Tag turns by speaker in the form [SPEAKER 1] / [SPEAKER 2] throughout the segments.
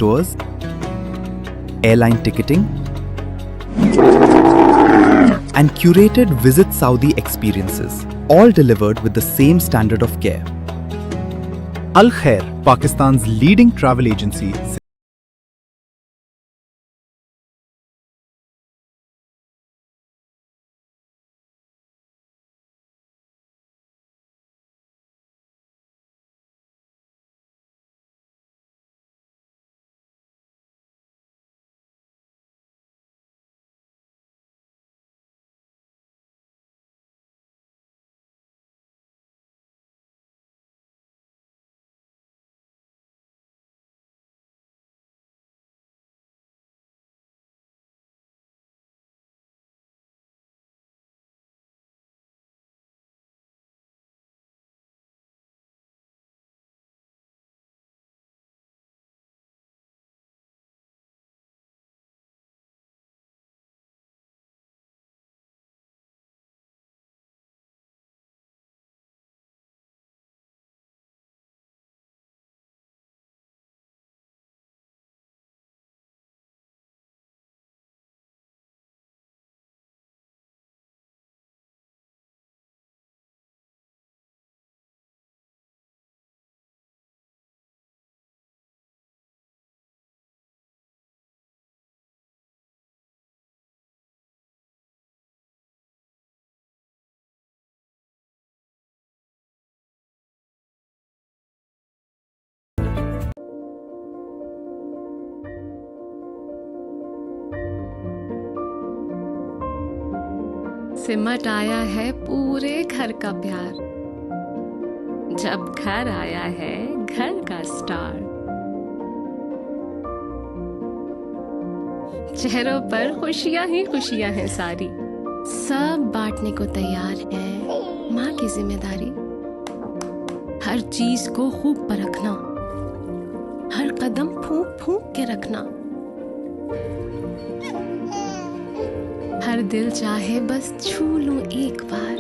[SPEAKER 1] tours, airline ticketing, and curated Visit Saudi experiences, all delivered with the same standard of care. Al Khair, Pakistan's leading travel agency.
[SPEAKER 2] सिमट आया है पूरे घर का प्यार, जब घर आया है घर का स्टार। चेहरों पर खुशियां ही खुशियां हैं सारी, सब बांटने को तैयार है माँ की जिम्मेदारी। हर चीज को खूब परखना, हर कदम फूंक फूंक के रखना। हर दिल चाहे बस छू लूं एक बार,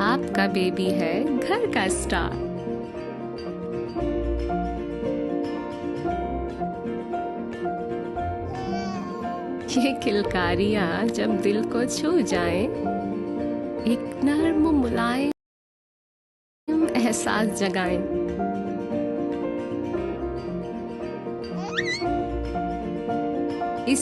[SPEAKER 2] आपका बेबी है घर का स्टार। ये किलकारियां जब दिल को छू जाएं, एक नर्म मुलायम एहसास जगाएं। इस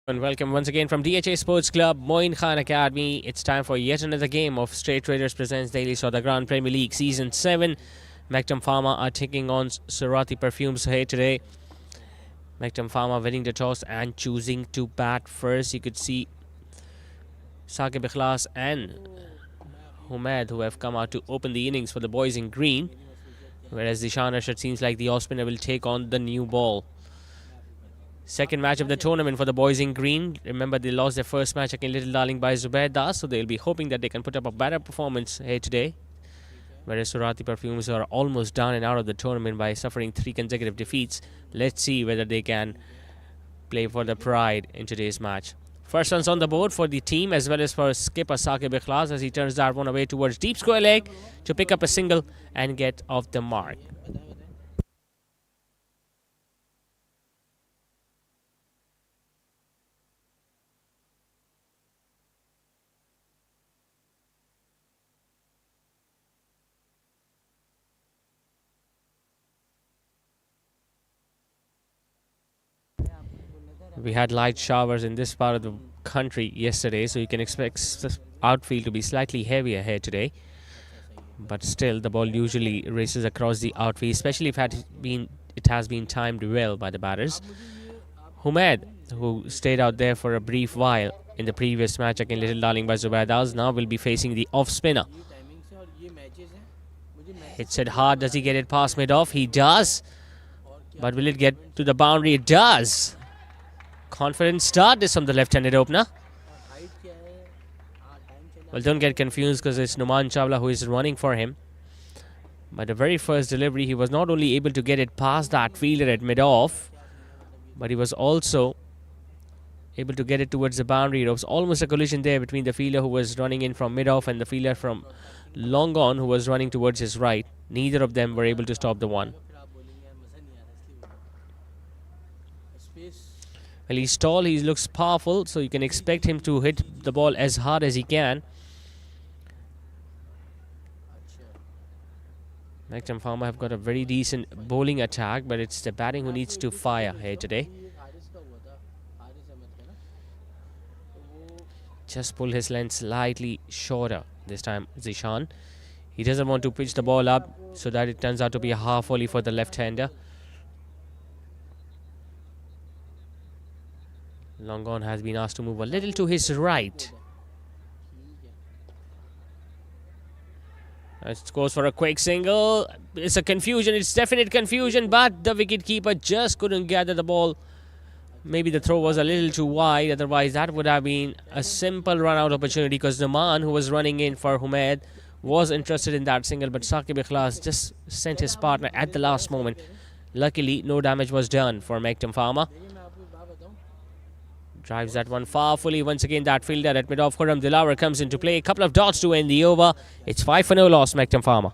[SPEAKER 3] And welcome once again from DHA Sports Club, Moin Khan Academy. It's time for yet another game of Straight Traders presents Daily Saudagran Premier League Season 7. Mektum Pharma are taking on Surrati Perfumes here today. Mektum Pharma winning the toss and choosing to bat first. You could see Saqib Ikhlas and Humaid who have come out to open the innings for the boys in green. Whereas Zishan Arshad seems like the off-spinner will take on the new ball. Second match of the tournament for the boys in green. Remember, they lost their first match against Little Darling by Zubair, so they'll be hoping that they can put up a better performance here today. Whereas Surrati Perfumes are almost down and out of the tournament by suffering 3 consecutive defeats. Let's see whether they can play for the pride in today's match. First runs on the board for the team as well as for skipper Saqib Ikhlas as he turns that one away towards deep square leg to pick up a single and get off the mark. We had light showers in this part of the country yesterday, so you can expect outfield to be slightly heavier here today. But still, the ball usually races across the outfield, especially if it has been timed well by the batters. Humaid, who stayed out there for a brief while in the previous match against Little Darling by Zubair, now will be facing the off spinner. Hits it hard. Does he get it past mid-off? He does. But will it get to the boundary? It does. Confident start is from the left-handed opener. Well, don't get confused because it's Numan Chawla who is running for him. But the very first delivery, he was not only able to get it past that fielder at mid-off, but he was also able to get it towards the boundary. There was almost a collision there between the fielder who was running in from mid-off and the fielder from long on who was running towards his right. Neither of them were able to stop the one. Well, he's tall, he looks powerful, so you can expect him to hit the ball as hard as he can. Mektum Pharma have got a very decent bowling attack, but it's the batting who needs to fire here today. Just pull his length slightly shorter this time, Zishan. He doesn't want to pitch the ball up so that it turns out to be a half volley for the left-hander. Long on has been asked to move a little to his right. It goes for a quick single. It's a confusion. It's definite confusion, but the wicketkeeper just couldn't gather the ball. Maybe the throw was a little too wide. Otherwise, that would have been a simple run-out opportunity because the man who was running in for Humaid was interested in that single, but Saqib Ikhlas just sent his partner at the last moment. Luckily, no damage was done for Mektum Pharma. Drives that one far fully. Once again, that fielder at mid-off, Khurram Dilawar, comes into play. A couple of dots to end the over. It's 5-0 loss, Mektum Pharma.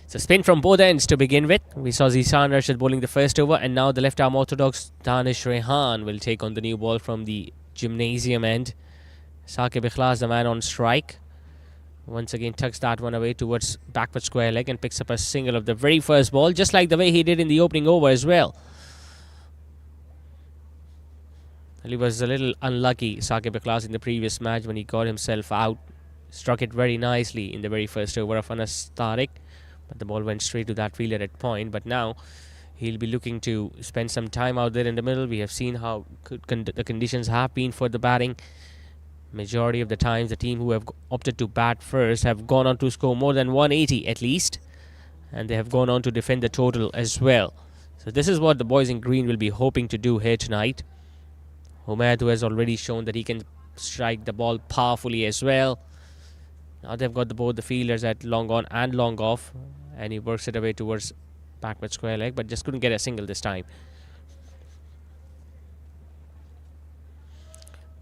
[SPEAKER 3] So spin from both ends to begin with. We saw Zishan Arshad bowling the first over, and now the left-arm orthodox Danish Rehan will take on the new ball from the gymnasium end. Saqib Ikhlas, the man on strike, once again tucks that one away towards backward square leg and picks up a single of the very first ball, just like the way he did in the opening over as well. He was a little unlucky, Saqib Ikhlas, in the previous match when he got himself out struck it very nicely in the very first over of Anas Tariq, but the ball went straight to that fielder at point. But now he'll be looking to spend some time out there in the middle. We have seen how the conditions have been for the batting. Majority of the times the team who have opted to bat first have gone on to score more than 180 at least, and they have gone on to defend the total as well. So this is what the boys in green will be hoping to do here tonight. Humaid, who has already shown that he can strike the ball powerfully as well. Now they've got both the fielders at long on and long off, and he works it away towards backward square leg, but just couldn't get a single this time.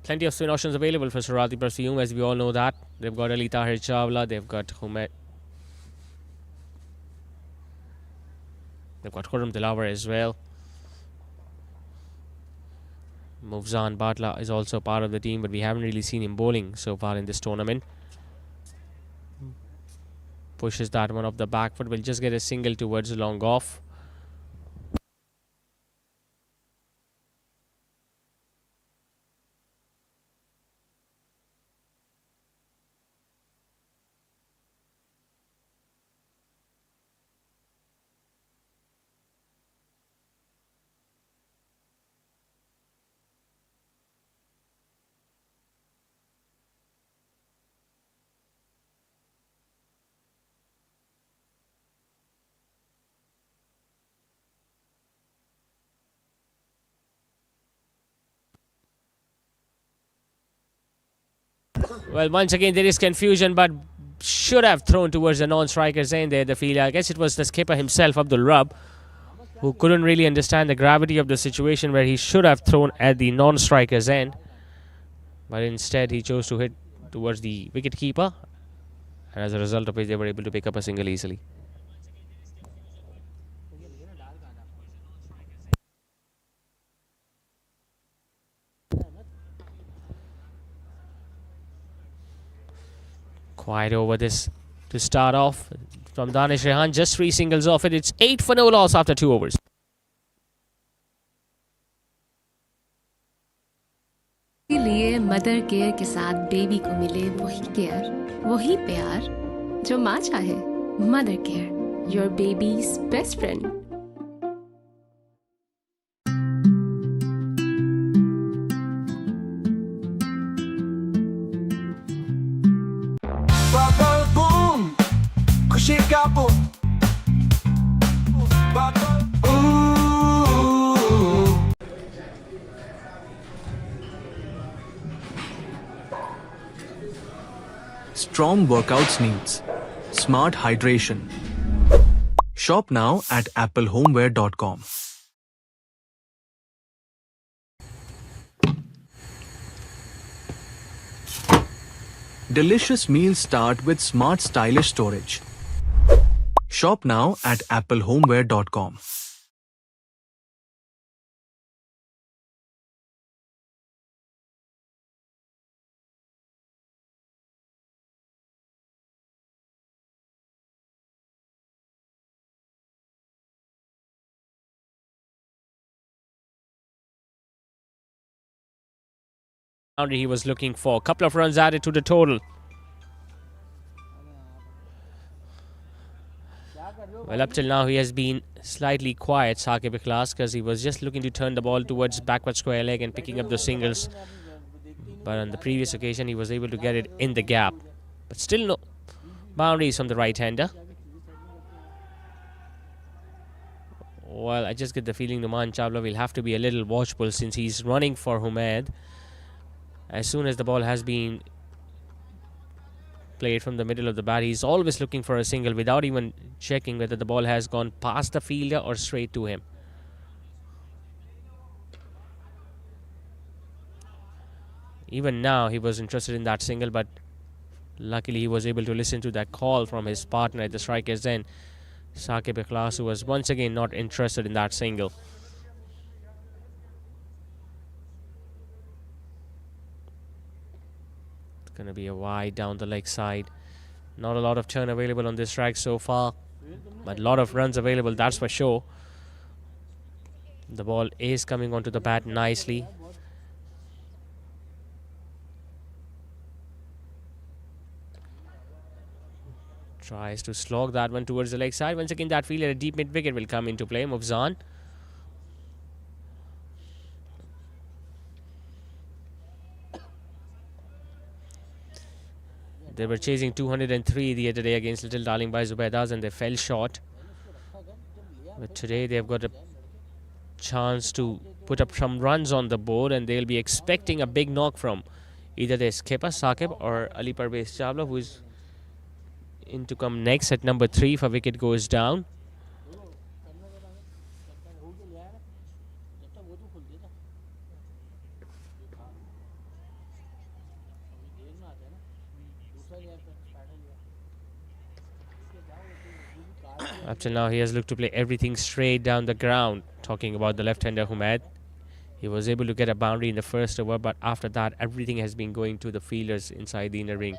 [SPEAKER 3] Plenty of spin options available for Surrati Perfume, as we all know that. They've got Ali Tahir Chawla, they've got Humaid, they've got Khurram Dilawar as well. Mufzan Batla is also part of the team, but we haven't really seen him bowling so far in this tournament. Pushes that one off the back foot, will just get a single towards long off. Well, once again there is confusion, but should have thrown towards the non-striker's end there, the fielder. I guess it was the skipper himself, Abdul Rabb, who couldn't really understand the gravity of the situation, where he should have thrown at the non-striker's end, but instead he chose to hit towards the wicket keeper, and as a result of which they were able to pick up a single easily. Quiet over this to start off from Danish Rehan. Just 3 singles off it. It's 8 for no loss after 2 overs.
[SPEAKER 2] लिए mother care के साथ baby को मिले वही care, वही प्यार जो माँ चाहे. Mother care, your babies best friend.
[SPEAKER 1] Strong workouts needs smart hydration. Shop now at applehomeware.com. Delicious meals start with smart stylish storage. Shop now at applehomeware.com.
[SPEAKER 3] He was looking for a couple of runs added to the total. Well, up till now he has been slightly quiet, Saqib Ikhlas, because he was just looking to turn the ball towards backward square leg and picking up the singles. But on the previous occasion he was able to get it in the gap. But still no boundaries from the right-hander. Well, I just get the feeling Numan Chawla will have to be a little watchful, since he's running for Humaid. As soon as the ball has been played from the middle of the bat, he's always looking for a single without even checking whether the ball has gone past the fielder or straight to him. Even now he was interested in that single, but luckily he was able to listen to that call from his partner at the striker's end, Saqib Ikhlas, who was once again not interested in that single. Going to be a wide down the leg side. Not a lot of turn available on this strike so far, but a lot of runs available, that's for sure. The ball is coming onto the bat nicely. Tries to slog that one towards the leg side. Once again, that fielder, a deep mid wicket will come into play. Moves on. They were chasing 203 the other day against Little Darling by Zubaydas and they fell short. But today they've got a chance to put up some runs on the board and they'll be expecting a big knock from either their skipper Saqib or Ali Parvez Chawla, who is in to come next at number 3 if a wicket goes down. Up till now, he has looked to play everything straight down the ground. Talking about the left-hander Humaid, he was able to get a boundary in the first over, but after that, everything has been going to the fielders inside the inner ring.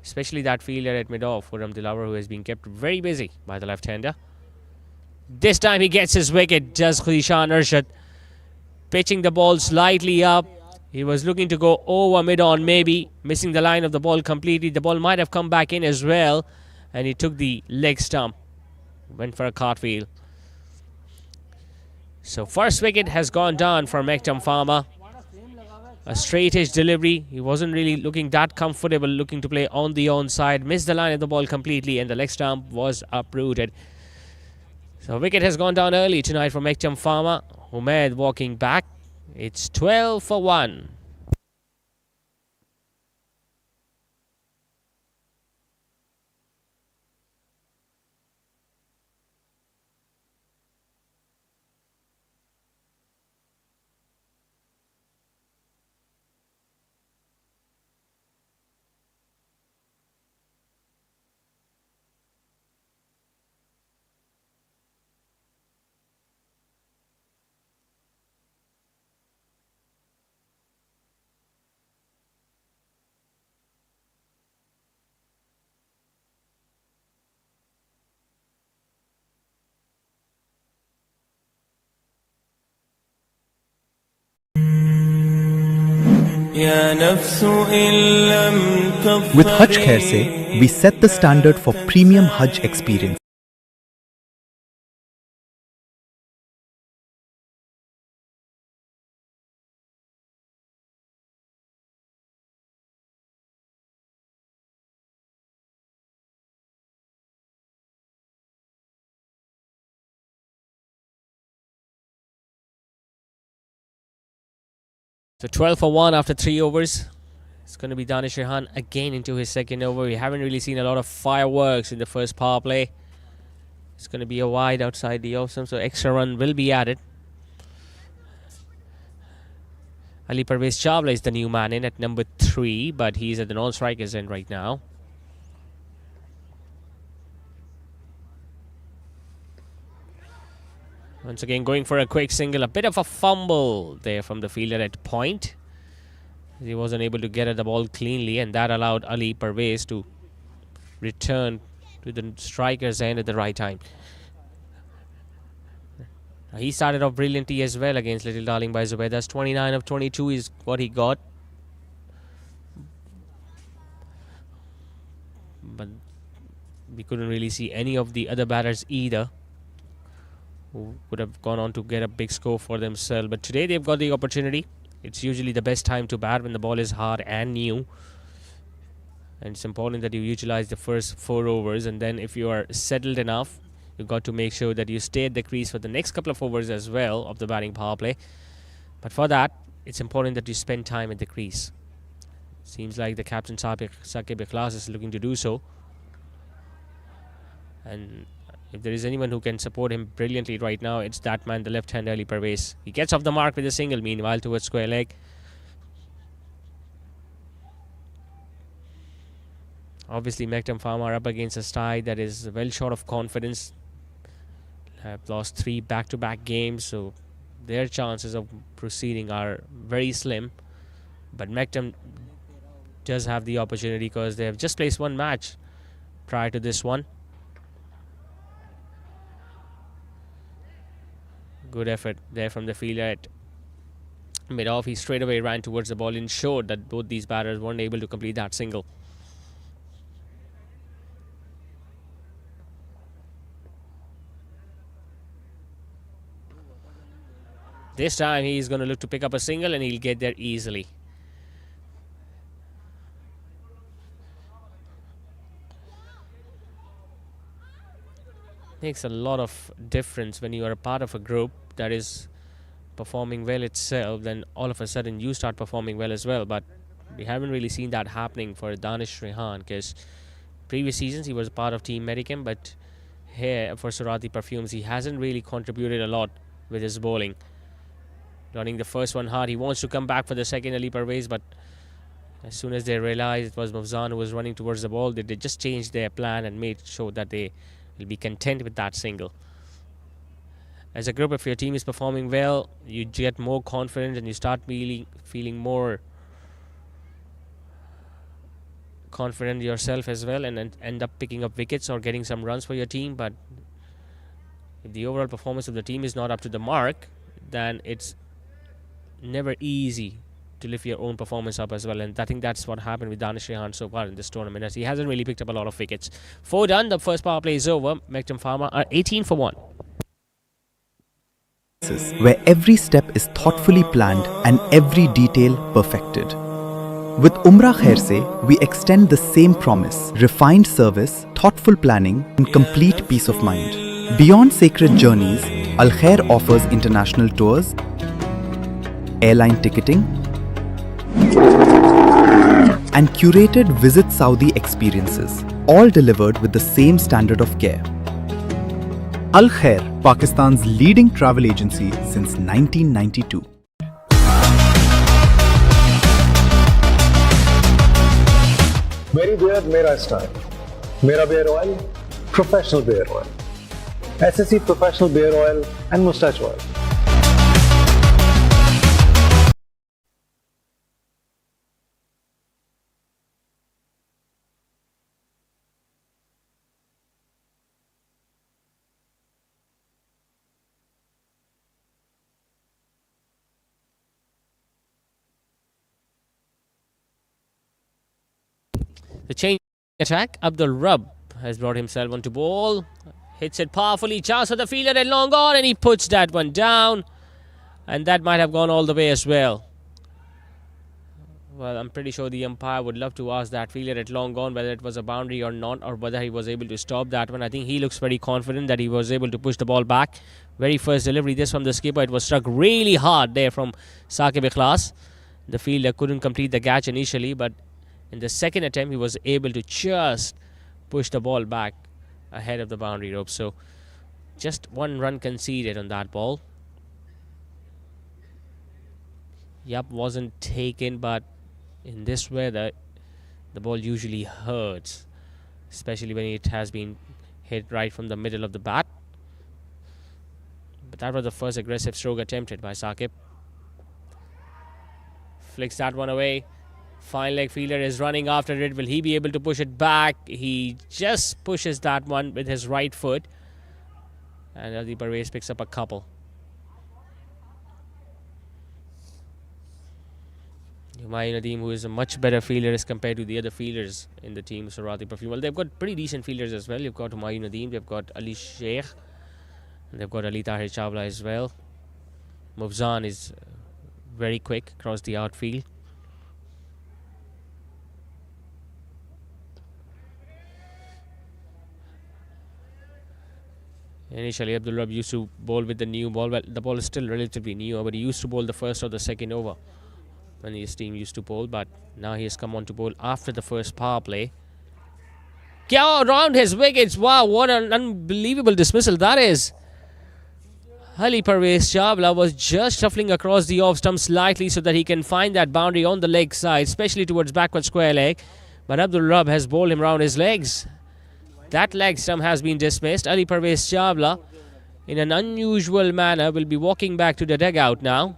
[SPEAKER 3] Especially that fielder at mid-off, Khurram Dilawar, who has been kept very busy by the left-hander. This time he gets his wicket, does Khulishan Arshad. Pitching the ball slightly up. He was looking to go over mid-on maybe, missing the line of the ball completely. The ball might have come back in as well, and he took the leg stump. Went for a cartwheel. So first wicket has gone down for Mektum Farmer. A straight-edge delivery. He wasn't really looking that comfortable, looking to play on the onside. Missed the line of the ball completely and the leg stump was uprooted. So wicket has gone down early tonight for Mektum Farmer. Humaid walking back. It's 12 for 1.
[SPEAKER 1] With Hajj Khair Se, we set the standard for premium Hajj experience.
[SPEAKER 3] So 12 for 1 after 3 overs. It's going to be Danish Rehan again into his second over. We haven't really seen a lot of fireworks in the first power play. It's going to be a wide outside the off stump, so extra run will be added. Ali Parvez Chawla is the new man in at number 3, but he's at the non-strikers end right now. Once again going for a quick single. A bit of a fumble there from the fielder at point. He wasn't able to get at the ball cleanly, and that allowed Ali Parvez to return to the striker's end at the right time. He started off brilliantly as well against Little Darling by Zubaydas. 29 of 22 is what he got. But we couldn't really see any of the other batters either, who would have gone on to get a big score for themselves. But today they've got the opportunity. It's usually the best time to bat when the ball is hard and new. And it's important that you utilize the first 4 overs. And then if you are settled enough, you've got to make sure that you stay at the crease for the next couple of overs as well of the batting power play. But for that, it's important that you spend time at the crease. Seems like the captain Saqib Ikhlas is looking to do so. And if there is anyone who can support him brilliantly right now, it's that man, the left-hander Ali Parvez. He gets off the mark with a single, meanwhile, towards square leg. Obviously, Mektum Farmer are up against a side that is well short of confidence. Have lost 3 back-to-back games, so their chances of proceeding are very slim. But Mektum does have the opportunity because they have just placed 1 match prior to this one. Good effort there from the fielder at mid-off. He straight away ran towards the ball, ensured that both these batters weren't able to complete that single. This time he's going to look to pick up a single and he'll get there easily. Makes a lot of difference when you are a part of a group that is performing well itself, then all of a sudden you start performing well as well. But we haven't really seen that happening for Danish Rehan, because previous seasons he was part of Team Medicam, but here for Surrati Perfumes he hasn't really contributed a lot with his bowling. Running the first one hard, he wants to come back for the second Ali Parvez, but as soon as they realized it was Mafzan who was running towards the ball, they just changed their plan and made sure that they will be content with that single. As a group, if your team is performing well, you get more confident and you start feeling more confident yourself as well, and end up picking up wickets or getting some runs for your team. But if the overall performance of the team is not up to the mark, then it's never easy to lift your own performance up as well. And I think that's what happened with Danish Rehan so far in this tournament, as he hasn't really picked up a lot of wickets. 4 done, the first power play is over. Mektum Pharma are 18 for 1.
[SPEAKER 1] Where every step is thoughtfully planned and every detail perfected. With Umrah Khair Se, we extend the same promise: refined service, thoughtful planning, and complete peace of mind. Beyond sacred journeys, Al Khair offers international tours, airline ticketing, and curated Visit Saudi experiences, all delivered with the same standard of care. Al Khair, Pakistan's leading travel agency since 1992.
[SPEAKER 4] मेरी beard मेरा style, मेरा beard oil professional beard oil, SSC professional beard oil and moustache oil.
[SPEAKER 3] The change attack, Abdul Rabb has brought himself onto ball, hits it powerfully, chance for the fielder and long on, and he puts that one down, and that might have gone all the way as well. Well, I'm pretty sure the umpire would love to ask that fielder at long gone whether it was a boundary or not, or whether he was able to stop that one. I think he looks very confident that he was able to push the ball back. Very first delivery, this from the skipper. It was struck really hard there from Saqib Ikhlas. The fielder couldn't complete the catch initially, but in the second attempt, he was able to just push the ball back ahead of the boundary rope. So just 1 run conceded on that ball. Yup, wasn't taken, but in this weather, the ball usually hurts, especially when it has been hit right from the middle of the bat. But that was the first aggressive stroke attempted by Saqib. Flicks that one away. Fine leg fielder is running after it. Will he be able to push it back? He just pushes that one with his right foot. And Ali Parvez picks up a couple. Humayun Nadeem, who is a much better fielder as compared to the other fielders in the team, Surrati Perfume. Well, they've got pretty decent fielders as well. You've got Humayun Nadeem, they've got Ali Sheikh, and they've got Ali Tahir Chawla as well. Mufzan is very quick across the outfield. Initially, Abdul Rabb used to bowl with the new ball. Well, the ball is still relatively new, but he used to bowl the first or the second over when his team used to bowl. But now he has come on to bowl after the first power play. Kya around his wickets. Wow, what an unbelievable dismissal that is. Ali Parvez Chawla was just shuffling across the off stump slightly so that he can find that boundary on the leg side, especially towards backward square leg. But Abdul Rabb has bowled him round his legs. That leg stump has been dismissed. Ali Parvez Chawla, in an unusual manner, will be walking back to the dugout now.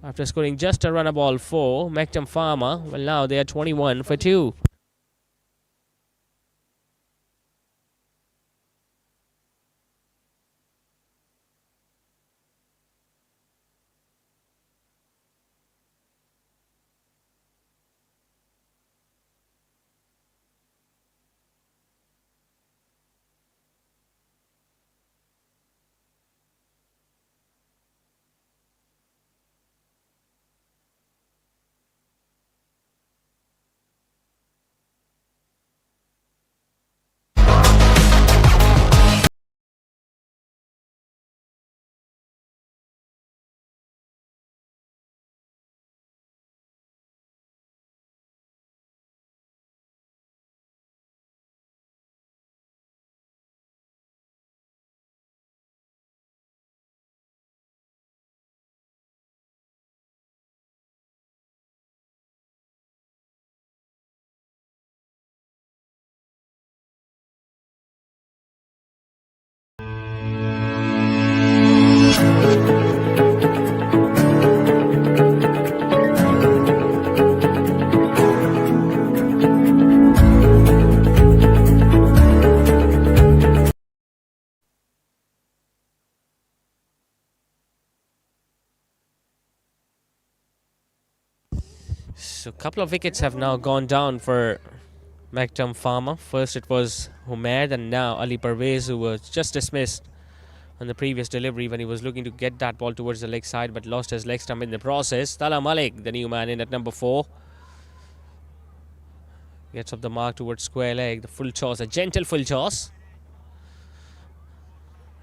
[SPEAKER 3] After scoring just a run of ball 4, Mektum Pharma, well, now they are 21 for 2. So a couple of wickets have now gone down for Mektum Farmer. First it was Humaid and now Ali Parvez, who was just dismissed on the previous delivery when he was looking to get that ball towards the leg side but lost his leg stump in the process. Tala Malik, the new man in at number 4. Gets up the mark towards square leg. The full toss, a gentle full toss.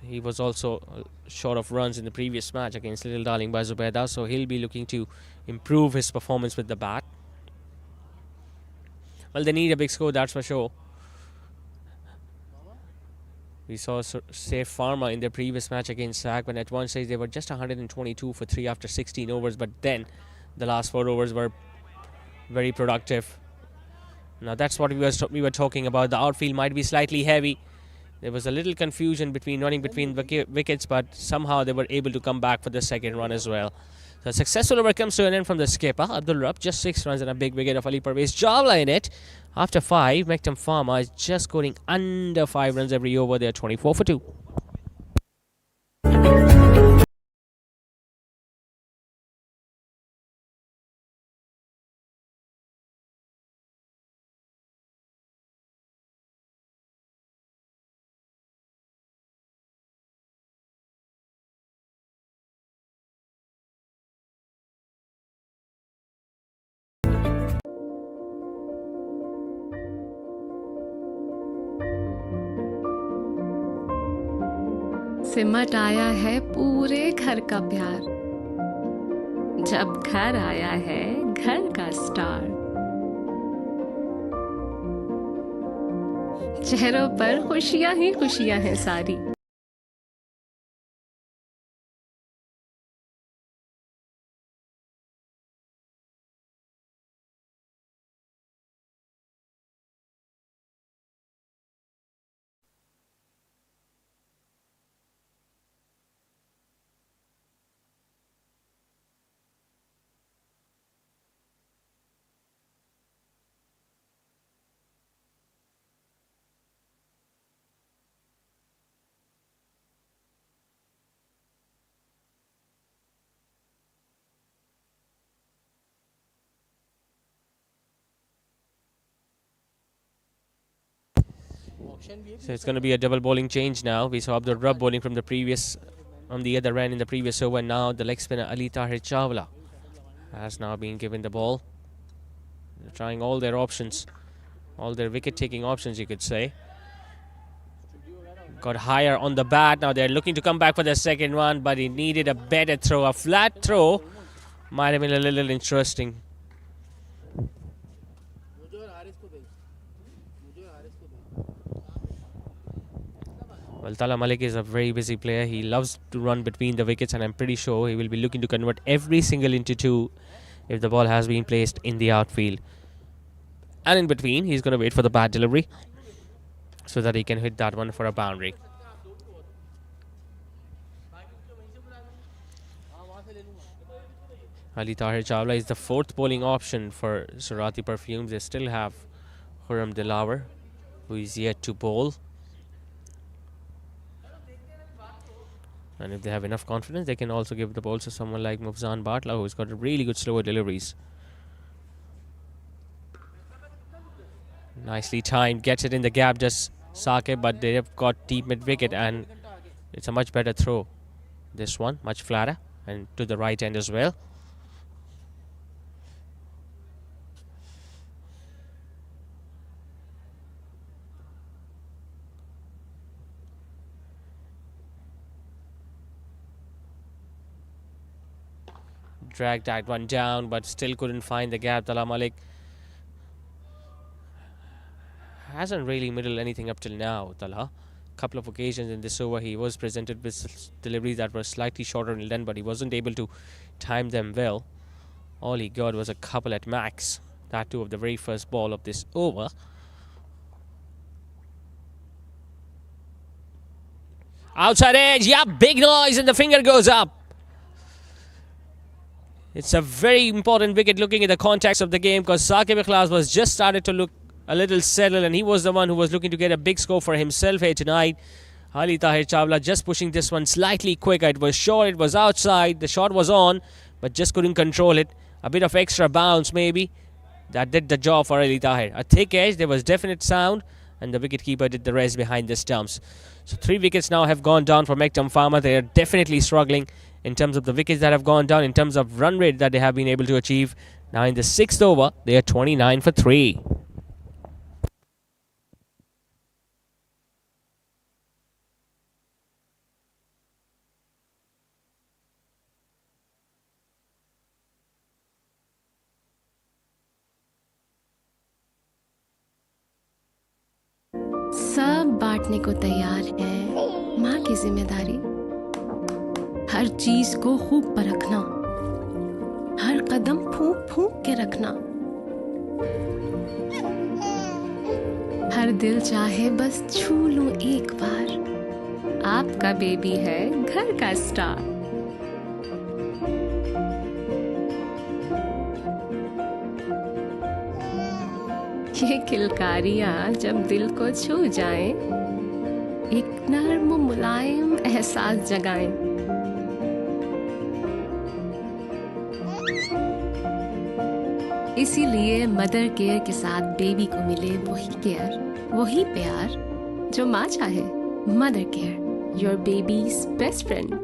[SPEAKER 3] He was also short of runs in the previous match against Little Darling by Zubeda, so he'll be looking to improve his performance with the bat. Well, they need a big score, that's for sure. We saw Safe Pharma in their previous match against SAC when at one stage they were just 122 for 3 after 16 overs, but then the last 4 overs were very productive. Now that's what we were talking about. The outfield might be slightly heavy. There was a little confusion between running between wickets, but somehow they were able to come back for the second run as well. So a successful over comes to an end from the skipper, Abdul Rabb. Just 6 runs and a big wicket of Ali Parvez Chawla in it. After 5, Mektum Farmer is just scoring under 5 runs every over. They are 24 for 2.
[SPEAKER 2] सिमट आया है पूरे घर का प्यार, जब घर आया है घर का स्टार, चेहरों पर खुशियां ही खुशियां हैं सारी.
[SPEAKER 3] So it's going to be a double bowling change now. We saw Abdul Rabb bowling from the other end in the previous over. Now the leg spinner Ali Tahir Chawla has now been given the ball. They're trying all their options, all their wicket-taking options, you could say. Got higher on the bat. Now they're looking to come back for the second one, but he needed a better throw. A flat throw might have been a little interesting. Well, Tala Malik is a very busy player. He loves to run between the wickets, and I'm pretty sure he will be looking to convert every single into 2 if the ball has been placed in the outfield. And in between, he's going to wait for the bat delivery so that he can hit that one for a boundary. Ali Tahir Chawla is the 4th bowling option for Surrati Perfumes. They still have Khurram Dilawar, who is yet to bowl. And if they have enough confidence, they can also give the ball to someone like Mufzan Batla, who's got really good slower deliveries. Nicely timed, gets it in the gap, just Saqib, but they have got deep mid-wicket, and it's a much better throw. This one, much flatter, and to the right end as well. Dragged that one down, but still couldn't find the gap. Tala Malik hasn't really middled anything up till now. Tala, couple of occasions in this over he was presented with deliveries that were slightly shorter in length, but he wasn't able to time them well. All he got was a couple at max, that too of the very first ball of this over. Outside edge, yeah, big noise and the finger goes up. It's a very important wicket looking at the context of the game, because Saqib Ikhlas was just started to look a little settled, and he was the one who was looking to get a big score for himself here tonight. Ali Tahir Chawla just pushing this one slightly quicker. It was short, it was outside, the shot was on, but just couldn't control it. A bit of extra bounce maybe. That did the job for Ali Tahir. A thick edge, there was definite sound, and the wicketkeeper did the rest behind the stumps. So 3 wickets now have gone down for Mektum Pharma. They are definitely struggling in terms of the wickets that have gone down, in terms of run rate that they have been able to achieve. Now in the 6th over, they are 29 for 3.
[SPEAKER 2] सब बांटने को तैयार है माँ की जिम्मेदारी। हर चीज को खूब परखना, हर कदम फूंक फूंक के रखना। हर दिल चाहे बस छू लूं एक बार, आपका बेबी है घर का स्टार। ये किलकारियाँ जब दिल को छू जाएं, एक नर्म मुलायम एहसास जगाएं। इसीलिए मदर केयर के साथ बेबी को मिले वही केयर, वही प्यार जो माँ चाहे। Mother care, your babies best friend.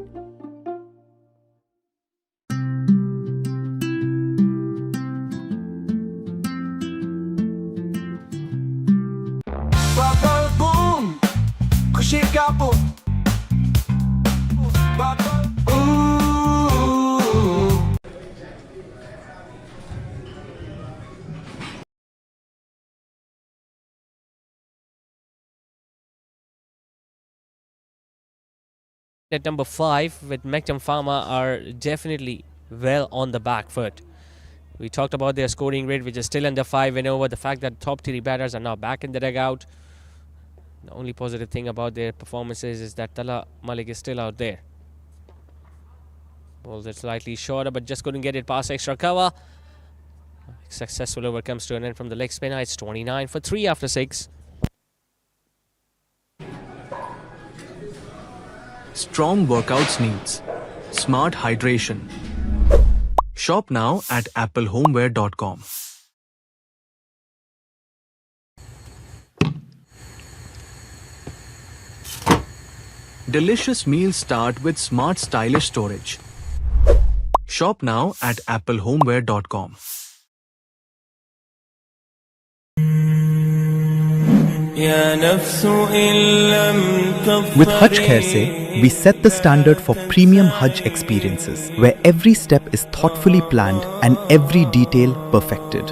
[SPEAKER 3] At number 5 with Mektum Pharma are definitely well on the back foot. We talked about their scoring rate, which is still under 5 and over. The fact that top 3 batters are now back in the dugout. The only positive thing about their performances is that Tala Malik is still out there. Balls are slightly shorter, but just couldn't get it past extra cover. Successful over comes to an end from the leg spinner. It's 29 for 3 after 6.
[SPEAKER 5] Strong workouts needs smart hydration. Shop now at applehomeware.com. Delicious meals start with smart stylish storage. Shop now at applehomeware.com.
[SPEAKER 1] With Hajj Khair Se, we set the standard for premium Hajj experiences, where every step is thoughtfully planned and every detail perfected.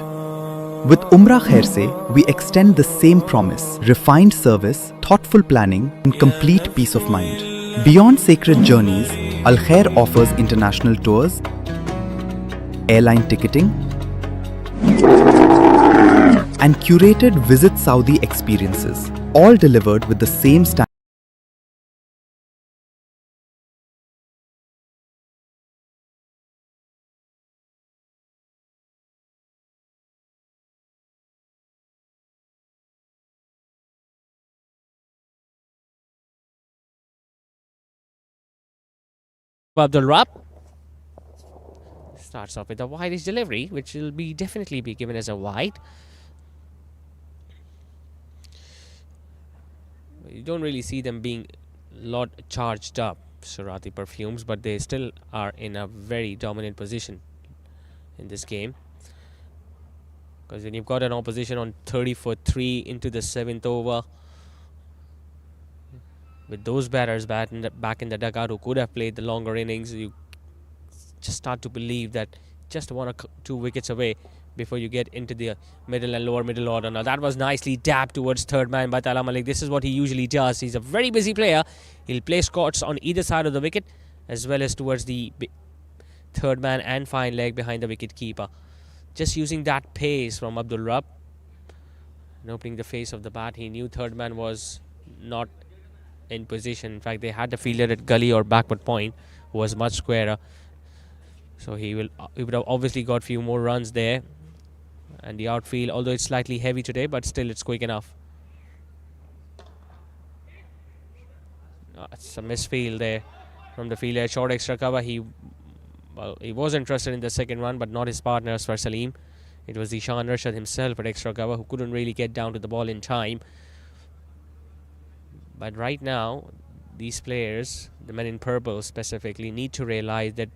[SPEAKER 1] With Umrah Khair Se, we extend the same promise: refined service, thoughtful planning, and complete peace of mind. Beyond sacred journeys, Al Khair offers international tours, airline ticketing, and curated Visit Saudi experiences, all delivered with the same standard.
[SPEAKER 3] Abdul Rabb starts off with a wideish delivery, which will be definitely be given as a wide. You don't really see them being a lot charged up, Surrati Perfumes, but they still are in a very dominant position in this game. Because when you've got an opposition on 30 for 3 into the 7th over, with those batters back in the dugout who could have played the longer innings, you just start to believe that just 1 or 2 wickets away before you get into the middle and lower middle order. Now that was nicely dabbed towards third man by Tala Malik. This is what he usually does. He's a very busy player. He'll play scots on either side of the wicket as well as towards the third man and fine leg behind the wicket keeper. Just using that pace from Abdul Rabb and opening the face of the bat. He knew third man was not in position. In fact, they had the fielder at gully or backward point who was much squarer. So he would have obviously got few more runs there. And the outfield, although it's slightly heavy today, but still it's quick enough. It's a misfield there from the fielder. Short extra cover. He was interested in the second run, but not his partner Asfar Salim. It was Ishan Rashad himself at extra cover who couldn't really get down to the ball in time. But right now, these players, the men in purple specifically, need to realize that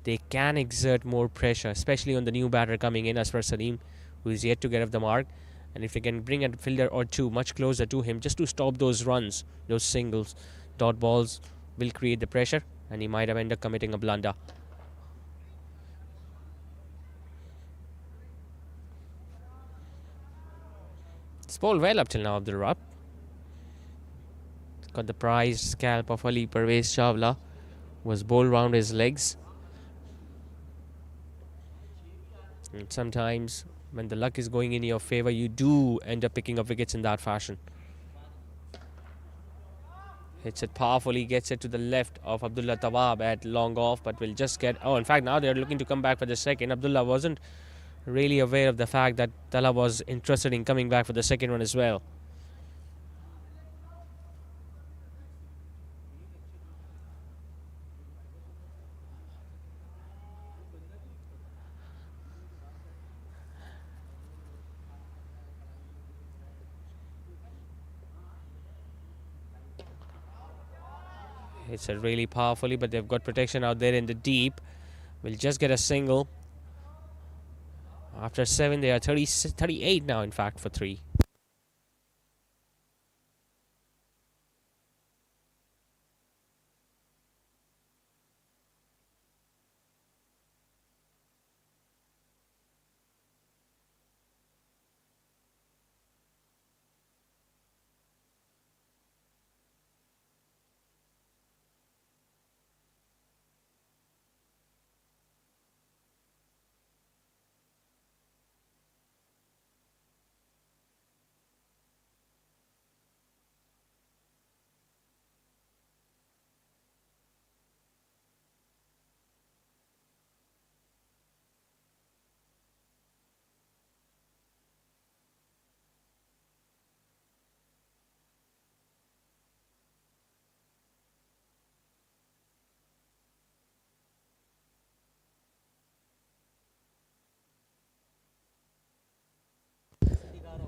[SPEAKER 3] they can exert more pressure, especially on the new batter coming in, Asfar Salim, who is yet to get off the mark. And if they can bring a fielder or two much closer to him just to stop those runs, those singles, dot balls will create the pressure, and he might have ended up committing a blunder. It's bowled well up till now, Abdul Rabb. Got the prized scalp of Ali Parvez Chawla. Was bowled round his legs. And sometimes when the luck is going in your favour, you do end up picking up wickets in that fashion. Hits it powerfully, gets it to the left of Abdullah Tawab at long off, but will just get... Oh, in fact, now they're looking to come back for the second. Abdullah wasn't really aware of the fact that Tala was interested in coming back for the second one as well. Hits it really powerfully, but they've got protection out there in the deep. Will just get a single. After 7, they are 38 now, in fact, for 3.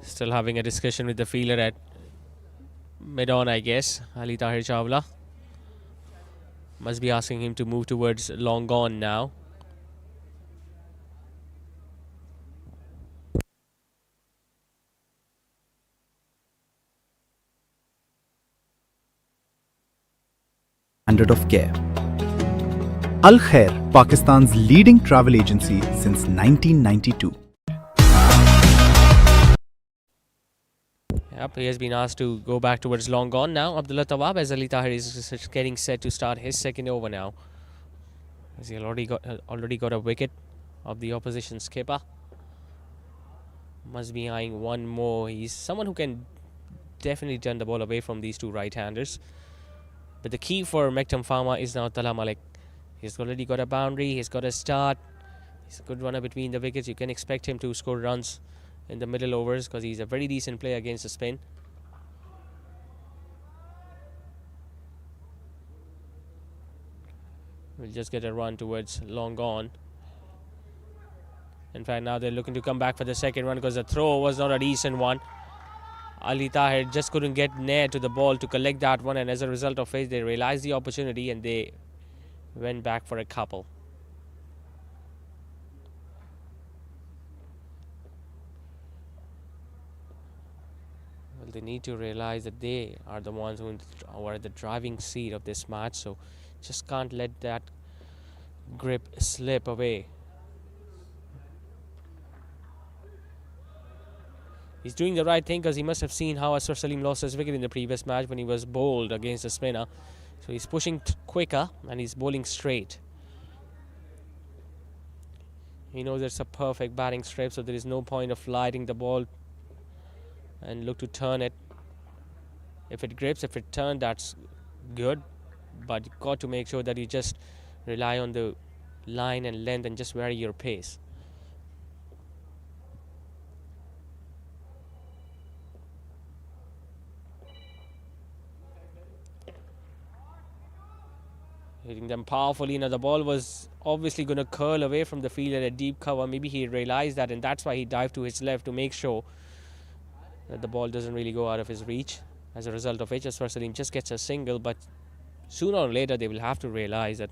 [SPEAKER 3] Still having a discussion with the fielder at mid-on, I guess. Ali Tahir Chawla must be asking him to move towards long gone now.
[SPEAKER 1] Standard of care. Al Khair, Pakistan's leading travel agency since 1992.
[SPEAKER 3] Yep, he has been asked to go back towards long gone now. Abdullah Tawab, as Ali Tahir is getting set to start his second over now. As he already got a wicket of the opposition skipper. Must be eyeing one more. He's someone who can definitely turn the ball away from these two right-handers. But the key for Mektum Farmer is now Tala Malik. He's already got a boundary. He's got a start. He's a good runner between the wickets. You can expect him to score runs in the middle overs because he's a very decent player against the spin. We'll just get a run towards long gone. In fact, now they're looking to come back for the second one because the throw was not a decent one. Ali Tahir just couldn't get near to the ball to collect that one, and as a result of it, they realized the opportunity and they went back for a couple. Well, they need to realize that they are the ones who are at the driving seat of this match, so just can't let that grip slip away. He's doing the right thing because he must have seen how Asfar Salim lost his wicket in the previous match when he was bowled against the spinner. So he's pushing quicker and he's bowling straight. He knows it's a perfect batting strip, so there is no point of lighting the ball and look to turn it. If it grips, if it turns, that's good. But you got to make sure that you just rely on the line and length and just vary your pace. Hitting them powerfully. Now the ball was obviously going to curl away from the field at a deep cover. Maybe he realized that, and that's why he dived to his left to make sure that the ball doesn't really go out of his reach. As a result of which, Asfar Salim just gets a single. But sooner or later, they will have to realize that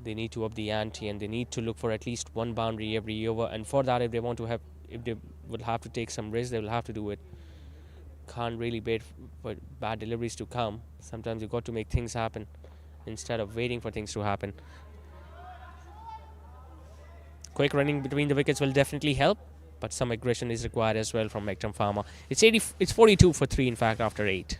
[SPEAKER 3] they need to up the ante and they need to look for at least one boundary every over. And for that, if they will have to take some risks, they will have to do it. Can't really wait for bad deliveries to come. Sometimes you've got to make things happen instead of waiting for things to happen. Quick running between the wickets will definitely help, but some aggression is required as well from Mektum Farmer. It's 42 for 3 in fact after 8.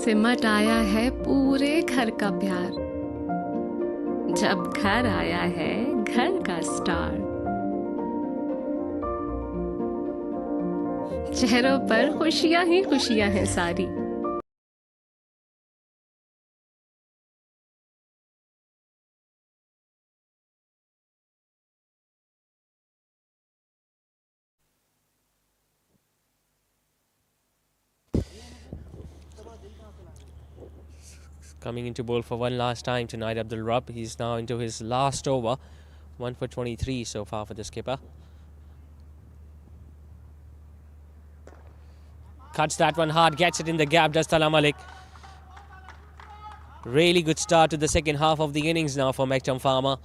[SPEAKER 2] सिमट आया है पूरे घर का प्यार, जब घर आया है घर का स्टार। चेहरों पर खुशियां ही खुशियां हैं सारी।
[SPEAKER 3] Coming into bowl for one last time tonight, Abdul Rabb. He's now into his last over. 1 for 23 so far for the skipper. Cuts that one hard, gets it in the gap, does Tala Malik. Really good start to the second half of the innings now for Mektum Farmer.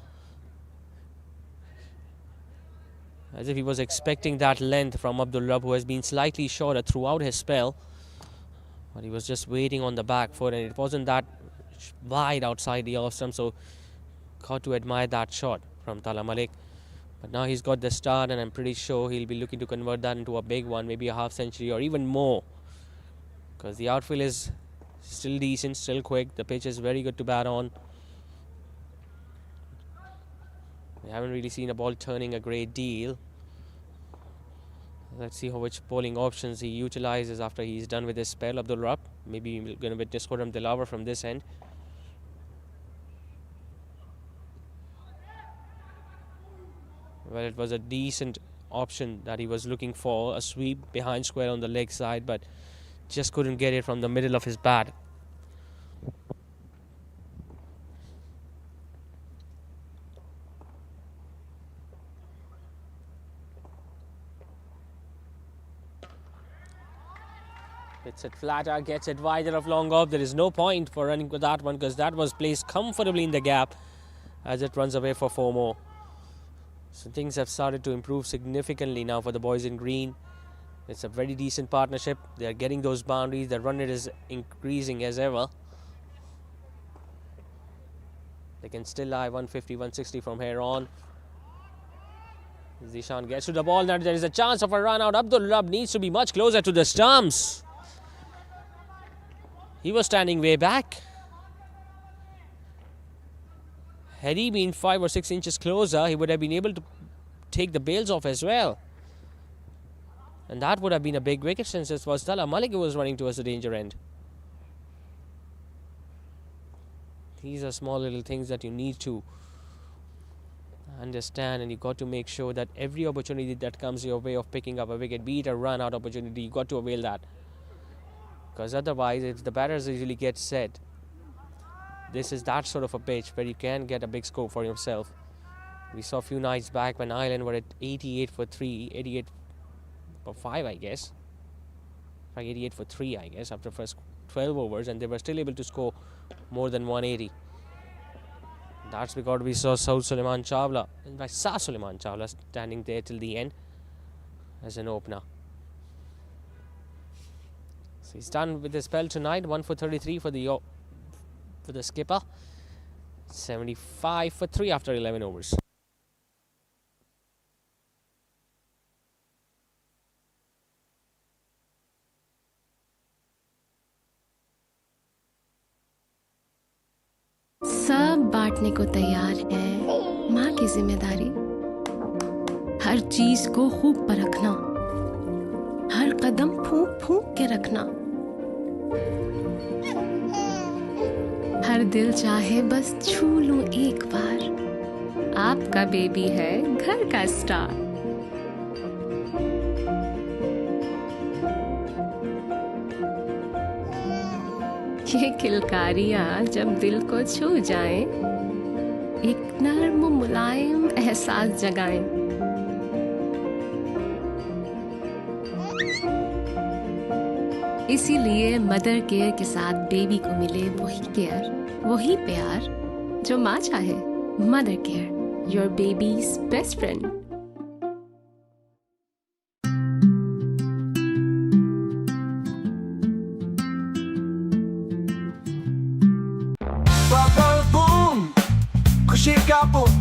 [SPEAKER 3] As if he was expecting that length from Abdul Rabb, who has been slightly shorter throughout his spell. But he was just waiting on the back foot, and it wasn't that wide outside the off stump, so got to admire that shot from Tala Malik. But now he's got the start, and I'm pretty sure he'll be looking to convert that into a big one, maybe a half century or even more, because the outfield is still decent, still quick. The pitch is very good to bat on. We haven't really seen a ball turning a great deal. Let's see which bowling options he utilizes after he's done with his spell, Abdul Rabb. Maybe we're going to witness Khurram Dilawar from this end. Well, it was a decent option that he was looking for, a sweep behind square on the leg side, but just couldn't get it from the middle of his bat. Hits it flatter, gets it wider of long off. There is no point for running with that one because that was placed comfortably in the gap as it runs away for 4 more. So things have started to improve significantly now for the boys in green. It's a very decent partnership. They are getting those boundaries. The run rate is increasing as ever. They can still lie 150, 160 from here on. Zishan gets to the ball. Now there is a chance of a run out. Abdul Rabb needs to be much closer to the stumps. He was standing way back. Had he been 5 or 6 inches closer, he would have been able to take the bails off as well. And that would have been a big wicket since it was Tala Malik who was running towards the danger end. These are small little things that you need to understand, and you got to make sure that every opportunity that comes your way of picking up a wicket, be it a run out opportunity, you got to avail that. Because otherwise, if the batters usually get set, this is that sort of a pitch where you can get a big score for yourself. We saw a few nights back when Ireland were at 88 for 3, 88 for 5, I guess. Like 88 for 3, I guess, after the first 12 overs, and they were still able to score more than 180. That's because we saw Saud Suleiman Chawla, and I saw Suleiman Chawla standing there till the end as an opener. So he's done with his spell tonight. 1 for 33 for the skipper. 75 for 3 after 11 overs.
[SPEAKER 2] सब बांटने को तैयार है माँ की जिम्मेदारी। हर चीज को खूब परखना, हर कदम फूंक फूंक के रखना। हर दिल चाहे बस छू लूं एक बार, आपका बेबी है घर का स्टार। ये किलकारियां जब दिल को छू जाएं, एक नर्म मुलायम एहसास जगाएं। इसीलिए मदर केयर के साथ बेबी को मिले वही केयर, वही प्यार जो माँ चाहे। Mother care, your babies best friend.
[SPEAKER 6] खुशी का boom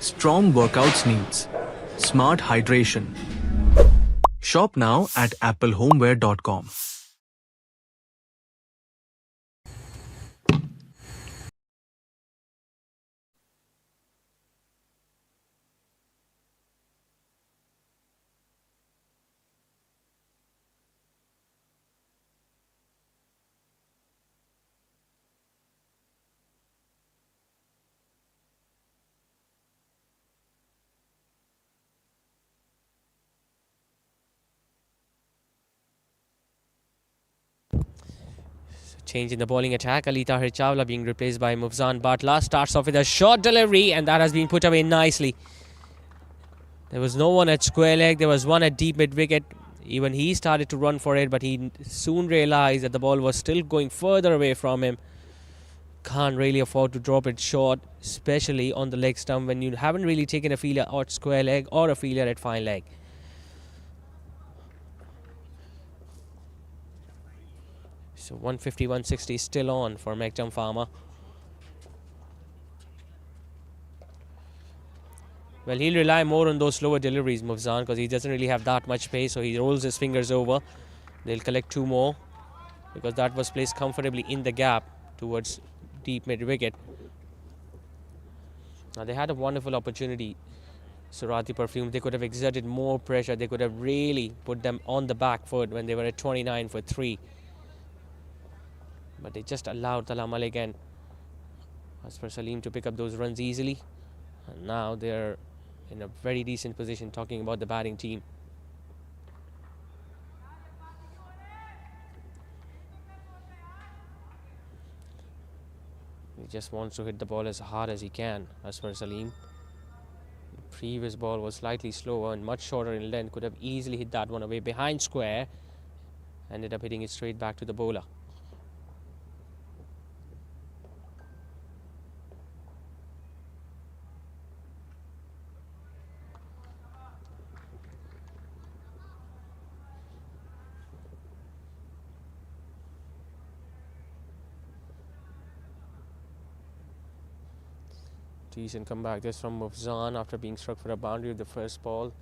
[SPEAKER 5] strong workouts needs. Smart hydration. Shop now at applehomeware.com.
[SPEAKER 3] Change in the bowling attack. Ali Tahir Chawla being replaced by Mufzan Batla. Starts off with a short delivery, and that has been put away nicely. There was no one at square leg. There was one at deep mid wicket. Even he started to run for it, but he soon realized that the ball was still going further away from him. Can't really afford to drop it short, especially on the leg stump when you haven't really taken a fielder at square leg or a fielder at fine leg. So 150, 160 still on for Mektum Farmer. Well, he'll rely more on those slower deliveries, Mufzan, because he doesn't really have that much pace, so he rolls his fingers over. They'll collect two more because that was placed comfortably in the gap towards deep mid wicket. Now, they had a wonderful opportunity, Surrati Perfumes. They could have exerted more pressure. They could have really put them on the back foot when they were at 29 for 3. But they just allowed Tala Malik and Asfar Salim to pick up those runs easily. And now they're in a very decent position talking about the batting team. He just wants to hit the ball as hard as he can, Asfar Salim. The previous ball was slightly slower and much shorter in length. Could have easily hit that one away behind square. Ended up hitting it straight back to the bowler. Decent comeback this from Mufzan after being struck for a boundary with the first ball.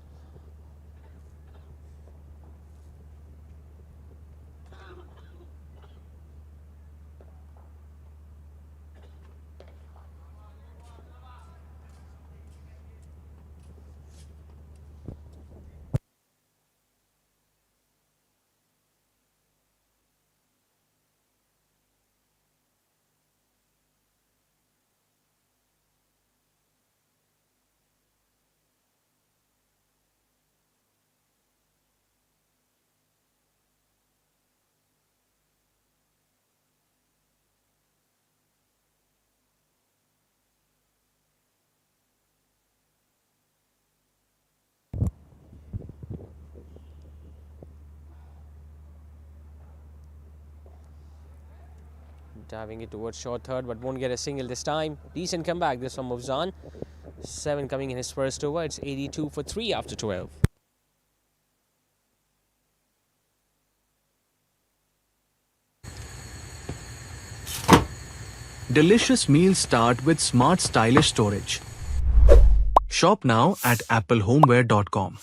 [SPEAKER 3] Diving it towards short third, but won't get a single this time. Decent comeback this from Mufzan. 7 coming in his first over. It's 82 for 3 after 12.
[SPEAKER 5] Delicious meals start with smart stylish storage. Shop now at applehomeware.com.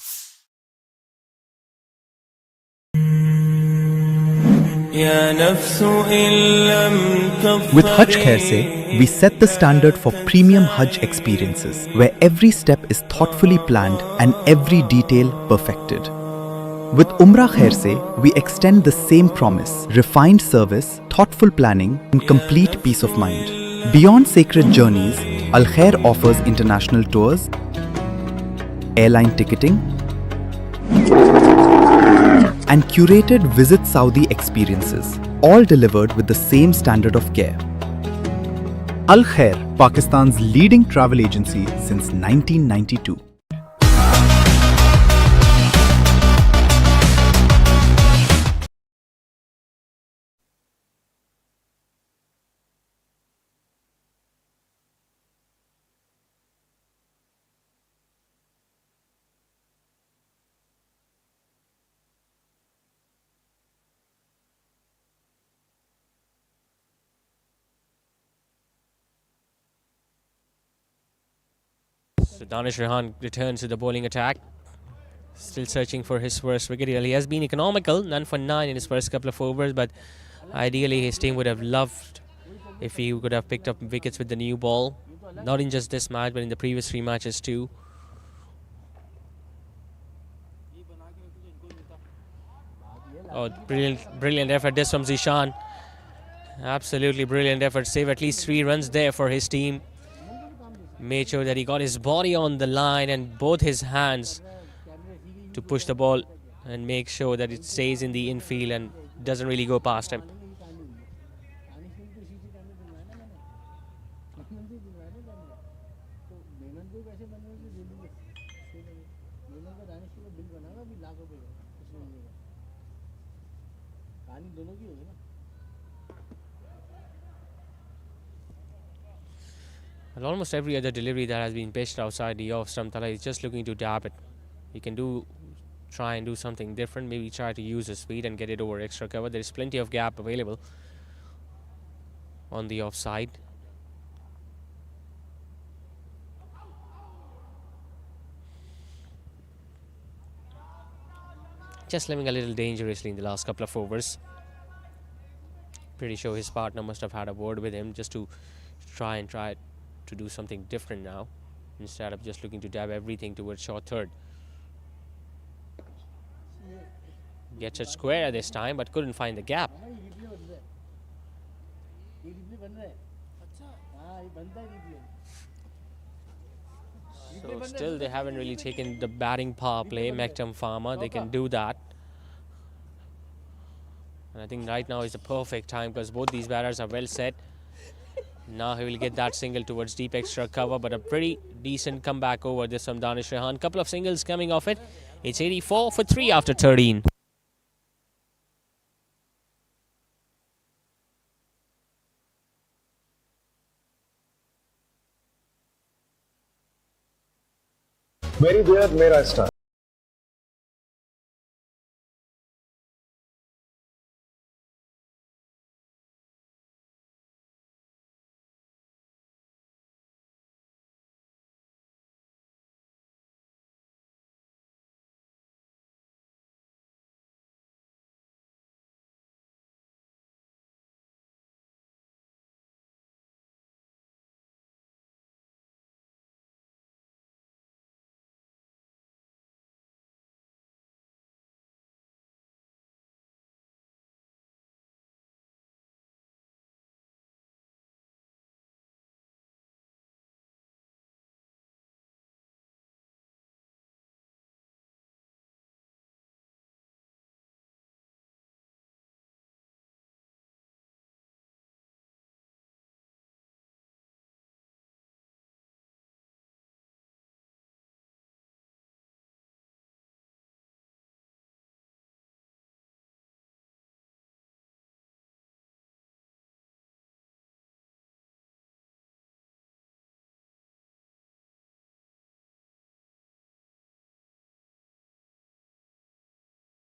[SPEAKER 1] With Hajj Khair Se, we set the standard for premium Hajj experiences, where every step is thoughtfully planned and every detail perfected. With Umrah Khair Se, we extend the same promise: refined service, thoughtful planning, and complete peace of mind. Beyond sacred journeys, Al Khair offers international tours, airline ticketing, and curated Visit Saudi experiences, all delivered with the same standard of care. Al Khair, Pakistan's leading travel agency since 1992.
[SPEAKER 3] So Danish Rehan returns to the bowling attack. Still searching for his first wicket. He has been economical, none for 9 in his first couple of overs, but ideally his team would have loved if he could have picked up wickets with the new ball. Not in just this match, but in the previous 3 matches too. Oh, brilliant effort this from Zishan. Absolutely brilliant effort. Save at least 3 runs there for his team. Made sure that he got his body on the line and both his hands to push the ball and make sure that it stays in the infield and doesn't really go past him. And almost every other delivery that has been pitched outside the off stump, Tala is just looking to dab it. He can try and do something different, maybe try to use his speed and get it over extra cover. There is plenty of gap available on the offside. Just living a little dangerously in the last couple of overs. Pretty sure his partner must have had a word with him just to try to do something different now, instead of just looking to dab everything towards short third. Gets it square this time, but couldn't find the gap. So still they haven't really taken the batting power play. Mektum Farmer, they can do that. And I think right now is the perfect time because both these batters are well set. Now he will get that single towards deep extra cover, but a pretty decent comeback over this from Danish Rehan. Couple of singles coming off it. It's 84 for 3 after 13.
[SPEAKER 4] मेरी देर मेरा star.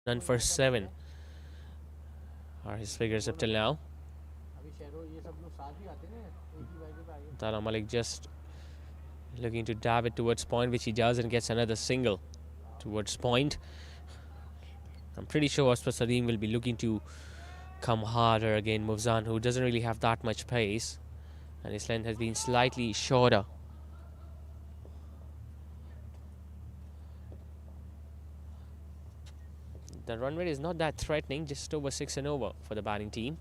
[SPEAKER 3] None for 7 are his figures up till now. Tala Malik just looking to dab it towards point, which he does, and gets another single towards point. I'm pretty sure Osper Sadim will be looking to come harder again. Mufzan, who doesn't really have that much pace, and his length has been slightly shorter. The run rate is not that threatening, just over 6 and over for the batting team.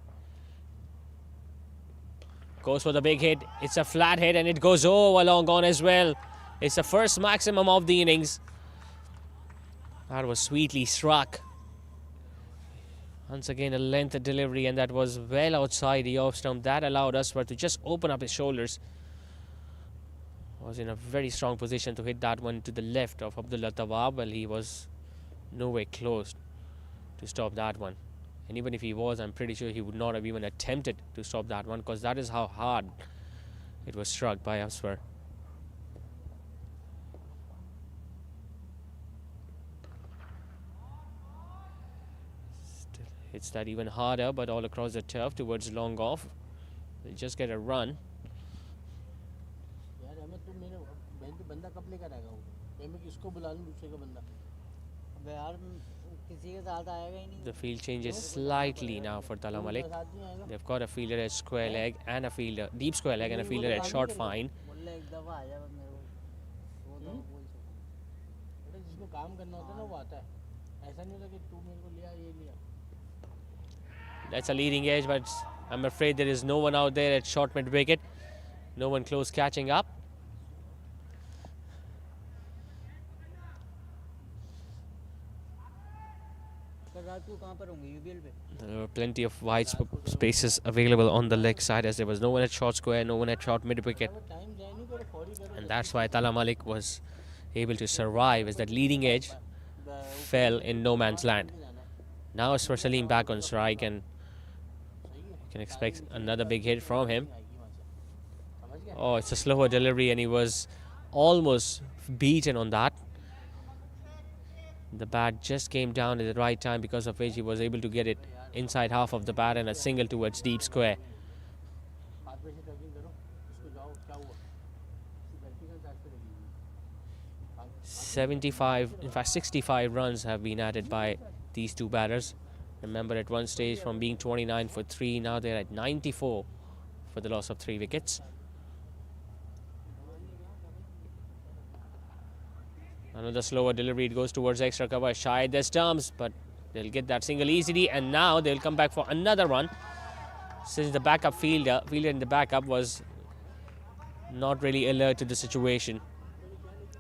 [SPEAKER 3] Goes for the big hit. It's a flat hit and it goes over long on as well. It's the first maximum of the innings. That was sweetly struck. Once again, a length delivery, and that was well outside the off stump. That allowed Aswar to just open up his shoulders. Was in a very strong position to hit that one to the left of Abdullah Tawab. Well, he was nowhere close to stop that one, and even if he was, I'm pretty sure he would not have even attempted to stop that one, because that is how hard it was struck by Aswar. Still hits that even harder, but all across the turf towards long off. They just get a run.
[SPEAKER 6] करेगा वो? मैं किसको बुला लूं दूसरे का बंदा? अबे यार किसी के साथ आएगा ही नहीं।
[SPEAKER 3] The field changes slightly now for Tala Malik. They've got a fielder at square leg and a fielder, deep square leg and a fielder at short fine.
[SPEAKER 6] बोल एक दफा आ जा बस मेरे को वो तो बोल सकता बेटा जिसको काम करना होता है ना वो आता है ऐसा नहीं होता कि तू मेरे को लिया ये लिया
[SPEAKER 3] That's a leading edge, but I'm afraid there is no one out there at short mid wicket. No one close catching up. There were plenty of wide spaces available on the leg side, as there was no one at short square, no one at short mid wicket. And that's why Tala Malik was able to survive, as that leading edge fell in no man's land. Now it's for Salim back on strike, and you can expect another big hit from him. Oh, it's a slower delivery, and he was almost beaten on that. The bat just came down at the right time, because of which he was able to get it inside half of the bat and a single towards deep square. 75, in fact 65 runs have been added by these two batters. Remember, at one stage from being 29 for 3, now they're at 94 for the loss of 3 wickets. Another slower delivery, it goes towards extra cover, shy their stumps, but they'll get that single easily, and now they'll come back for another run, since the backup fielder in the backup was not really alert to the situation.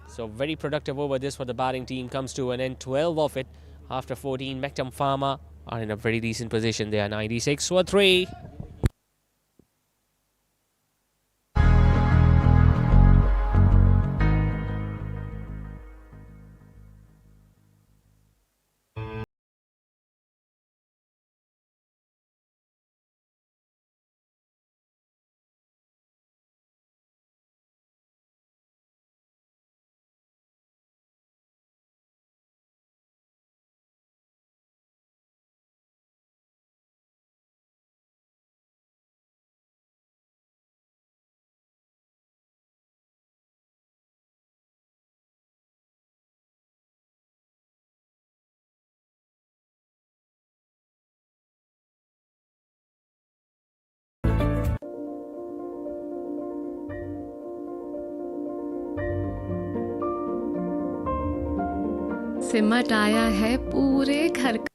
[SPEAKER 3] So very productive over this for the batting team comes to an end. 12 of it after 14. Mektum Farmer are in a very decent position. They are 96 for 3.
[SPEAKER 2] सिमट आया है पूरे घर का।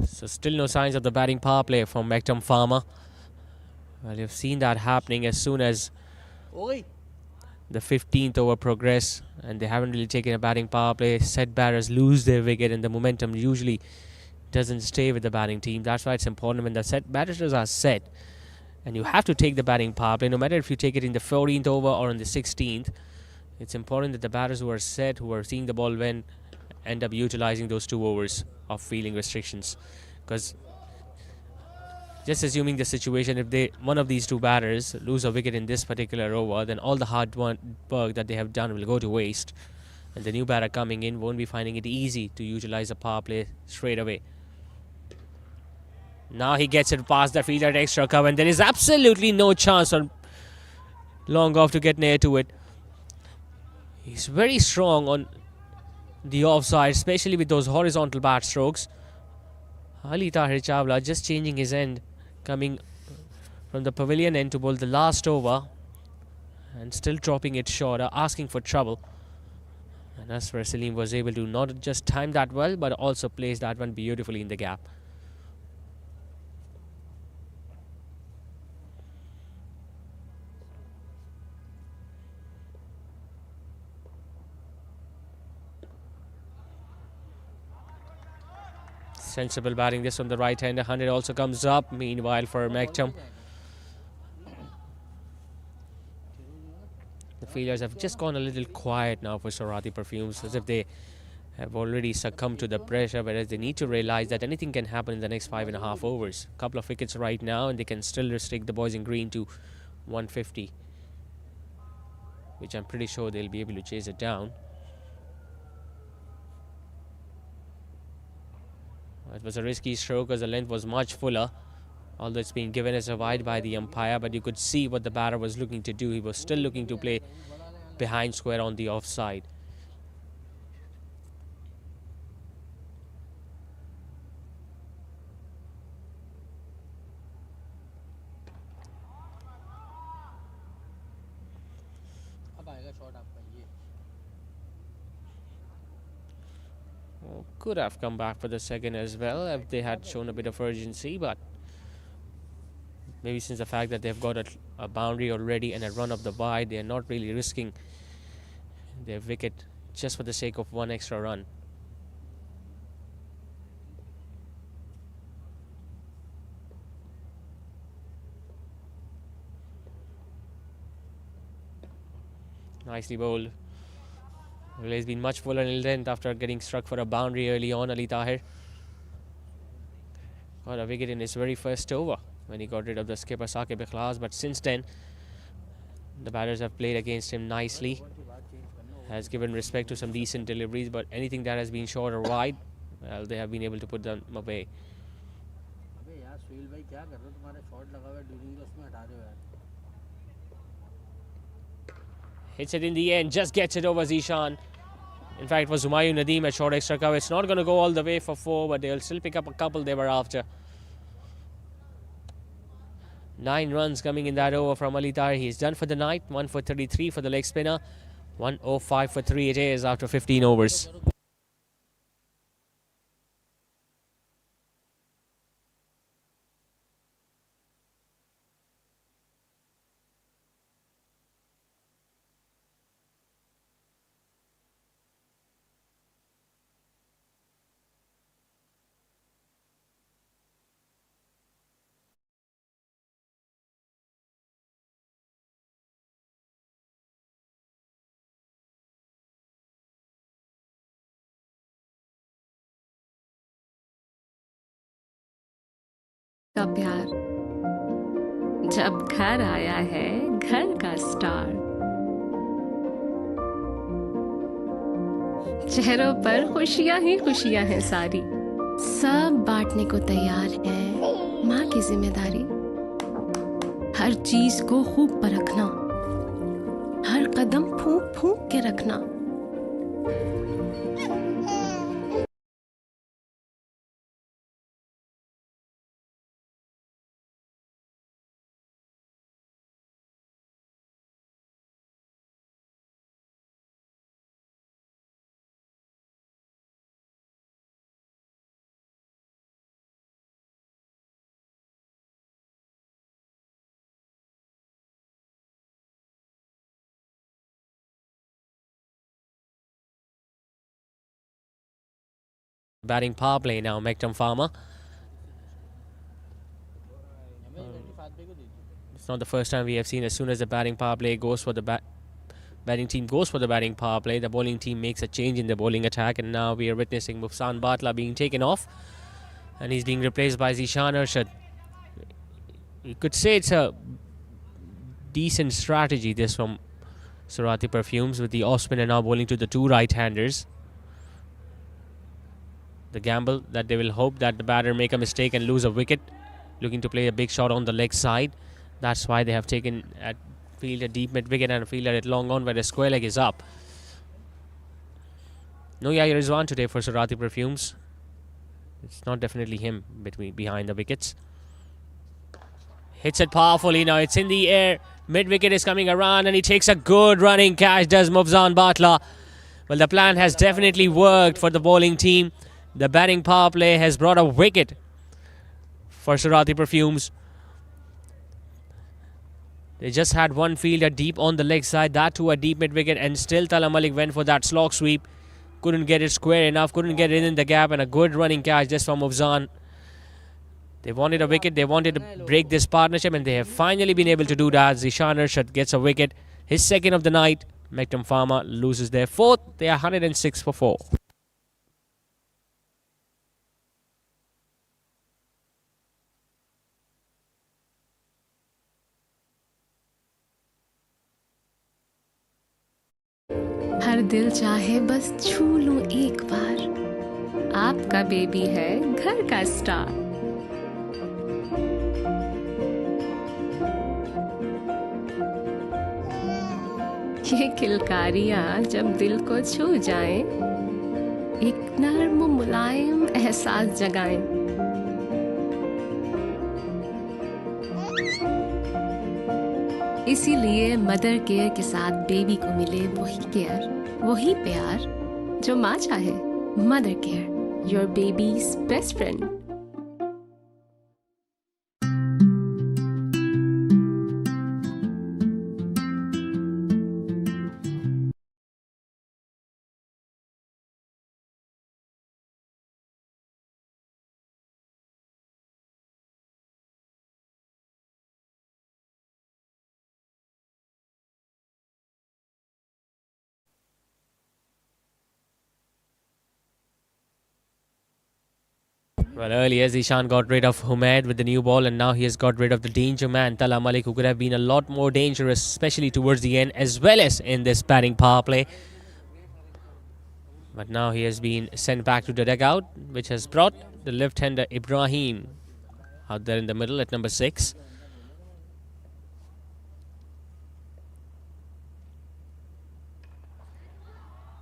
[SPEAKER 3] So still no signs of the batting power play from Mektum Farmer. Well, you've seen that happening as soon as the 15th over progress, and they haven't really taken a batting power play. Set batters lose their wicket, and the momentum usually doesn't stay with the batting team. That's why it's important when the set batters are set, and you have to take the batting power play, no matter if you take it in the 14th over or in the 16th. It's important that the batters who are set, who are seeing the ball when, end up utilizing those 2 overs of fielding restrictions. Because just assuming the situation, if one of these 2 batters lose a wicket in this particular over, then all the hard work that they have done will go to waste, and the new batter coming in won't be finding it easy to utilize a power play straight away. Now he gets it past the fielder at extra cover, and there is absolutely no chance for long off to get near to it. He's very strong on the offside, especially with those horizontal bat strokes. Ali Tahir Chawla just changing his end, coming from the pavilion end to bowl the last over, and still dropping it short, asking for trouble. And that's where Salim was able to not just time that well, but also place that one beautifully in the gap. Sensible batting this from the right hand. 100 also comes up. Meanwhile, for Mektum, the fielders have just gone a little quiet now for Surrati Perfumes, as if they have already succumbed to the pressure, whereas they need to realize that anything can happen in the next 5.5 overs. A couple of wickets right now, and they can still restrict the boys in green to 150, which I'm pretty sure they'll be able to chase it down. It was a risky stroke, as the length was much fuller Although it's been given as a wide by the umpire, but you could see what the batter was looking to do. He was still looking to play behind square on the offside.
[SPEAKER 6] अब आएगा shot आपका ये
[SPEAKER 3] Could have come back for the second as well if they had shown a bit of urgency, but maybe since the fact that they've got a boundary already and a run of the wide, they are not really risking their wicket just for the sake of one extra run. Nicely bowled. Well, he's been much fuller in length after getting struck for a boundary early on. Ali Tahir got a wicket in his very first over when he got rid of the skipper Saqib Ikhlas, but since then the batters have played against him nicely, has given respect to some decent deliveries, but anything that has been short or wide, well, they have been able to put them away.
[SPEAKER 6] अबे यार सुहेल भाई क्या कर रहे हो तुम्हारे shot लगा हुआ है ड्यूरिंग द उसमें हटा दो यार
[SPEAKER 3] Hits it in the end, just gets it over Zishan. In fact, it was Humayun Nadeem at short extra cover. It's not going to go all the way for 4, but they'll still pick up a couple they were after. 9 runs coming in that over from Ali Tahir. He's done for the night. 1 for 33 for the leg spinner. 105 for 3 it is after 15 overs.
[SPEAKER 2] का प्यार जब घर आया है घर का star चेहरों पर खुशियां ही खुशियां हैं सारी सब बांटने को तैयार है माँ की जिम्मेदारी हर चीज को खूब परखना हर कदम फूंक फूंक के रखना
[SPEAKER 3] Batting power play now, Mektum Farmer. It's not the first time we have seen as soon as the batting power play goes for the batting team goes for the batting power play, the bowling team makes a change in the bowling attack, and now we are witnessing Mufsan Batla being taken off and he's being replaced by Zishan Arshad. You could say it's a decent strategy this from Surrati Perfumes with the off spinner now bowling to the 2 right-handers. The gamble that they will hope that the batter make a mistake and lose a wicket, looking to play a big shot on the leg side. That's why they have taken at field a deep mid wicket and a fielder at long on where the square leg is up. No Yahya Rizwan today for Surrati Perfumes. It's not definitely him behind the wickets. Hits it powerfully now. It's in the air. Mid wicket is coming around and he takes a good running catch, does Mufsan Batla. Well, the plan has definitely worked for the bowling team. The batting power play has brought a wicket for Surrati Perfumes. They just had one fielder deep on the leg side, that too a deep mid wicket, and still Tala Malik went for that slog sweep. Couldn't get it square enough, couldn't get it in the gap, and a good running catch just from Mufsan. They wanted a wicket, they wanted to break this partnership, and they have finally been able to do that. Zishan Arshad gets a wicket, his second of the night. Mektum Farmer loses their 4th. They are 106 for 4.
[SPEAKER 2] हर दिल चाहे बस छू लूं एक बार आपका baby है घर का स्टार ये किलकारियाँ जब दिल को छू जाएं, एक नर्म मुलायम एहसास जगाएं। इसीलिए मदर केयर के साथ बेबी को मिले वही केयर, वही प्यार जो माँ चाहे। Mother care, your babies best friend.
[SPEAKER 3] Well, earlier Zishan got rid of Humaid with the new ball, and now he has got rid of the danger man, Tala Malik, who could have been a lot more dangerous, especially towards the end, as well as in this batting power play. But now he has been sent back to the dugout, which has brought the left-hander Ibrahim out there in the middle at number 6.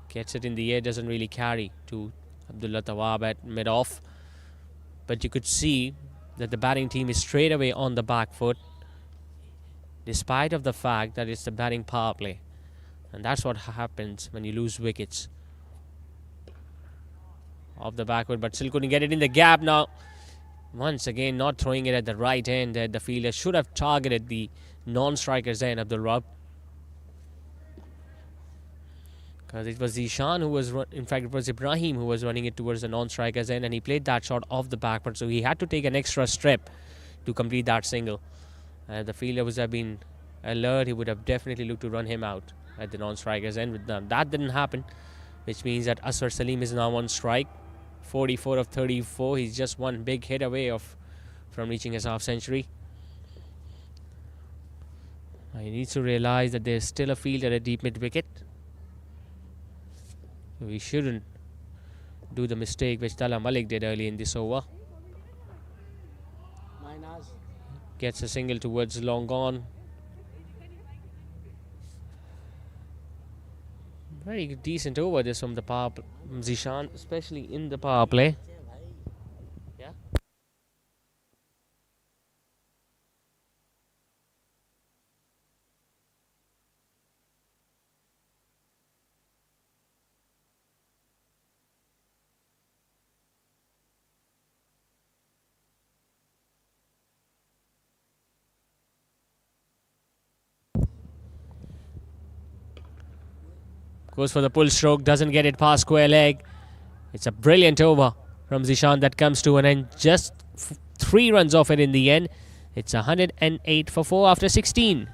[SPEAKER 3] Gets it in the air, doesn't really carry to Abdullah Tawab at mid-off. But you could see that the batting team is straight away on the back foot, despite of the fact that it's the batting power play. And that's what happens when you lose wickets. Off the backward, but still couldn't get it in the gap now. Once again, not throwing it at the right end. The fielder should have targeted the non-striker's end of the rub. Because it was Zishan who was, in fact, it was Ibrahim who was running it towards the non-striker's end, and he played that shot off the backward, so he had to take an extra step to complete that single. The fielder would have been alert, he would have definitely looked to run him out at the non-striker's end. But that didn't happen, which means that Aswar Salim is now on strike. 44 of 34, he's just one big hit away from reaching his half-century. He needs to realize that there's still a field at a deep mid-wicket. We shouldn't do the mistake which Tala Malik did early in this over. Gets a single towards long on. Very decent over this from the power Zishan, especially in the power play. Yeah. Goes for the pull stroke, doesn't get it past square leg. It's a brilliant over from Zishan that comes to an end. Just 3 runs off it in the end. It's 108 for 4 after 16.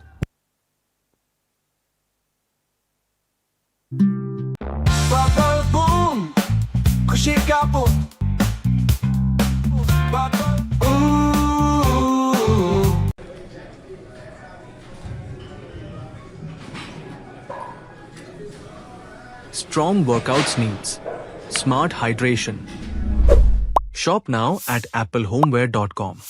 [SPEAKER 5] Strong workouts needs smart hydration. Shop now at applehomeware.com.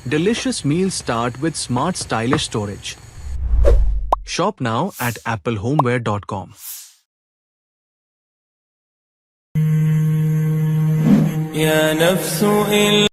[SPEAKER 5] Delicious meals start with smart stylish storage. Shop now at applehomeware.com.
[SPEAKER 7] يا نفس إلا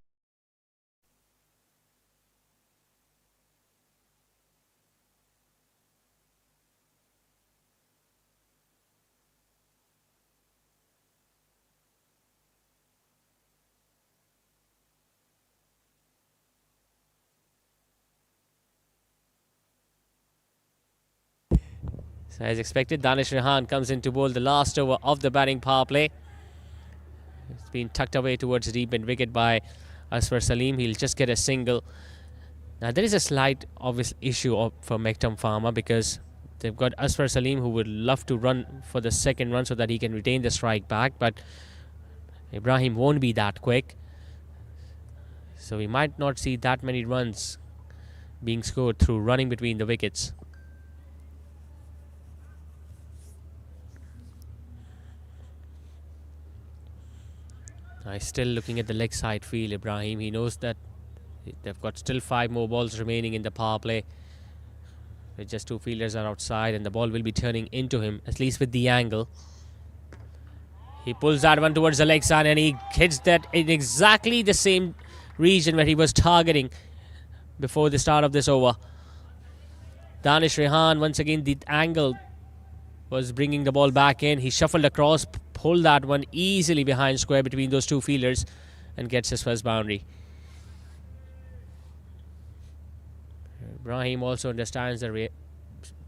[SPEAKER 3] So as expected, Danish Rehan comes in to bowl the last over of the batting power play. It's been tucked away towards deep mid wicket by Aswar Salim. He'll just get a single. Now there is a slight obvious issue for Mektum Farmer, because they've got Aswar Salim who would love to run for the second run so that he can retain the strike back, but Ibrahim won't be that quick. So we might not see that many runs being scored through running between the wickets. He's still looking at the leg side field, Ibrahim. He knows that they've got still 5 more balls remaining in the power play. With just 2 fielders are outside and the ball will be turning into him, at least with the angle. He pulls that one towards the leg side and he hits that in exactly the same region where he was targeting before the start of this over. Danish Rehan, once again, the angle was bringing the ball back in. He shuffled across, pulled that one easily behind square between those 2 fielders and gets his first boundary. Ibrahim also understands the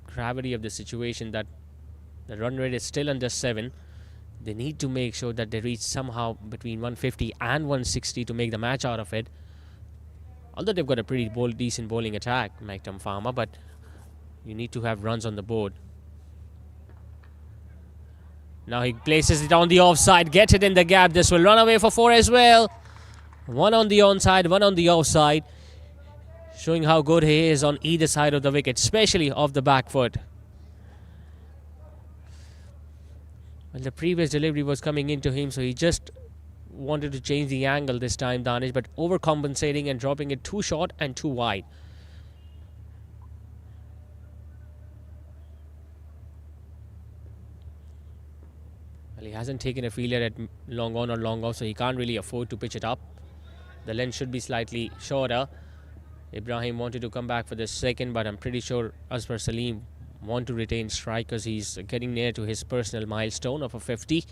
[SPEAKER 3] gravity of the situation, that the run rate is still under 7. They need to make sure that they reach somehow between 150 and 160 to make the match out of it. Although they've got a pretty decent bowling attack, Mektum Farmer, but you need to have runs on the board. Now he places it on the offside, gets it in the gap. This will run away for 4 as well. 1 on the onside, 1 on the offside. Showing how good he is on either side of the wicket, especially off the back foot. Well, the previous delivery was coming into him, so he just wanted to change the angle this time, Danish, but overcompensating and dropping it too short and too wide. Well, he hasn't taken a fielder at long on or long off, so he can't really afford to pitch it up. The length should be slightly shorter. Ibrahim wanted to come back for the second, but I'm pretty sure Asfar Salim want to retain strike because he's getting near to his personal milestone of a 50.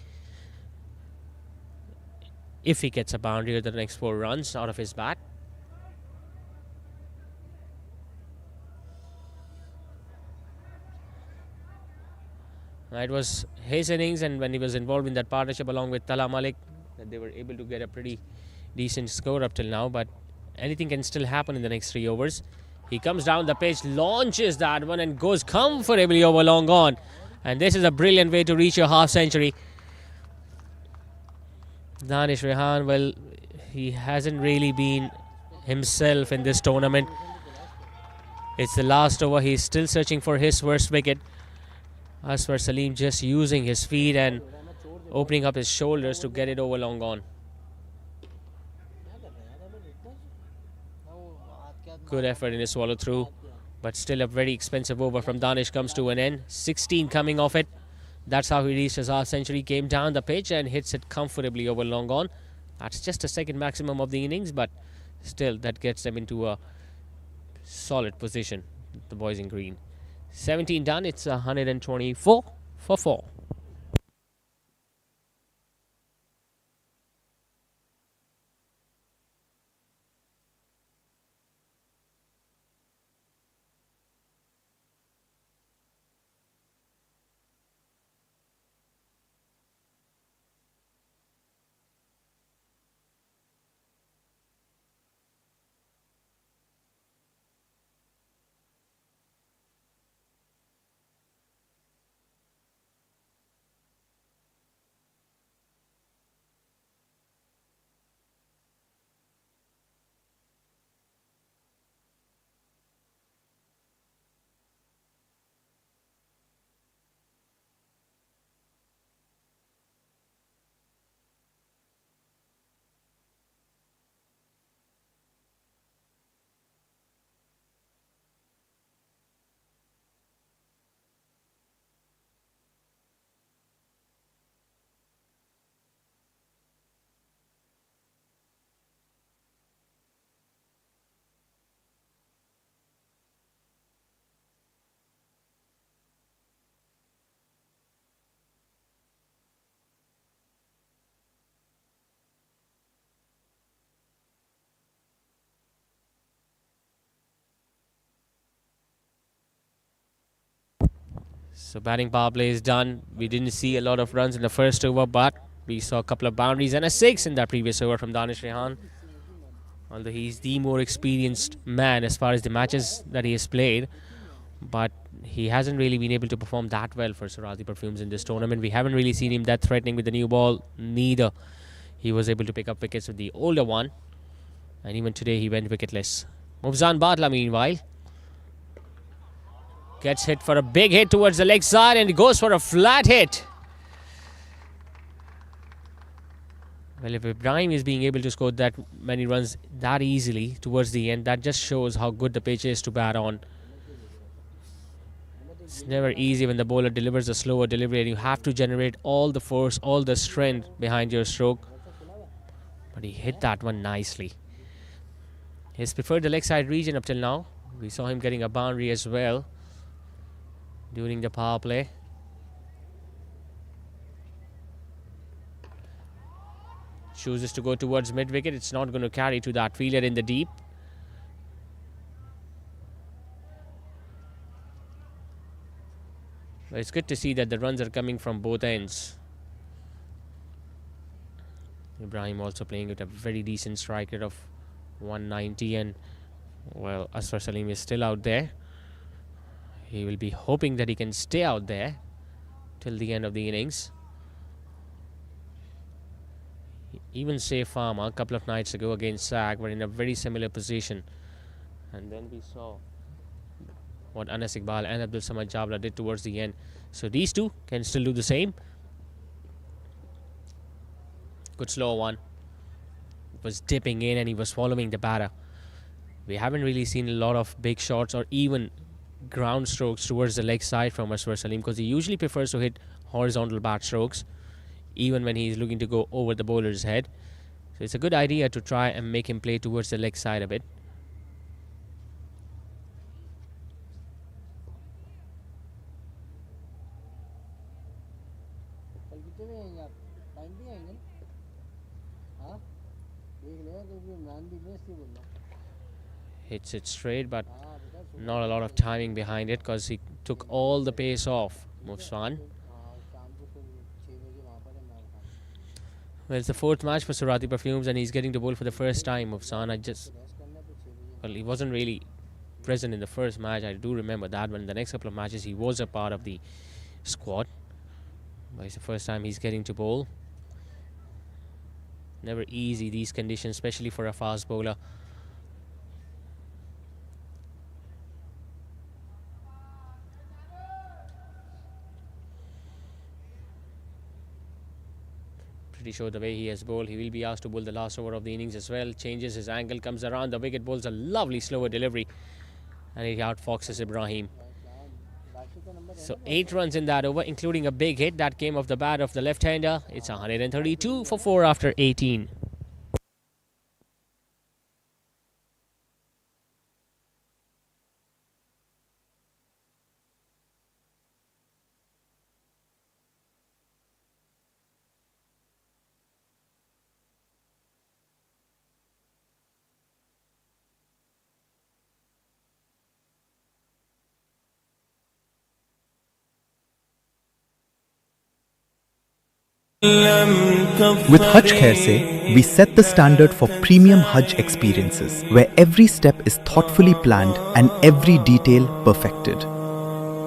[SPEAKER 3] If he gets a boundary with the next 4 runs out of his bat. It was his innings, and when he was involved in that partnership along with Tala Malik, that they were able to get a pretty decent score up till now, but anything can still happen in the next 3 overs. He comes down the pitch, launches that one and goes comfortably over long on. And this is a brilliant way to reach your half century. Danish Rehan, well, he hasn't really been himself in this tournament. It's the last over. He's still searching for his first wicket. Asfar Salim just using his feet and opening up his shoulders to get it over long on. Good effort in his swallow through, but still a very expensive over from Danish comes to an end. 16 coming off it. That's how he reached his half century. Came down the pitch and hits it comfortably over long on. That's just a second maximum of the innings, but still that gets them into a solid position, the boys in green. 17 done. It's 124 for 4. So batting power play is done. We didn't see a lot of runs in the first over, but we saw a couple of boundaries and a 6 in that previous over from Danish Rehan. Although he's the more experienced man as far as the matches that he has played, but he hasn't really been able to perform that well for Surrati Perfumes in this tournament. We haven't really seen him that threatening with the new ball. Neither he was able to pick up wickets with the older one. And even today he went wicketless. Mufzan Batla meanwhile gets hit for a big hit towards the leg side and goes for a flat hit. Well, if Ibrahim is being able to score that many runs that easily towards the end, that just shows how good the pitch is to bat on. It's never easy when the bowler delivers a slower delivery and you have to generate all the force, all the strength behind your stroke. But he hit that one nicely. He's preferred the leg side region up till now. We saw him getting a boundary as well during the power play. Chooses to go towards mid-wicket. It's not going to carry to that fielder in the deep. But it's good to see that the runs are coming from both ends. Ibrahim also playing with a very decent strike rate of 190, and well, Asfar Salim is still out there. He will be hoping that he can stay out there till the end of the innings. Even Saif Farmer a couple of nights ago against SAG were in a very similar position, and then we saw what Anas Iqbal and Abdul Samad Jabla did towards the end. So these two can still do the same. Good slow one. It was dipping in and he was following the batter. We haven't really seen a lot of big shots or even ground strokes towards the leg side from Asfar Salim, because he usually prefers to hit horizontal bat strokes even when he's looking to go over the bowler's head. So it's a good idea to try and make him play towards the leg side a bit. Hits it straight, but not a lot of timing behind it because he took all the pace off Mufswan. Well, it's the fourth match for Surrati Perfumes and he's getting to bowl for the first time. Mufswan, well, he wasn't really present in the first match. I do remember that, but in the next couple of matches he was a part of the squad. But it's the first time he's getting to bowl. Never easy, these conditions, especially for a fast bowler. Pretty sure the way he has bowled, he will be asked to bowl the last over of the innings as well. Changes his angle, comes around the wicket, bowls a lovely slower delivery, and he outfoxes Ibrahim. So 8 runs in that over, including a big hit that came off the bat of the left-hander. It's 132 for 4 after 18.
[SPEAKER 1] With Hajj Khair Se, we set the standard for premium Hajj experiences, where every step is thoughtfully planned and every detail perfected.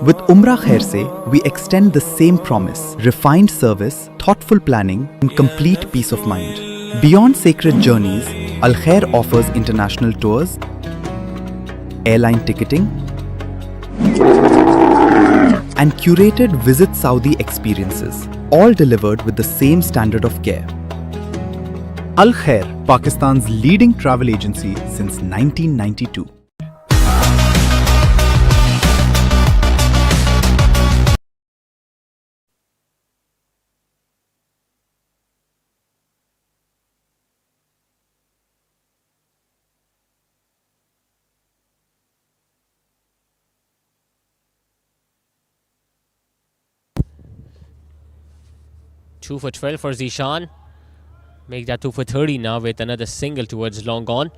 [SPEAKER 1] With Umrah Khair Se, we extend the same promise: refined service, thoughtful planning, and complete peace of mind. Beyond sacred journeys, Al Khair offers international tours, airline ticketing, and curated Visit Saudi experiences, all delivered with the same standard of care. Al Khair, Pakistan's leading travel agency since 1992.
[SPEAKER 3] Two for 12 for Zishan. Make that 2 for 30 now with another single towards long on.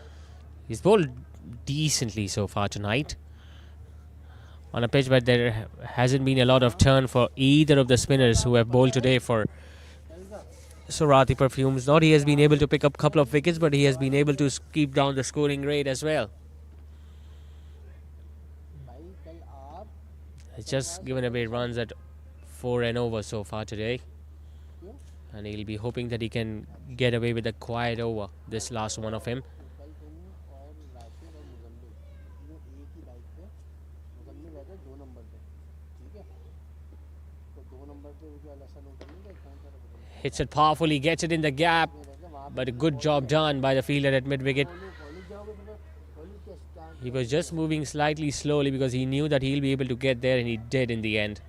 [SPEAKER 3] He's bowled decently so far tonight. On a pitch where there hasn't been a lot of turn for either of the spinners who have bowled today for Surrati Perfumes. Not he has been able to pick up a couple of wickets, but he has been able to keep down the scoring rate as well. Has just given away runs at 4 and over so far today. And he'll be hoping that he can get away with a quiet over, this last one of him. Hits it powerfully, gets it in the gap. but a good job done by the fielder at mid-wicket. He was just moving slightly slowly because he knew that he'll be able to get there, and he did in the end.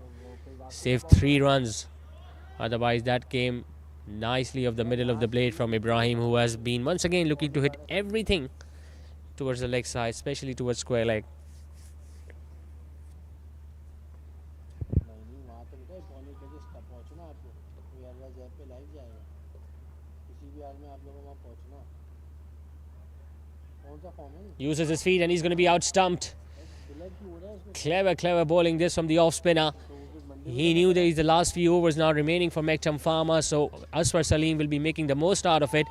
[SPEAKER 3] Saved 3 runs. Otherwise, that came nicely off the middle of the blade from Ibrahim, who has been once again looking to hit everything towards the leg side, especially towards square leg.
[SPEAKER 6] नहीं वहाँ तो बेटा पौने बजे पहुँचना आपको, कोई otherwise app पे लाइव जाएगा, किसी भी हाल में आप लोगों को वहाँ पहुँचना। कौन सा फॉर्म है?
[SPEAKER 3] Uses his feet and he's going to be out stumped. Clever bowling this from the off spinner. He knew there is the last few overs now remaining for Mektum Farmer, so Asfar Salim will be making the most out of it.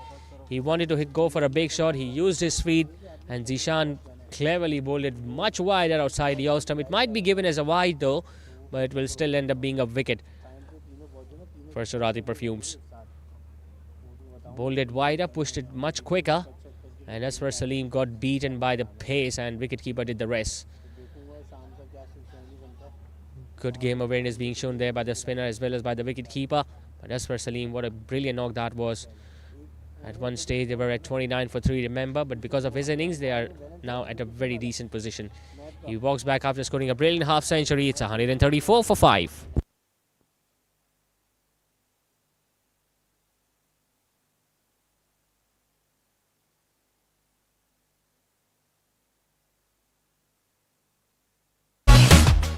[SPEAKER 3] He wanted to go for a big shot. He used his feet, and Zishan cleverly bowled it much wider outside the off stump. It might be given as a wide though, but it will still end up being a wicket for Surrati Perfumes. Bowled it wider, pushed it much quicker, and Asfar Salim got beaten by the pace, and wicketkeeper did the rest. Good game awareness being shown there by the spinner as well as by the wicketkeeper. But Asfar Salim, what a brilliant knock that was. At one stage they were at 29 for 3, remember, but because of his innings they are now at a very decent position. He walks back after scoring a brilliant half century. It's 134 for 5.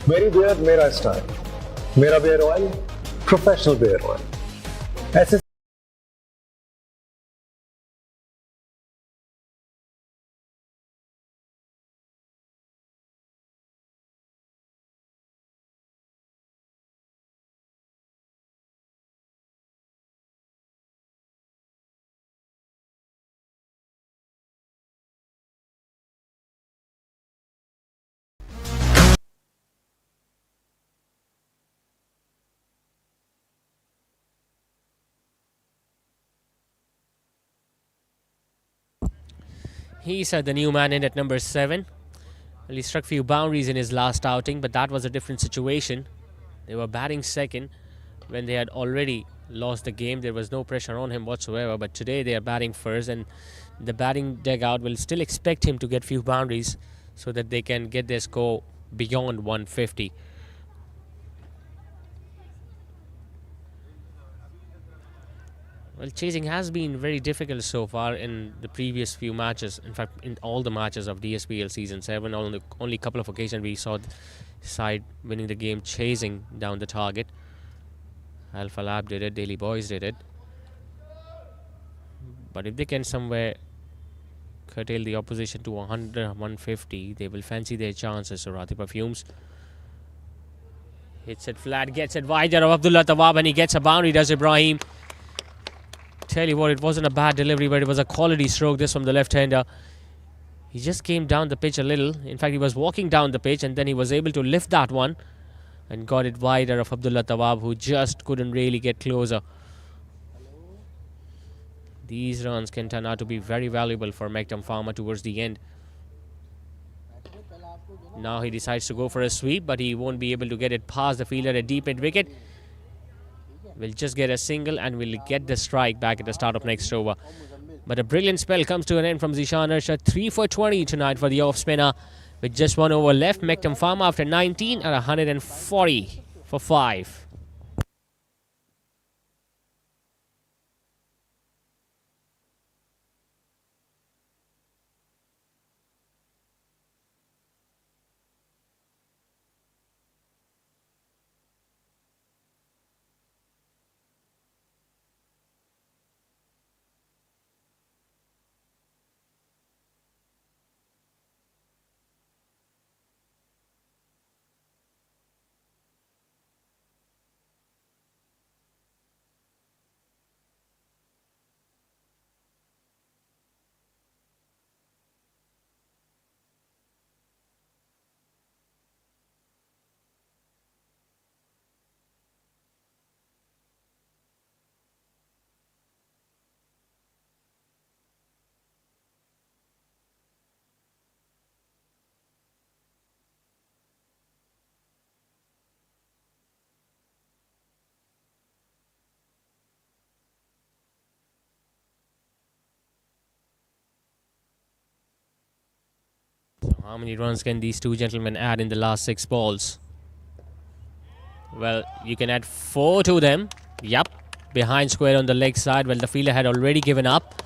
[SPEAKER 4] मेरी beer मेरा style, मेरा beard oil professional beard oil. ऐसे
[SPEAKER 3] He said the new man in at number 7. Well, he struck few boundaries in his last outing, but that was a different situation. They were batting second when they had already lost the game. There was no pressure on him whatsoever, but today they are batting first, and the batting dugout will still expect him to get few boundaries so that they can get their score beyond 150. Well, chasing has been very difficult so far in the previous few matches. In fact, in all the matches of DSPL Season 7, only a couple of occasions we saw the side winning the game chasing down the target. Alpha Lab did it, Daily Boys did it. But if they can somewhere curtail the opposition to 100, 150, they will fancy their chances. Surrati Perfumes hits it flat, gets it wider of Abdullah Tawab, and he gets a boundary, does Ibrahim. Tell you what, it wasn't a bad delivery, but it was a quality stroke, this from the left-hander. He just came down the pitch a little. In fact, he was walking down the pitch, and then he was able to lift that one and got it wider of Abdullah Tawab, who just couldn't really get closer. These runs can turn out to be very valuable for Mektum Farmer towards the end. Now he decides to go for a sweep, but he won't be able to get it past the fielder at deep mid-wicket. Will just get a single and will get the strike back at the start of next over. But a brilliant spell comes to an end from Zishan Arshad. 3 for 20 tonight for the off-spinner. With just 1 over left, Mektum Farmer after 19 at 140 for 5. How many runs can these two gentlemen add in the last 6 balls? Well, you can add 4 to them. Yup. Behind square on the leg side. Well, the fielder had already given up.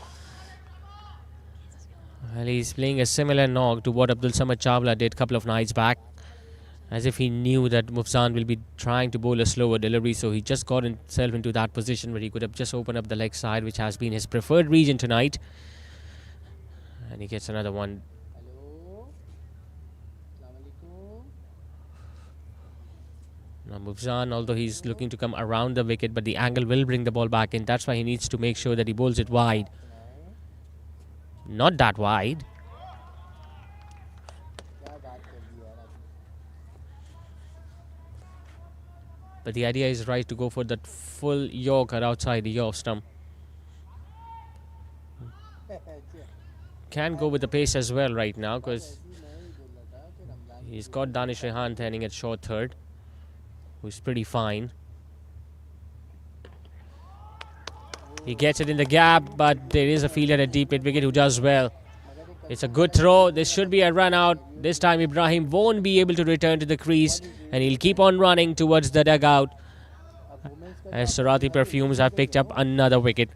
[SPEAKER 3] Well, he's playing a similar knock to what Abdul Samad Chawla did a couple of nights back. As if he knew that Mufzan will be trying to bowl a slower delivery, so he just got himself into that position where he could have just opened up the leg side, which has been his preferred region tonight. And he gets another one.
[SPEAKER 6] Hello. Assalamualaikum.
[SPEAKER 3] Now Mufzan, although he's looking to come around the wicket, but the angle will bring the ball back in. That's why he needs to make sure that he bowls it wide. Not that wide.
[SPEAKER 6] क्या बात कर दी यार आपने?
[SPEAKER 3] But the idea is right to go for that full yorker outside the off stump. Can go with the pace as well right now because he's got Danish Rehan turning at short third, who's pretty fine. He gets it in the gap, but there is a fielder at deep mid wicket who does well. It's a good throw. This should be a run out. This time Ibrahim won't be able to return to the crease and he'll keep on running towards the dugout as Surrati Perfumes have picked up another wicket.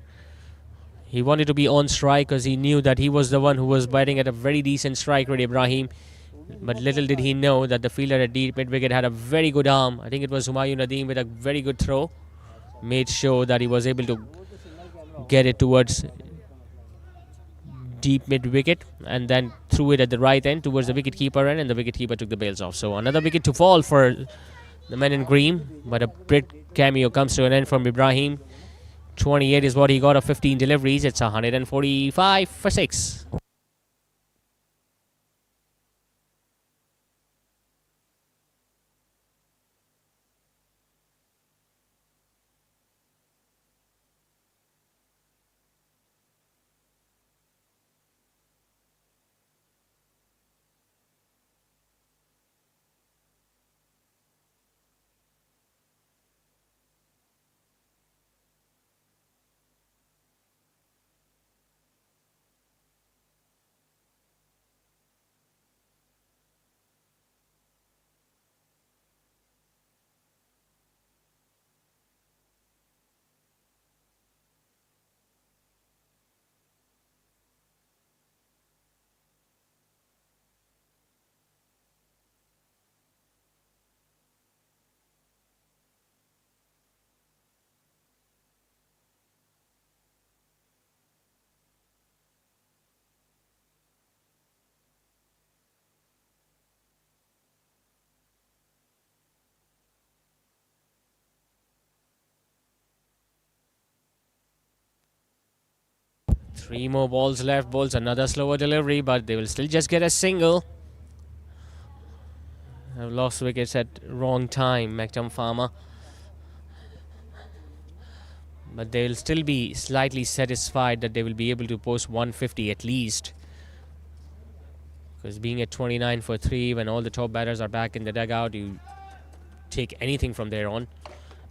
[SPEAKER 3] He wanted to be on strike because he knew that he was the one who was batting at a very decent strike rate, Ibrahim. But little did he know that the fielder at deep mid wicket had a very good arm. I think it was Humayun Nadeem with a very good throw. Made sure that he was able to get it towards deep mid wicket and then threw it at the right end towards the wicketkeeper end, and the wicketkeeper took the bails off. So another wicket to fall for the men in green, but a Brit cameo comes to an end from Ibrahim. 28 is what he got of 15 deliveries. It's 145 for 6. Three more balls left. Bowls another slower delivery, but they will still just get a single. Have lost wickets at wrong time, Mektum Farmer. But they'll still be slightly satisfied that they will be able to post 150 at least. Because being at 29 for 3, when all the top batters are back in the dugout, you take anything from there on.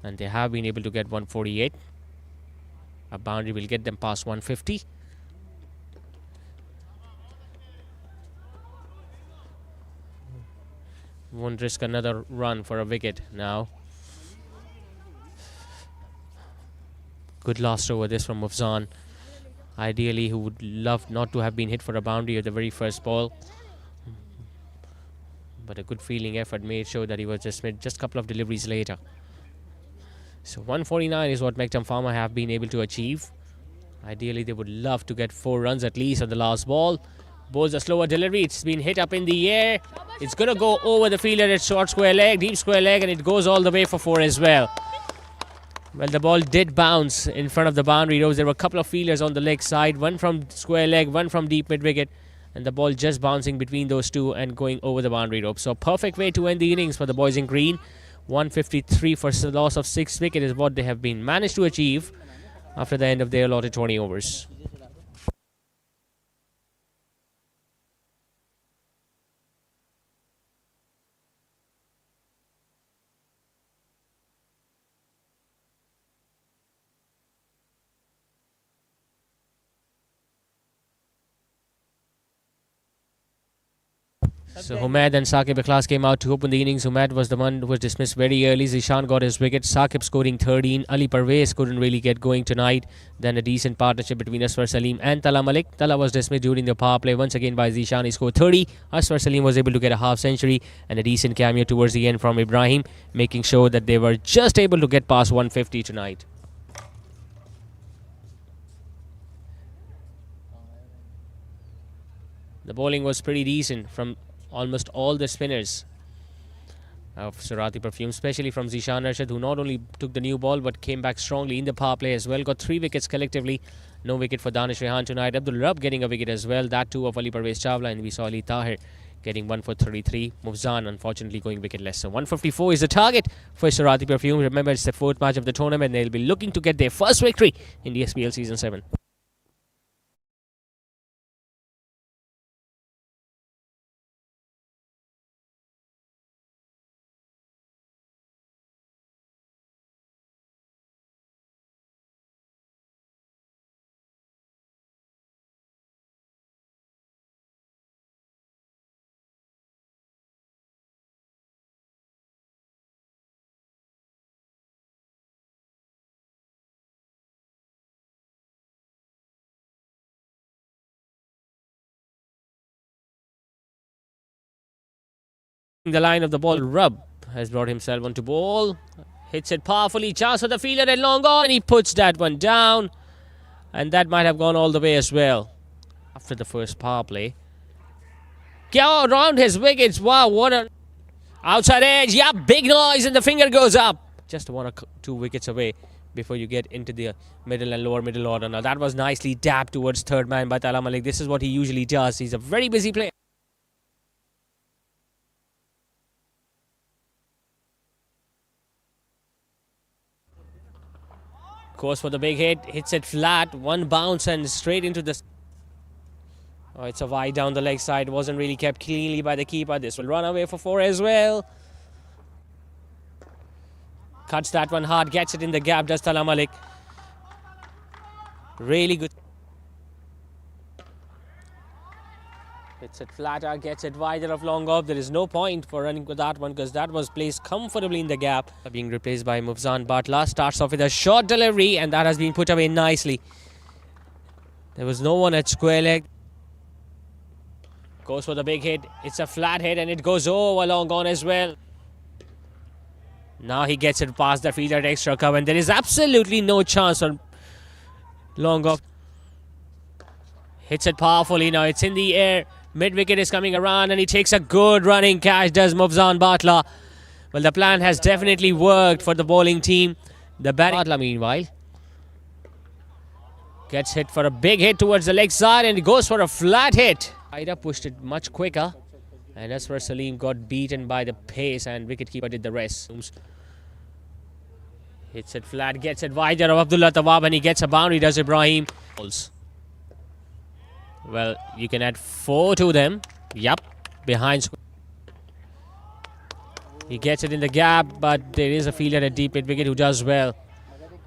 [SPEAKER 3] And they have been able to get 148. A boundary will get them past 150. Won't risk another run for a wicket now. Good last over this from Mufzan. Ideally, he would love not to have been hit for a boundary at the very first ball. But a good fielding effort made sure that he was just made just a couple of deliveries later. So 149 is what Mektum Farmer have been able to achieve. Ideally, they would love to get 4 runs at least on the last ball. Bowls a slower delivery. It's been hit up in the air. It's going to go over the fielder at short square leg, deep square leg, and it goes all the way for 4 as well. Well, the ball did bounce in front of the boundary ropes. There were a couple of fielders on the leg side, one from square leg, one from deep mid wicket, and the ball just bouncing between those two and going over the boundary rope. So, perfect way to end the innings for the boys in green. 153 for a loss of 6 wickets is what they have been managed to achieve after the end of their allotted 20 overs. So Humaid and Saqib Ikhlas came out to open the innings. Humaid was the one who was dismissed very early. Zishan got his wicket. Saqib scoring 13. Ali Parvez couldn't really get going tonight. Then a decent partnership between Aswar Salim and Tala Malik. Tala was dismissed during the power play once again by Zishan. He scored 30. Aswar Salim was able to get a half century and a decent cameo towards the end from Ibrahim, making sure that they were just able to get past 150 tonight. The bowling was pretty decent from almost all the spinners of Surrati Perfume, especially from Zishan Arshad, who not only took the new ball but came back strongly in the power play as well. Got 3 wickets collectively. No wicket for Danish Rehan tonight. Abdul Rabb getting a wicket as well. That too of Ali Parvez Chawla, and we saw Ali Tahir getting 1 for 33. Mufzan unfortunately going wicketless. So 154 is the target for Surrati Perfume. Remember, it's the 4th match of the tournament. They'll be looking to get their first victory in the SPL Season 7. The line of the ball, Rubb has brought himself onto ball, hits it powerfully, chance for the fielder and long on, and he puts that one down, and that might have gone all the way as well after the first power play. Go around his wickets. Wow, what a outside edge. Yeah, big noise, and the finger goes up. Just 1 or 2 wickets away before you get into the middle and lower middle order. Now that was nicely dabbed towards third man by Tala Malik. This is what he usually does. He's a very busy player. Goes for the big hit, hits it flat, 1 bounce and straight into the... Oh, it's a wide down the leg side, wasn't really kept cleanly by the keeper. This will run away for 4 as well. Cuts that one hard, gets it in the gap, does Tala Malik. Really good. Hits it flatter, gets it wider of long off. There is no point for running with that one because that was placed comfortably in the gap. Being replaced by Mufzan Batla. Starts off with a short delivery and that has been put away nicely. There was no one at square leg. Goes for the big hit. It's a flat hit and it goes over long on as well. Now he gets it past the fielder at extra cover and there is absolutely no chance on long off. Hits it powerfully now. It's in the air. Mid-wicket is coming around and he takes a good running catch, does Mufzan Batla. Well, the plan has definitely worked for the bowling team. The batting Batla, meanwhile, gets hit for a big hit towards the leg side and he goes for a flat hit. Ida pushed it much quicker and Aswar Salim got beaten by the pace and wicketkeeper did the rest. Hits it flat, gets it wider of Abdullah Tawab and he gets a boundary, does Ibrahim. Well, you can add 4 to them. Yup, behind. He gets it in the gap, but there is a fielder at deep mid wicket who does well.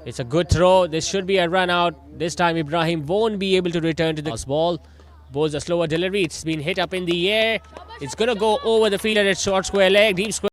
[SPEAKER 3] It's a good throw. This should be a run out. This time Ibrahim won't be able to return to the ball. Bowls a slower delivery. It's been hit up in the air. It's going to go over the fielder at short square leg, deep square.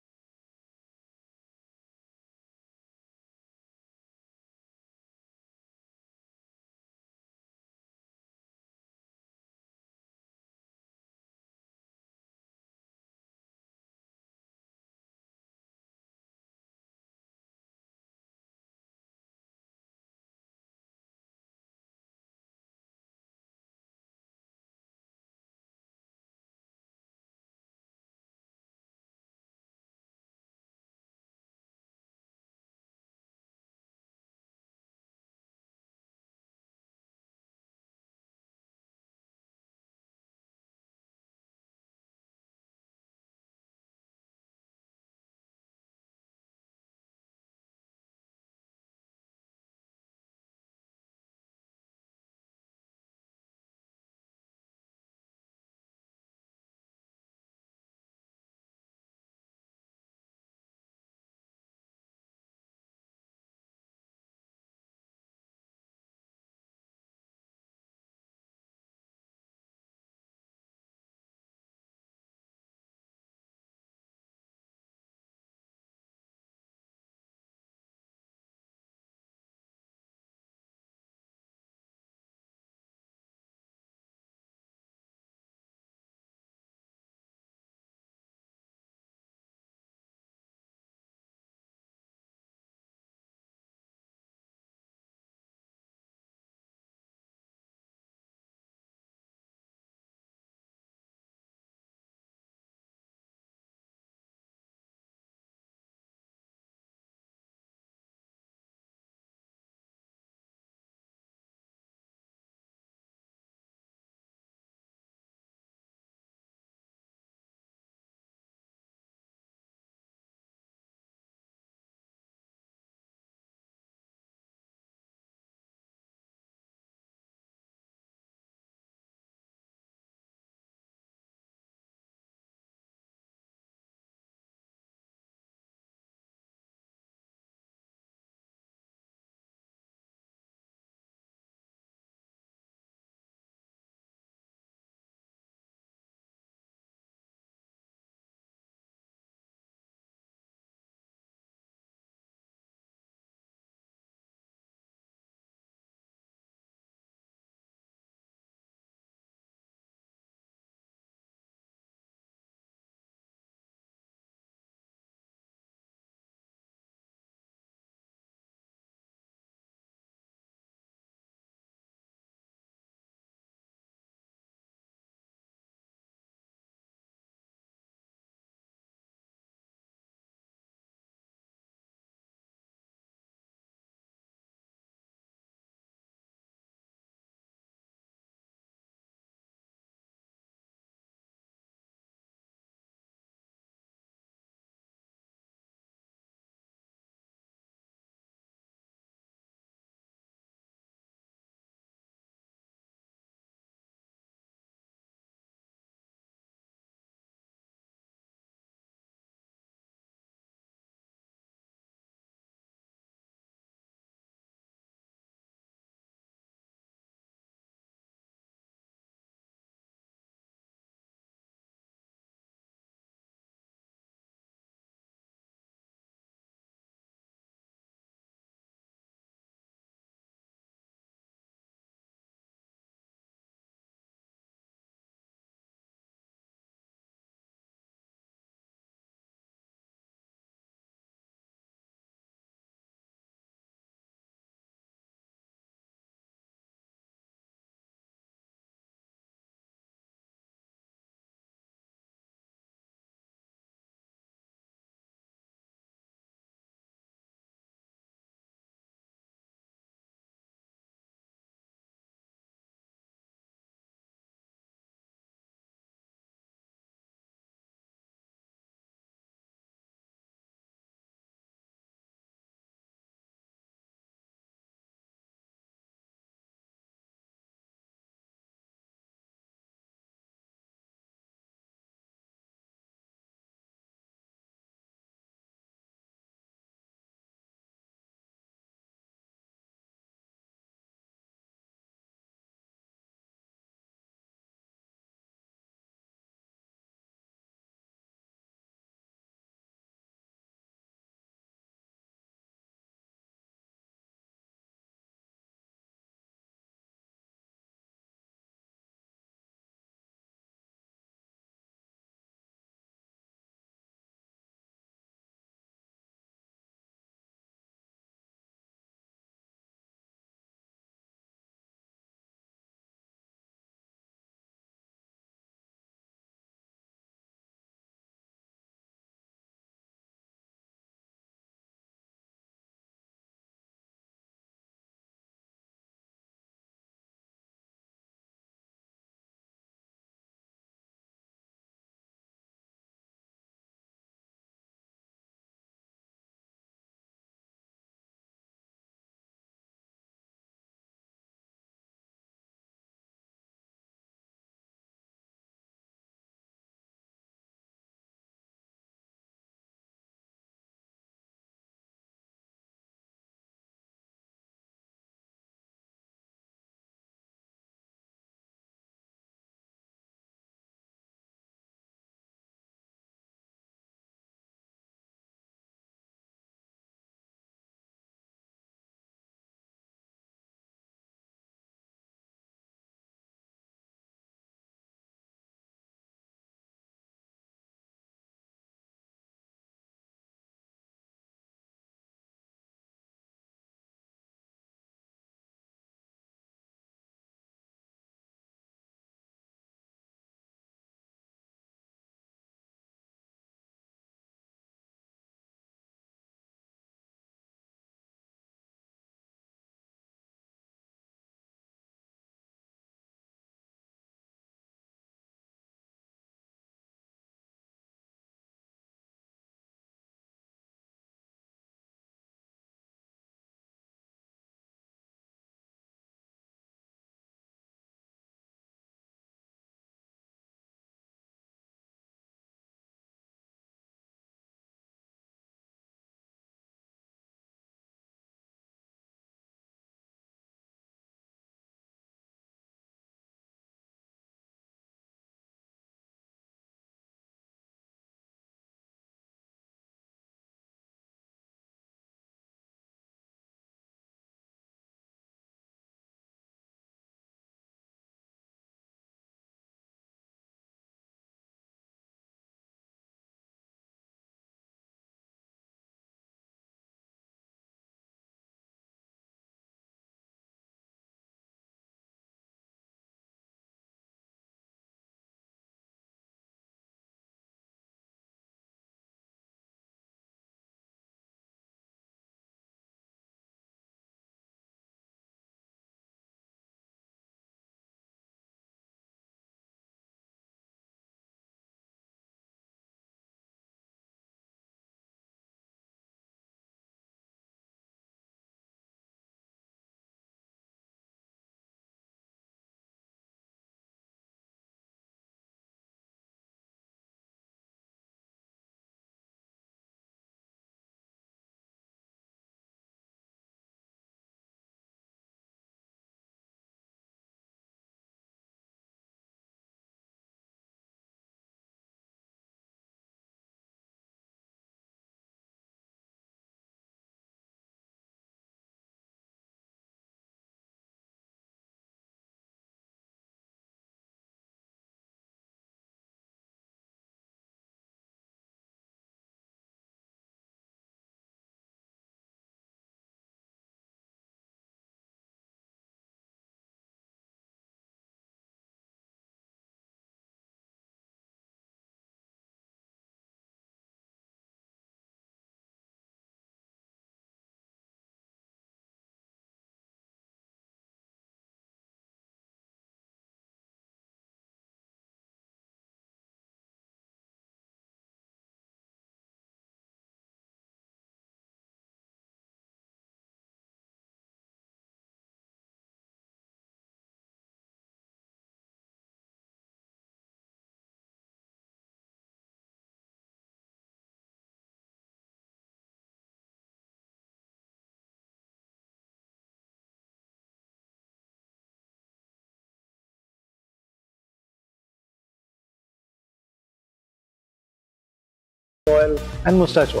[SPEAKER 4] oil and mustache oil.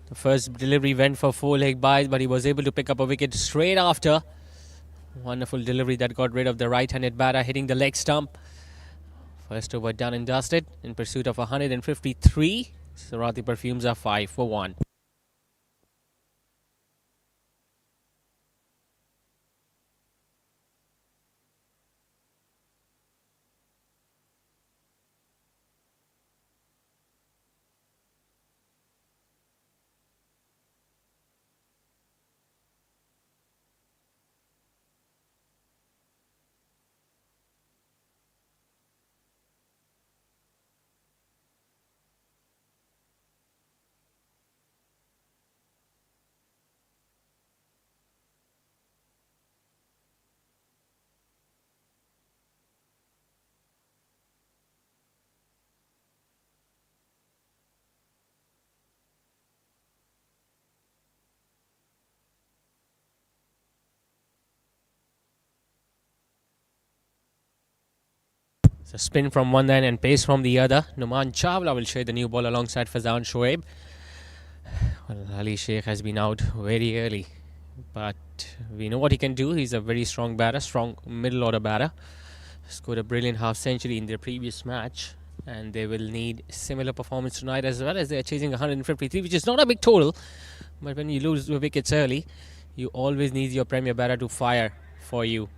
[SPEAKER 3] The first delivery went for 4 leg byes, but he was able to pick up a wicket straight after. Wonderful delivery that got rid of the right-handed batter hitting the leg stump. First over done and dusted in pursuit of 153. Surrati Perfumes are 5 for 1. So spin from one end and pace from the other. Numan Chawla will share the new ball alongside Fazan Shoaib. Well, Ali Sheikh has been out very early, but we know what he can do. He's a very strong batter, strong middle order batter. Scored a brilliant half century in their previous match, and they will need similar performance tonight as well, as they are chasing 153, which is not a big total, but when you lose the wickets early, you always need your premier batter to fire for you.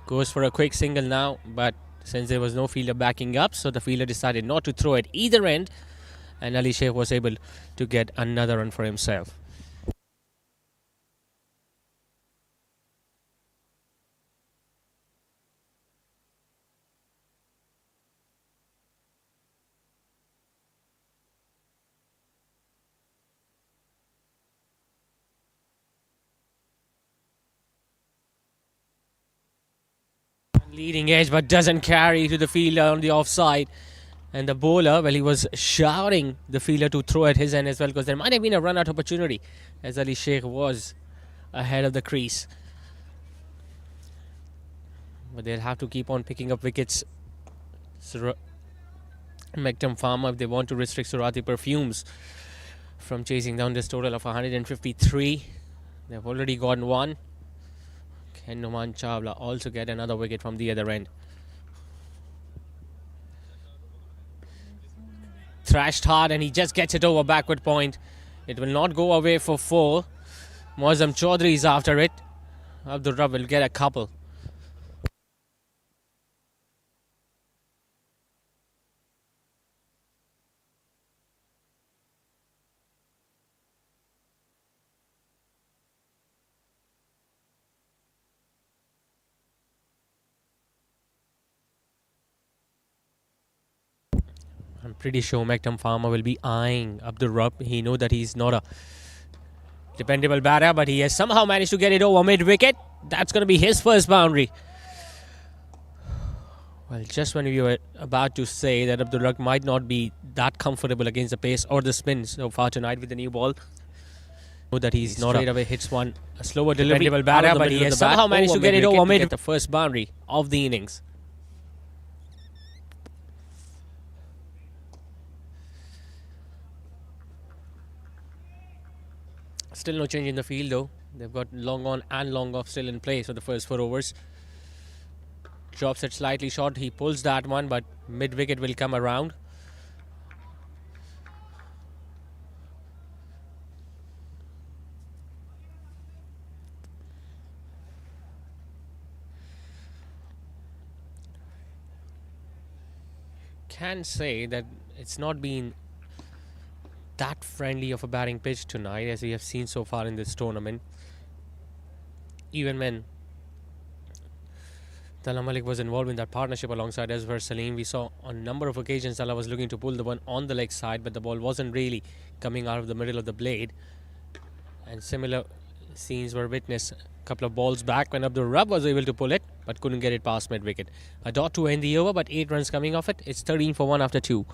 [SPEAKER 3] Goes for a quick single now, but since there was no fielder backing up, so the fielder decided not to throw at either end, and Ali Sheikh was able to get another run for himself. Leading edge, but doesn't carry to the fielder on the offside. And the bowler, well, he was shouting the fielder to throw at his end as well, because there might have been a run out opportunity as Ali Sheikh was ahead of the crease. But they'll have to keep on picking up wickets. Mektum Farmer, if they want to restrict Surrati Perfumes from chasing down this total of 153. They've already gotten one. Can Numan Chawla also get another wicket from the other end? Thrashed hard, and he just gets it over backward point. It will not go away for 4. Muazzam Chaudhary is after it. Abdul Rabb will get a couple. I'm pretty sure Mektum Farmer will be eyeing Abdul Rabb. He knows that he's not a dependable batter, but he has somehow managed to get it over mid-wicket. That's going to be his first boundary. Well, just when we were about to say that Abdul Rabb might not be that comfortable against the pace or the spin so far tonight with the new ball, know that he's not straight away hits one a slower delivery batter, but he has somehow managed to get it over mid. The first boundary of the innings. Still no change in the field though. They've got long on and long off still in play for the first 4 overs. Drops it slightly short. He pulls that one, but mid-wicket will come around. Can say that it's not been that friendly of a batting pitch tonight as we have seen so far in this tournament. Even when Talha Malik was involved in that partnership alongside Azhar Salim, we saw on a number of occasions Talha was looking to pull the one on the leg side, but the ball wasn't really coming out of the middle of the blade. And similar scenes were witnessed a couple of balls back when Abdul Rabb was able to pull it, but couldn't get it past mid-wicket. A dot to end the over, but 8 runs coming off it. It's 13 for 1 after 2.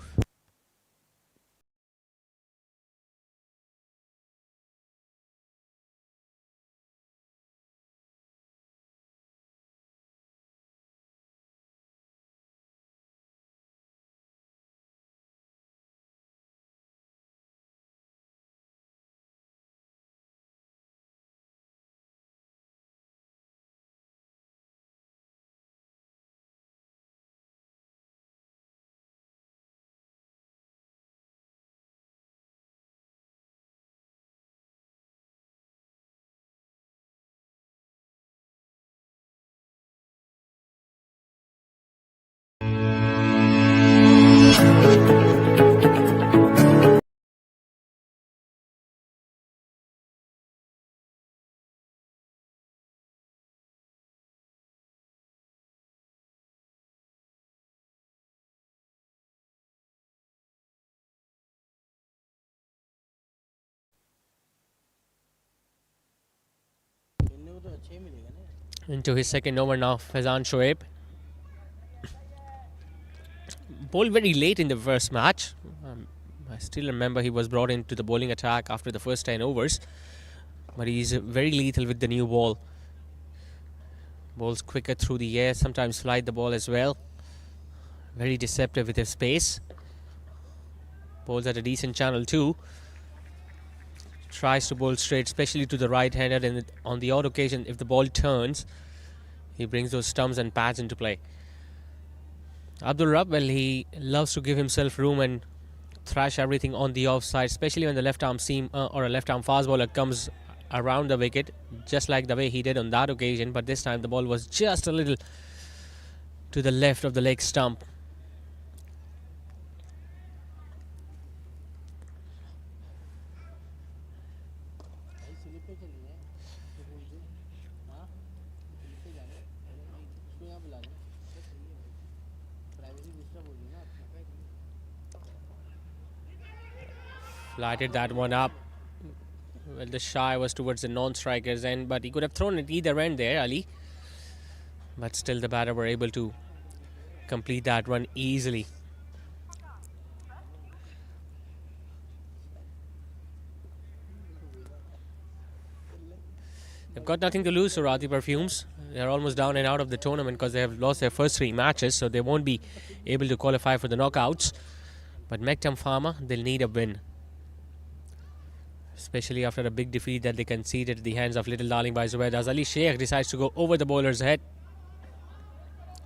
[SPEAKER 3] Into his second over now, Fazan Shoaib. Bowled very late in the first match. I still remember he was brought into the bowling attack after the first 10 overs. But he's very lethal with the new ball. Bowls quicker through the air, sometimes flight the ball as well. Very deceptive with his pace. Bowls at a decent channel too. Tries to bowl straight, especially to the right-hander, and on the odd occasion, if the ball turns, he brings those stumps and pads into play. Abdul Rabb, well, he loves to give himself room and thrash everything on the offside, especially when the left-arm seam or a left-arm fast bowler comes around the wicket, just like the way he did on that occasion. But this time the ball was just a little to the left of the leg stump.
[SPEAKER 6] भाई slip पे चली है तो बोल दो हाँ slip पे जाना है उसको यहाँ बुला लें बस सही है भाई प्राइवेसी डिस्टर्ब हो गई ना आपका
[SPEAKER 3] Flatted that one up. Well, the shy was towards the non-strikers end, but he could have thrown it either end there, Ali. But still the batter were able to complete that run easily. They've got nothing to lose, Surrati Perfumes. They're almost down and out of the tournament because they have lost their first 3 matches, so they won't be able to qualify for the knockouts. But Mektum Farmer, they'll need a win, especially after a big defeat that they conceded at the hands of Little Darling by Zubair. As Ali Sheikh decides to go over the bowler's head,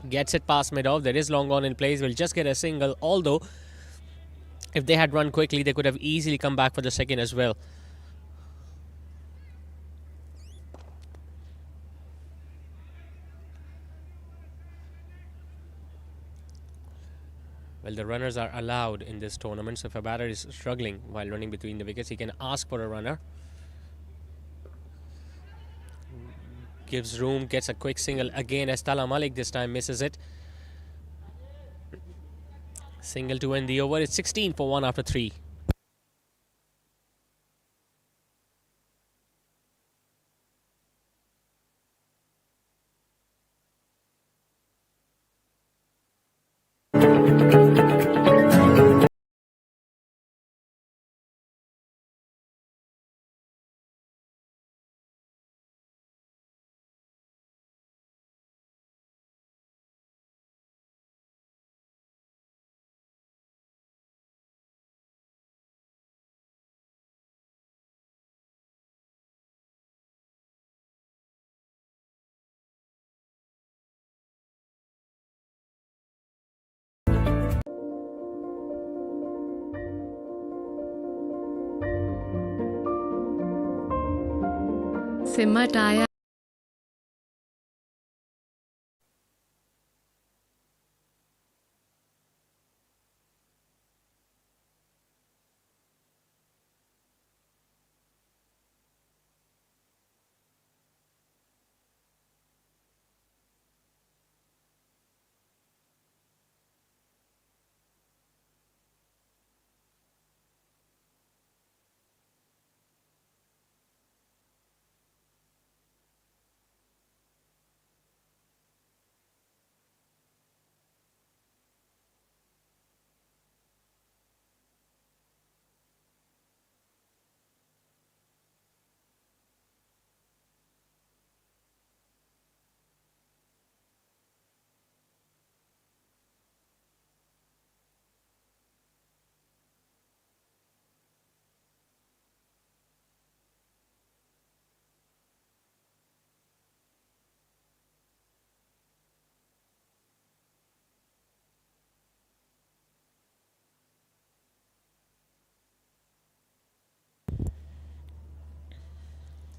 [SPEAKER 3] gets it past mid-off. There is long on in place, will just get a single, although if they had run quickly, they could have easily come back for the second as well. Well, the runners are allowed in this tournament, so if a batter is struggling while running between the wickets, he can ask for a runner. Gives room, gets a quick single again as Tala Malik this time misses it. Single to end the over. It's 16 for 1 after 3.
[SPEAKER 2] सिमट आया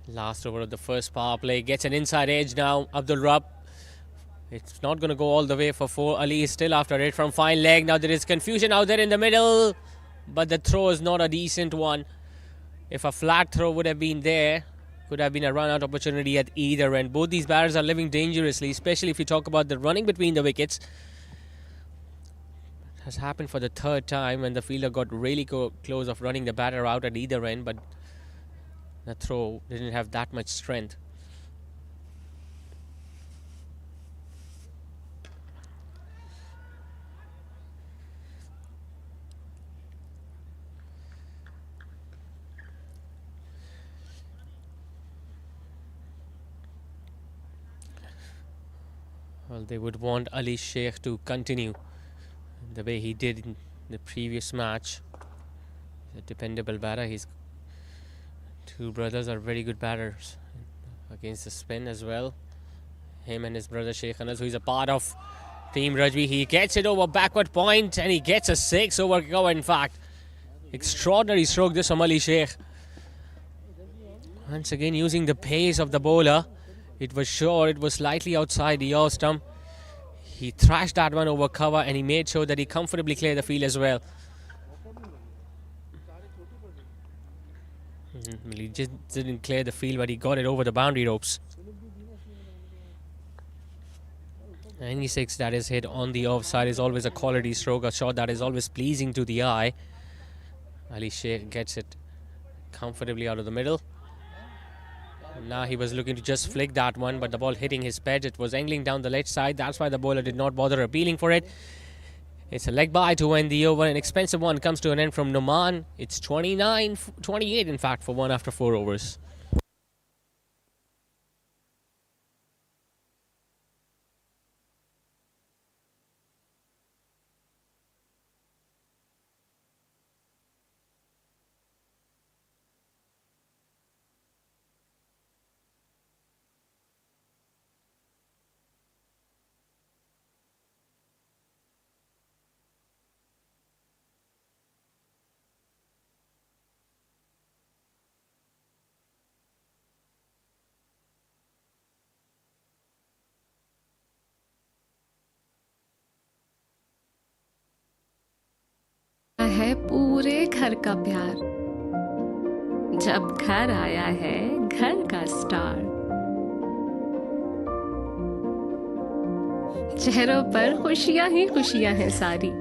[SPEAKER 3] Last over of the first power play. Gets an inside edge now. Abdul Rabb. It's not going to go all the way for 4. Ali is still after it from fine leg. Now there is confusion out there in the middle, but the throw is not a decent one. If a flat throw would have been there, could have been a run out opportunity at either end. Both these batters are living dangerously, especially if you talk about the running between the wickets. It has happened for the 3rd time when the fielder got really close of running the batter out at either end, but the throw didn't have that much strength. Well, they would want Ali Sheikh to continue the way he did in the previous match. He's a dependable batter. His two brothers are very good batters against the spin as well. Him and his brother Sheikh Anas, who is a part of Team Rajvi. He gets it over backward point and he gets a 6 over cover. In fact, extraordinary stroke this from Ali Sheikh. Once again using the pace of the bowler. It was sure it was slightly outside the off stump. He thrashed that one over cover and he made sure that he comfortably cleared the field as well. He just didn't clear the field, but he got it over the boundary ropes. 96 that is hit on the offside is always a quality stroke, a shot that is always pleasing to the eye. Ali Sheikh gets it comfortably out of the middle. Now he was looking to just flick that one, but the ball hitting his ped, it was angling down the left side. That's why the bowler did not bother appealing for it. It's a leg bye to end the over. An expensive one comes to an end from Numan. It's 28 in fact for one after 4 overs.
[SPEAKER 2] है पूरे घर का प्यार। जब घर आया है घर का स्टार। चेहरों पर खुशियां ही खुशियां हैं सारी।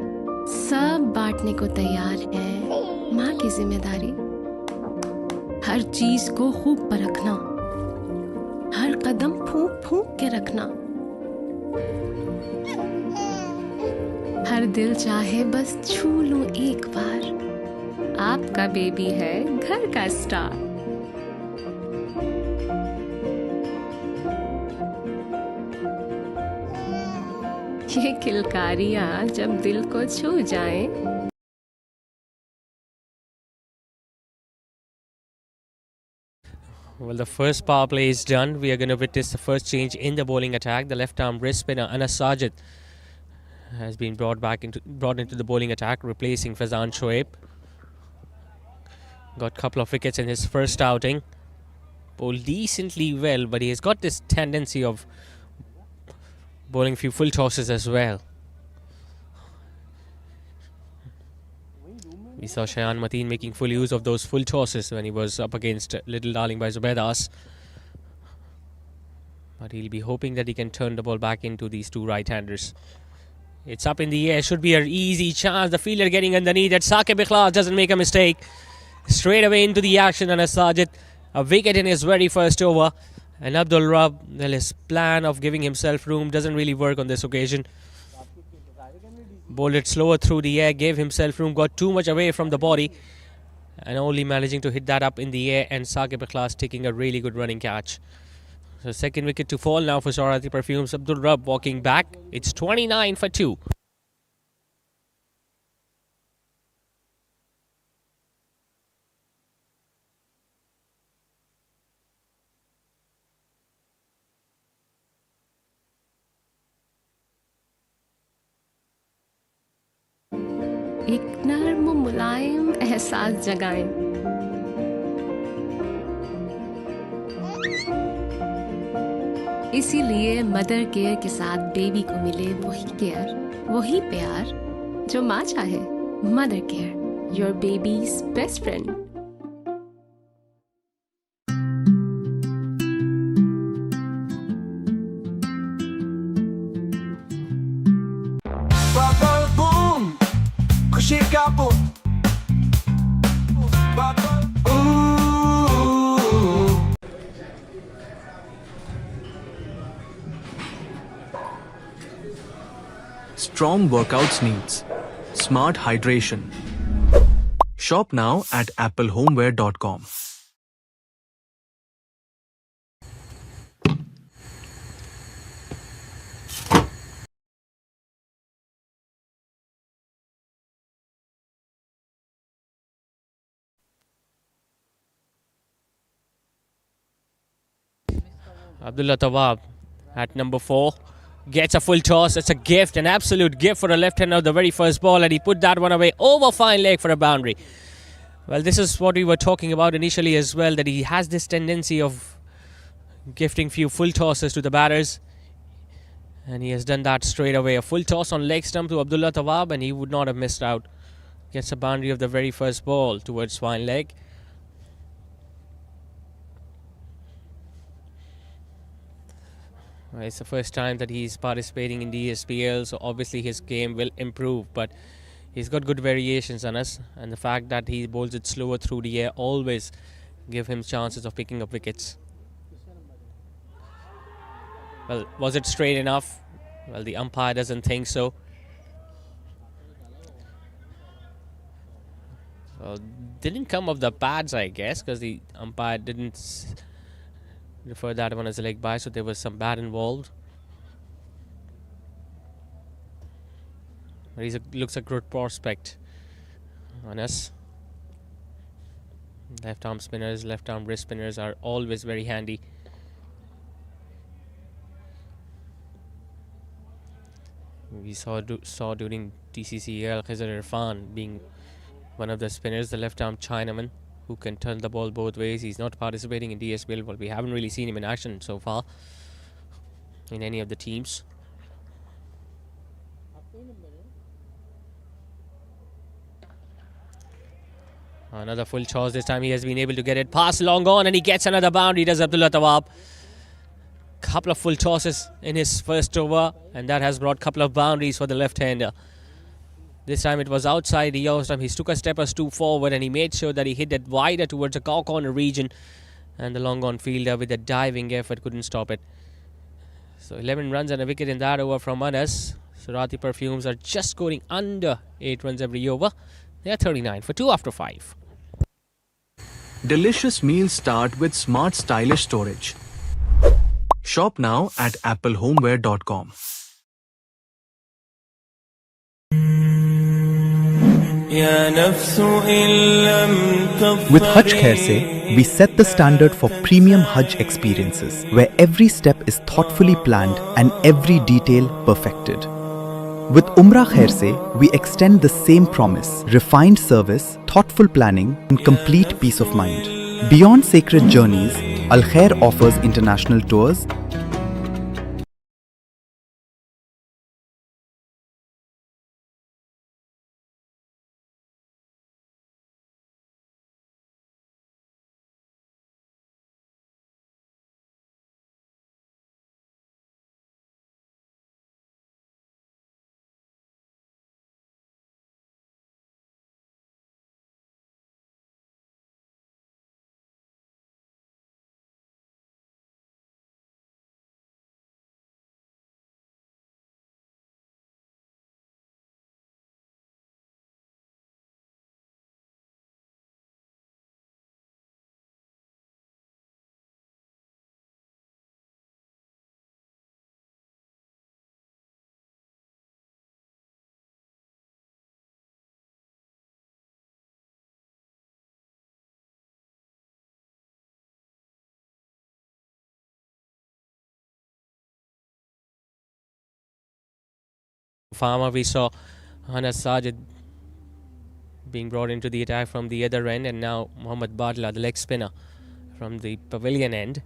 [SPEAKER 2] सब बांटने को तैयार है माँ की जिम्मेदारी। हर चीज को खूब परखना, हर कदम फूंक फूंक के रखना। हर दिल चाहे बस छू लूं एक बार। आपका बेबी है घर का स्टार। ये किलकारियां जब दिल को छू जाएं।
[SPEAKER 3] Well, the first power play is done. We are going to witness the first change in the bowling attack. The left-arm wrist spinner Anas Sajid has been brought into the bowling attack, replacing Fazan Shoaib. Got a couple of wickets in his first outing. Bowled decently well, but he has got this tendency of bowling a few full tosses as well. We saw Shayan Mateen making full use of those full tosses when he was up against Little Darling by Zubaydas. But he'll be hoping that he can turn the ball back into these two right-handers. It's up in the air, should be an easy chance. The fielder getting underneath it. Saqib Ikhlas doesn't make a mistake. Straight away into the action, and Sajid, a wicket in his very first over. And Abdul Rabb, well, his plan of giving himself room doesn't really work on this occasion. Bowled it slower through the air, gave himself room, got too much away from the body, and only managing to hit that up in the air, and Saqib Ikhlas taking a really good running catch. So second wicket to fall now for Surrati Perfumes. Abdul Rabb walking back. It's 29 for 2.
[SPEAKER 2] एक नर्म मुलायम एहसास जगाएं। इसीलिए mother care के साथ baby को मिले वही care, वही प्यार जो माँ चाहे। Mother care, your babies best friend.
[SPEAKER 7] Bubble boom, खुशी का boom. Bubble, ooh.
[SPEAKER 5] Strong workouts needs smart hydration. Shop now at applehomeware.com.
[SPEAKER 3] Abdullah Tawab at number 4 gets a full toss. It's a gift, an absolute gift for a left-hander of the very first ball, and he put that one away over fine leg for a boundary. Well, this is what we were talking about initially as well, that he has this tendency of gifting few full tosses to the batters, and he has done that straight away. A full toss on leg stump to Abdullah Tawab, and he would not have missed out. Gets a boundary of the very first ball towards fine leg. It's the first time that he's participating in the SPL, so obviously his game will improve, but he's got good variations on us, and the fact that he bowls it slower through the air always give him chances of picking up wickets. Well, was it straight enough? Well, the umpire doesn't think so. Well, didn't come off the pads, I guess, because the umpire didn't refer that one as a leg by, so there was some bat involved. But he looks a good prospect on us. Left arm spinners, left arm wrist spinners are always very handy. We saw during TCCL Khizr Irfan being one of the spinners, the left arm Chinaman who can turn the ball both ways. He's not participating in DSBL, but we haven't really seen him in action so far in any of the teams. Another full toss. This time he has been able to get it past long on, and he gets another boundary, does Abdullah Tawab. Couple of full tosses in his first over, and that has brought couple of boundaries for the left-hander. This time it was outside the off stump. He took a step or two forward, and he made sure that he hit it wider towards the cow corner region, and the long on fielder with a diving effort couldn't stop it. So 11 runs and a wicket in that over from Anas. Surrati Perfumes are just scoring under 8 runs every over. They are 39 for 2 after 5.
[SPEAKER 5] Delicious meals start with smart stylish storage. Shop now at applehomeware.com.
[SPEAKER 1] With Hajj Khair Se, we set the standard for premium Hajj experiences, where every step is thoughtfully planned and every detail perfected. With Umrah Khair Se, we extend the same promise: refined service, thoughtful planning, and complete peace of mind. Beyond sacred journeys, Al Khair offers international tours,
[SPEAKER 3] Farmer, we saw Anas Sajid being brought into the attack from the other end, and now Mohammad Badla, the leg spinner, from the pavilion end.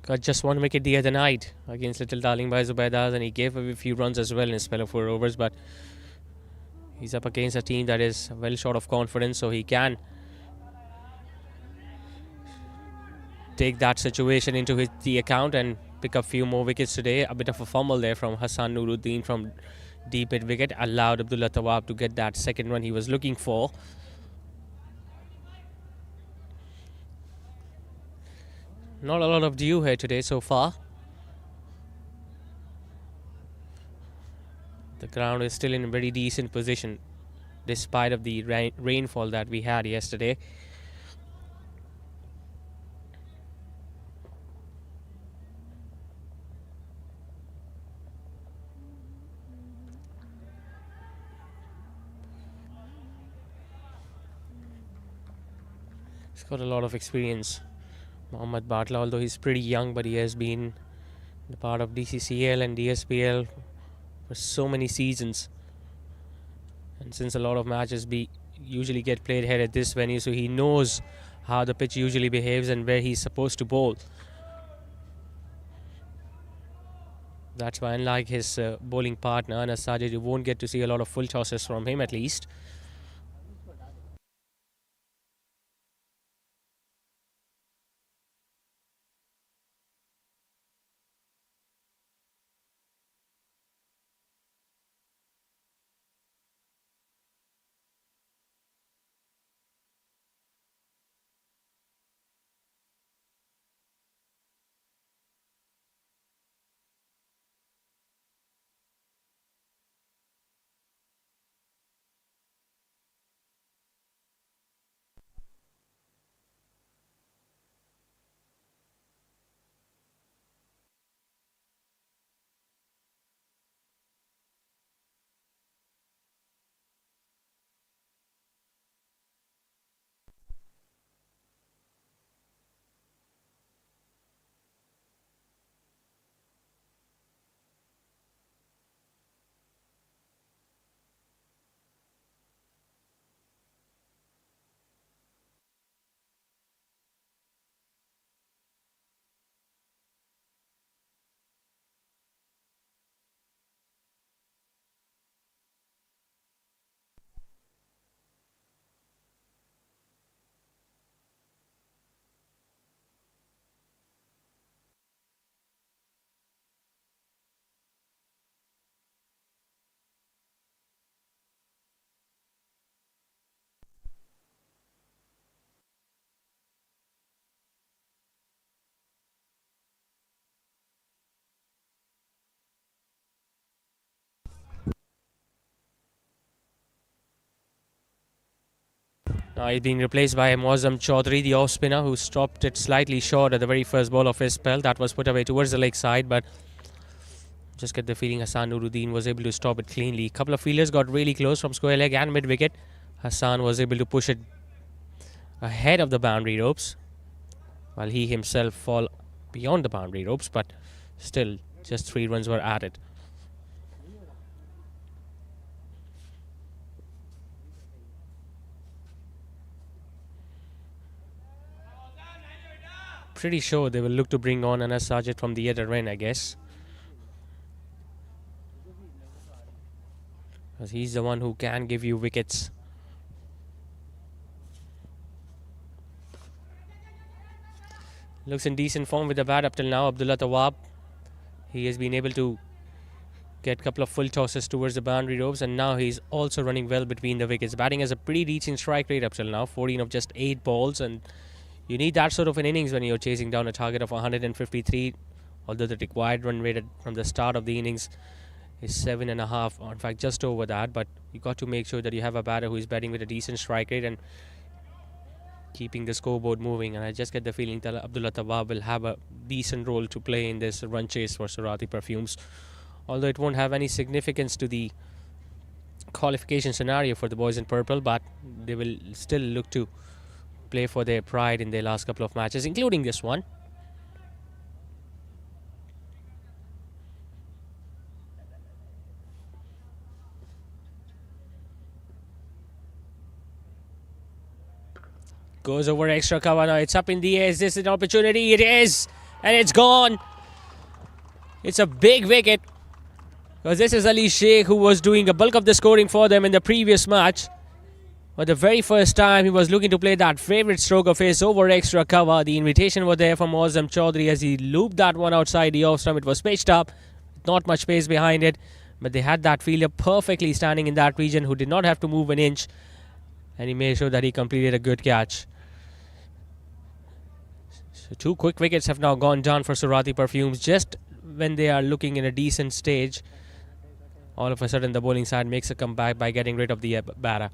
[SPEAKER 3] Got just one wicket the other night against Little Darling by Zubaydah, and he gave away a few runs as well in a spell of 4 overs, but he's up against a team that is well short of confidence, so he can take that situation into the account and pick up a few more wickets today. A bit of a fumble there from Hassan Nuruddin from deep mid wicket allowed Abdullah Tawab to get that second run he was looking for. Not a lot of dew here today so far. The ground is still in a very decent position despite of the rainfall that we had yesterday. He's got a lot of experience. Mohammad Batla, although he's pretty young, but he has been a part of DCCL and DSPL for so many seasons. And since a lot of matches usually get played here at this venue, so he knows how the pitch usually behaves and where he's supposed to bowl. That's why, unlike his bowling partner, Anas Sajid, you won't get to see a lot of full tosses from him at least. Now he's being replaced by Muazzam Chaudhary, the off-spinner, who stopped it slightly short at the very first ball of his spell. That was put away towards the leg side, but just get the feeling Hassan Nuruddin was able to stop it cleanly. A couple of fielders got really close from square leg and mid-wicket. Hassan was able to push it ahead of the boundary ropes, while he himself fall beyond the boundary ropes, but still just 3 runs were added. Pretty sure they will look to bring on Anas Sajid from the other end, I guess, because he's the one who can give you wickets. Looks in decent form with the bat up till now, Abdullah Tawab. He has been able to get a couple of full tosses towards the boundary ropes, and now he's also running well between the wickets. Batting has a pretty decent strike rate up till now, 14 of just 8 balls, and you need that sort of an innings when you're chasing down a target of 153, although the required run rate from the start of the innings is 7.5, or in fact just over that. But you got to make sure that you have a batter who is batting with a decent strike rate and keeping the scoreboard moving. And I just get the feeling that Abdullah Tawab will have a decent role to play in this run chase for Surrati Perfumes, although it won't have any significance to the qualification scenario for the boys in purple, but they will still look to play for their pride in their last couple of matches, including this one. Goes over extra cover now. It's up in the air. Is this an opportunity? It is, and it's gone. It's a big wicket, because this is Ali Sheikh, who was doing a bulk of the scoring for them in the previous match. For the very first time, he was looking to play that favourite stroke of his over extra cover. The invitation was there from Muazzam Chaudhary as he looped that one outside the off stump. It was pitched up, not much space behind it, but they had that fielder perfectly standing in that region who did not have to move an inch, and he made sure that he completed a good catch. So 2 quick wickets have now gone down for Surrati Perfumes just when they are looking in a decent stage. All of a sudden, the bowling side makes a comeback by getting rid of the batter.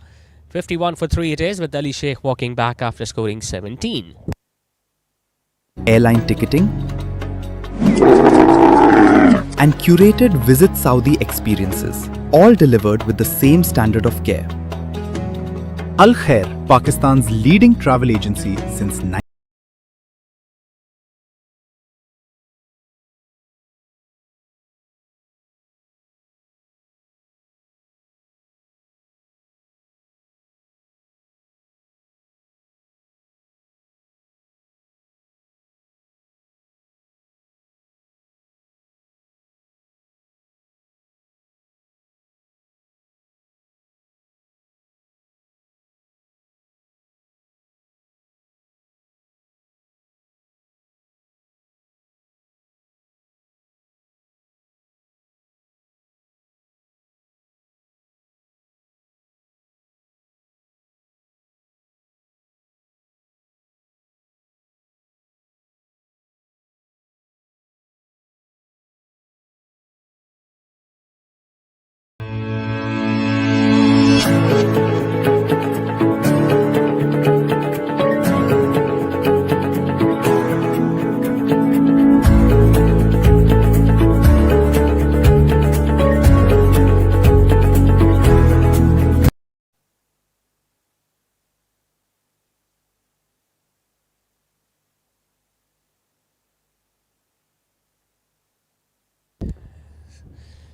[SPEAKER 3] 51 for 3 it is, with Ali Sheikh walking back after scoring 17.
[SPEAKER 1] Airline ticketing and curated Visit Saudi experiences, all delivered with the same standard of care. Al Khair, Pakistan's leading travel agency since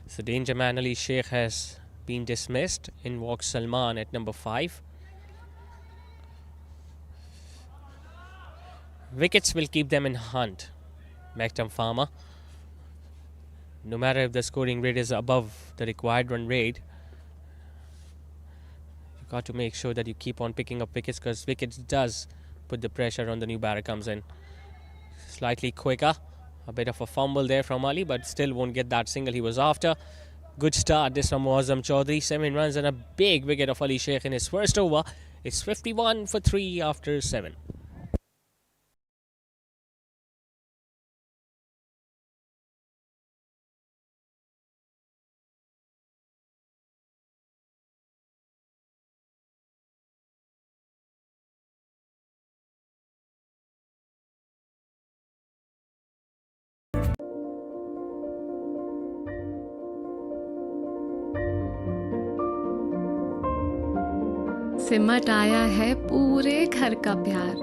[SPEAKER 3] So danger man Ali Sheikh has been dismissed. In walks Salman at number 5. Wickets will keep them in hunt. Mektum Farmer. No matter if the scoring rate is above the required run rate, you got to make sure that you keep on picking up wickets, because wickets does put the pressure on the new batter comes in. Slightly quicker. A bit of a fumble there from Ali, but still won't get that single he was after. Good start this from Muazzam Chaudhary. 7 runs and a big wicket of Ali Sheikh in his first over. It's 51 for 3 after 7.
[SPEAKER 2] सिमट आया है पूरे घर का प्यार,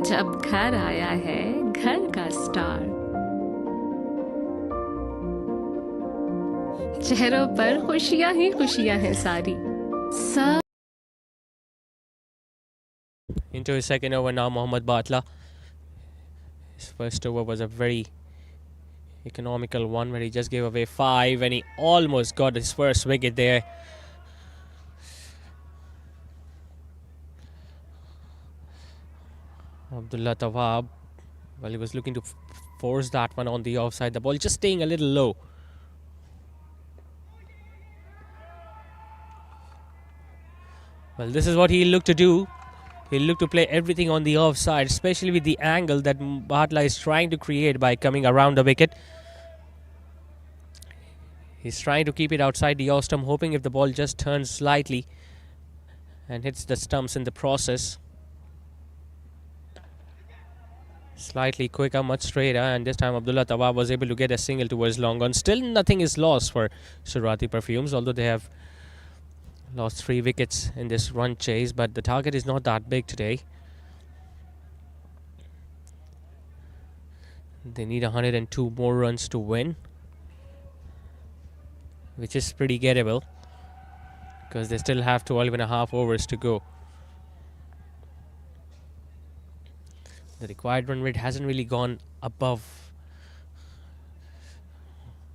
[SPEAKER 2] जब घर आया है घर का स्टार, चेहरों पर खुशियां ही खुशियां हैं सारी सब.
[SPEAKER 3] Into his second over now, Mohammad Batla. His first over was a very economical one where he just gave away 5 and he almost got his first wicket there. Abdullah Tawab, well, he was looking to force that one on the offside. The ball just staying a little low. Well, this is what he'll look to do. He'll look to play everything on the offside, especially with the angle that Batla is trying to create by coming around the wicket. He's trying to keep it outside the off stump, hoping if the ball just turns slightly and hits the stumps in the process. Slightly quicker, much straighter, and this time Abdullah Tawab was able to get a single towards long on. Still nothing is lost for Surrati Perfumes, although they have lost 3 wickets in this run chase, but the target is not that big today. They need 102 more runs to win, which is pretty gettable because they still have 12.5 overs to go. The required run rate hasn't really gone above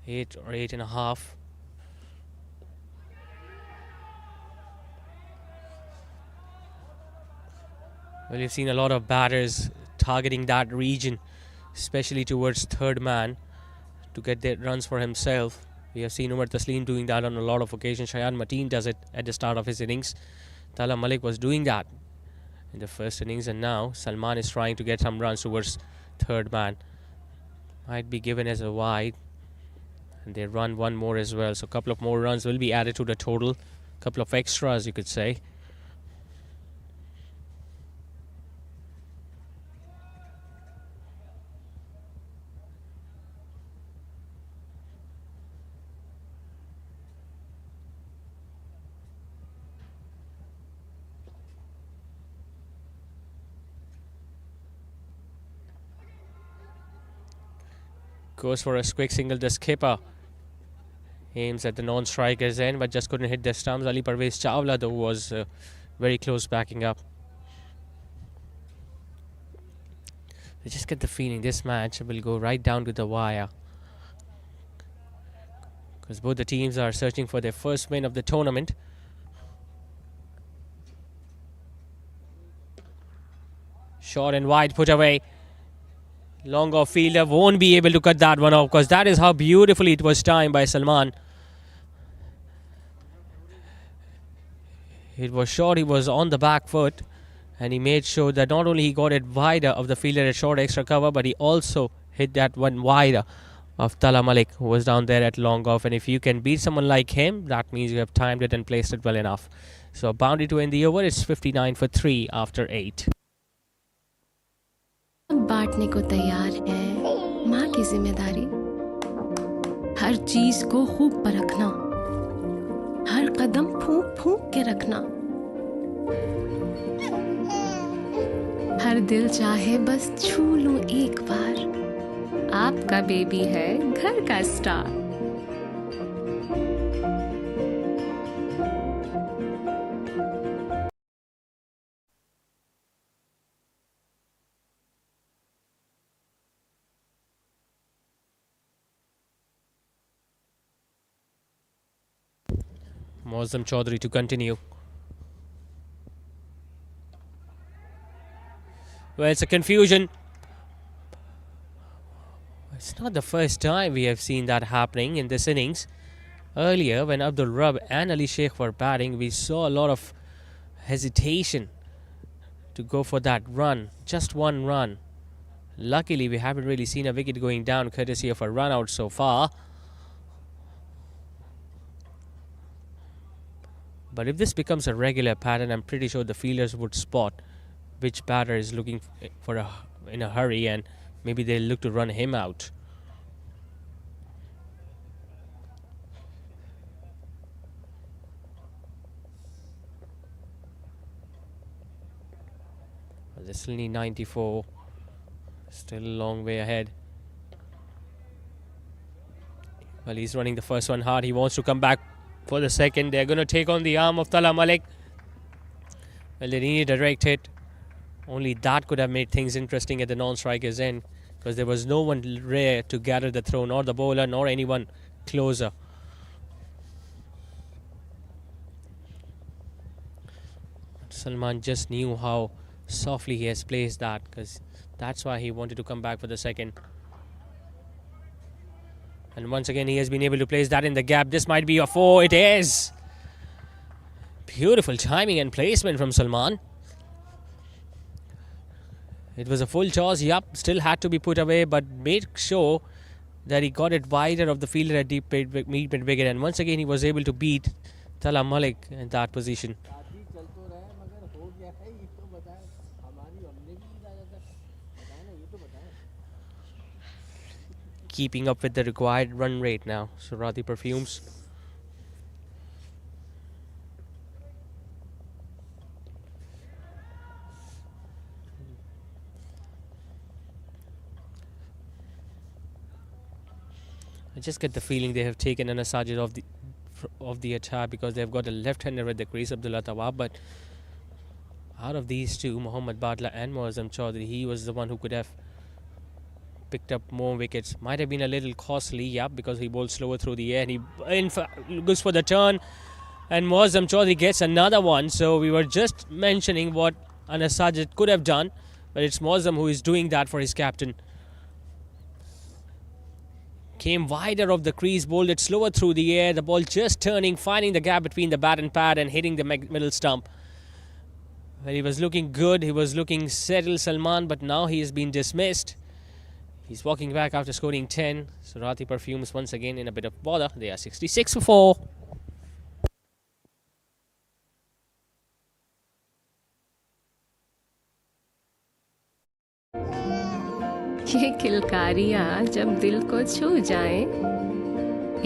[SPEAKER 3] 8 or 8.5. Well, you've seen a lot of batters targeting that region, especially towards third man, to get their runs for himself. We have seen Umar Taslim doing that on a lot of occasions. Shayan Mateen does it at the start of his innings. Tala Malik was doing that in the first innings, and now Salman is trying to get some runs towards third man. Might be given as a wide, and they run one more as well, so a couple of more runs will be added to the total. Couple of extras, you could say. Goes for a quick single. The skipper aims at the non-striker's end, but just couldn't hit the stumps. Ali Parvez Chawla, though, was very close backing up. I just get the feeling this match will go right down to the wire, because both the teams are searching for their first win of the tournament. Short and wide, put away. Long off fielder won't be able to cut that one off, because that is how beautifully it was timed by Salman. It was short, he was on the back foot, and he made sure that not only he got it wider of the fielder at short extra cover, but he also hit that one wider of Tala Malik, who was down there at long off. And if you can beat someone like him, that means you have timed it and placed it well enough. So a boundary to end the over. It's 59 for 3 after 8.
[SPEAKER 2] बांटने को तैयार है माँ की जिम्मेदारी, हर चीज को खूब परखना, हर कदम फूंक फूंक के रखना, हर दिल चाहे बस छू लूं एक बार, आपका बेबी है घर का star.
[SPEAKER 3] Mozam Chaudhary to continue. Well, it's a confusion. It's not the first time we have seen that happening in this innings. Earlier, when Abdul Rabb and Ali Sheikh were batting, we saw a lot of hesitation to go for that run. Just one run. Luckily, we haven't really seen a wicket going down courtesy of a run out so far. But if this becomes a regular pattern, I'm pretty sure the fielders would spot which batter is looking for in a hurry, and maybe they'll look to run him out. Well, they still need 94. Still a long way ahead. Well, he's running the first one hard. He wants to come back for the second. They're going to take on the arm of Tala Malik. Well, they need a direct hit. Only that could have made things interesting at the non-striker's end, because there was no one rare to gather the throw, nor the bowler, nor anyone closer. Salman just knew how softly he has placed that, because that's why he wanted to come back for the second. And once again, he has been able to place that in the gap. This might be a 4. It is. Beautiful timing and placement from Salman. It was a full toss. Yup, still had to be put away, but made sure that he got it wider of the fielder at deep mid wicket. And once again, he was able to beat Tala Malik in that position. Keeping up with the required run rate now. Surrati Perfumes. I just get the feeling they have taken Anas Sajid of the attack, because they've got a left-hander at the crease, Abdullah Tawab. But out of these two, Mohammad Badla and Mozam Chaudhary, he was the one who could have picked up more wickets. Might have been a little costly, yeah, because he bowled slower through the air, and he in fact goes for the turn, and Mozam Chaudhary gets another one. So we were just mentioning what Anas Sajid could have done, but it's Mozam who is doing that for his captain. Came wider of the crease, bowled it slower through the air, the ball just turning, finding the gap between the bat and pad and hitting the middle stump. Well, he was looking good, he was looking settled, Salman, but now he has been dismissed. He's walking back after scoring 10. Surrati Perfumes once again in a bit of bother. They are 66 for 4.
[SPEAKER 2] ये किलकारियाँ जब दिल को छू जाएं,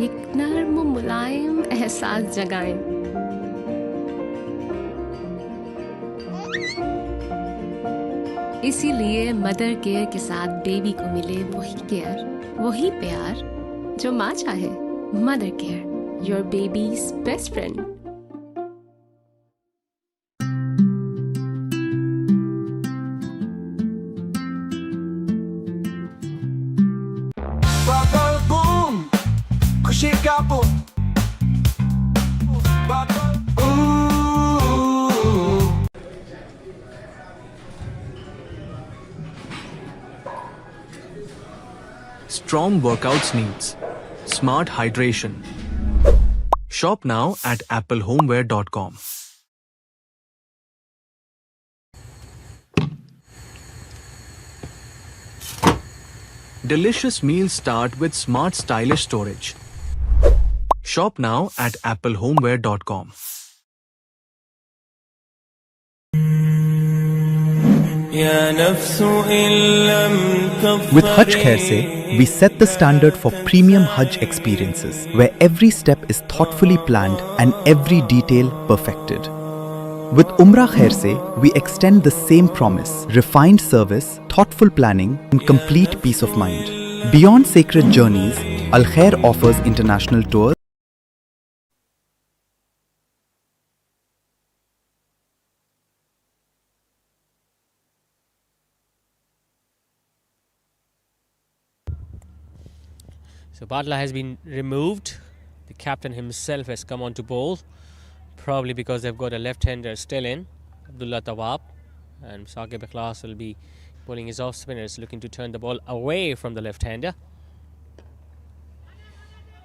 [SPEAKER 2] एक नर्म मुलायम एहसास जगाएं. इसीलिए मदर केयर के साथ बेबी को मिले वही केयर, वही प्यार जो माँ चाहे। Mother care, your babies best friend.
[SPEAKER 7] Bubble boom, खुशी का boom. Bubble, ooh.
[SPEAKER 5] Strong workouts needs smart hydration. Shop now at applehomeware.com. Delicious meals start with smart stylish storage. Shop now at applehomeware.com.
[SPEAKER 1] With Hajj Khair Se, we set the standard for premium Hajj experiences, where every step is thoughtfully planned and every detail perfected. With Umrah Khair Se, we extend the same promise: refined service, thoughtful planning, and complete peace of mind. Beyond sacred journeys, Al Khair offers international tours.
[SPEAKER 3] So Badla has been removed. The captain himself has come on to bowl, probably because they've got a left-hander still in, Abdullah Tawab, and Saqib Ikhlas will be bowling his off-spinners, looking to turn the ball away from the left-hander.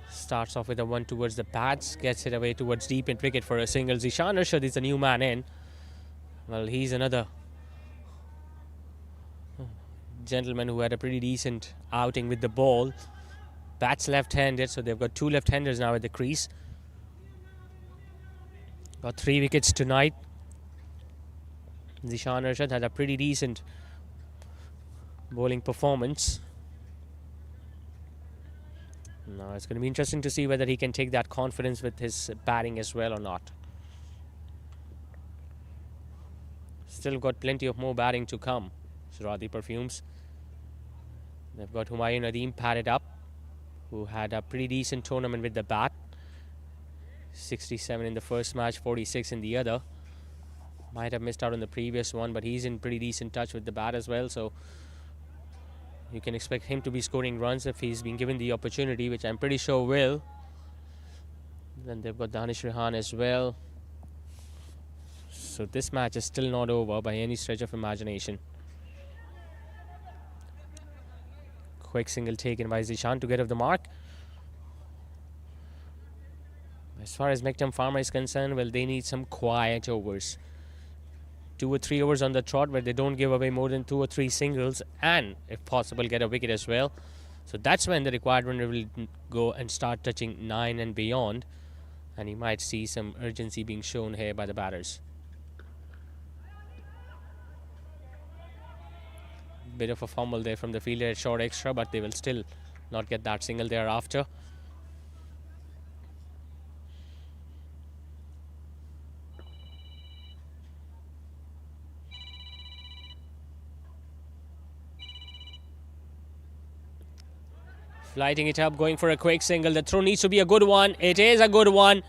[SPEAKER 3] Starts off with a one towards the pads, gets it away towards deep in wicket for a single. Zishan Arshad is the new man in. Well, he's another gentleman who had a pretty decent outing with the ball. Bats left-handed, so they've got two left-handers now at the crease. Got 3 wickets tonight. Zishan Arshad had a pretty decent bowling performance. Now it's going to be interesting to see whether he can take that confidence with his batting as well or not. Still got plenty of more batting to come. Surrati Perfumes. They've got Humayun Nadeem padded up, who had a pretty decent tournament with the bat. 67 in the first match, 46 in the other. Might have missed out on the previous one, but he's in pretty decent touch with the bat as well, so you can expect him to be scoring runs if he's been given the opportunity, which I'm pretty sure will. Then they've got Danish Rehan as well. So this match is still not over by any stretch of imagination. Quick single taken by Zishan to get off the mark. As far as Mektum Farmer is concerned, well, they need some quiet overs. 2 or 3 overs on the trot where they don't give away more than 2 or 3 singles and, if possible, get a wicket as well. So that's when the required runner will go and start touching 9 and beyond. And you might see some urgency being shown here by the batters. Bit of a fumble there from the fielder at short extra, but they will still not get that single thereafter. Lighting it up, going for a quick single. The throw needs to be a good one. It is a good one.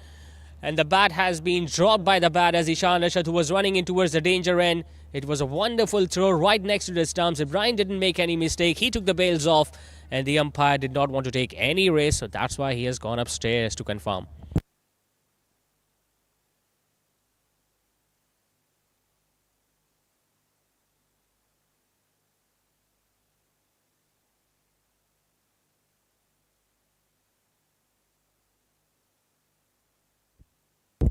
[SPEAKER 3] And the bat has been dropped by the batter, Zishan Arshad, who was running in towards the danger end. It was a wonderful throw right next to the stumps. Ibrahim didn't make any mistake. He took the bails off, and the umpire did not want to take any risk, so that's why he has gone upstairs to confirm.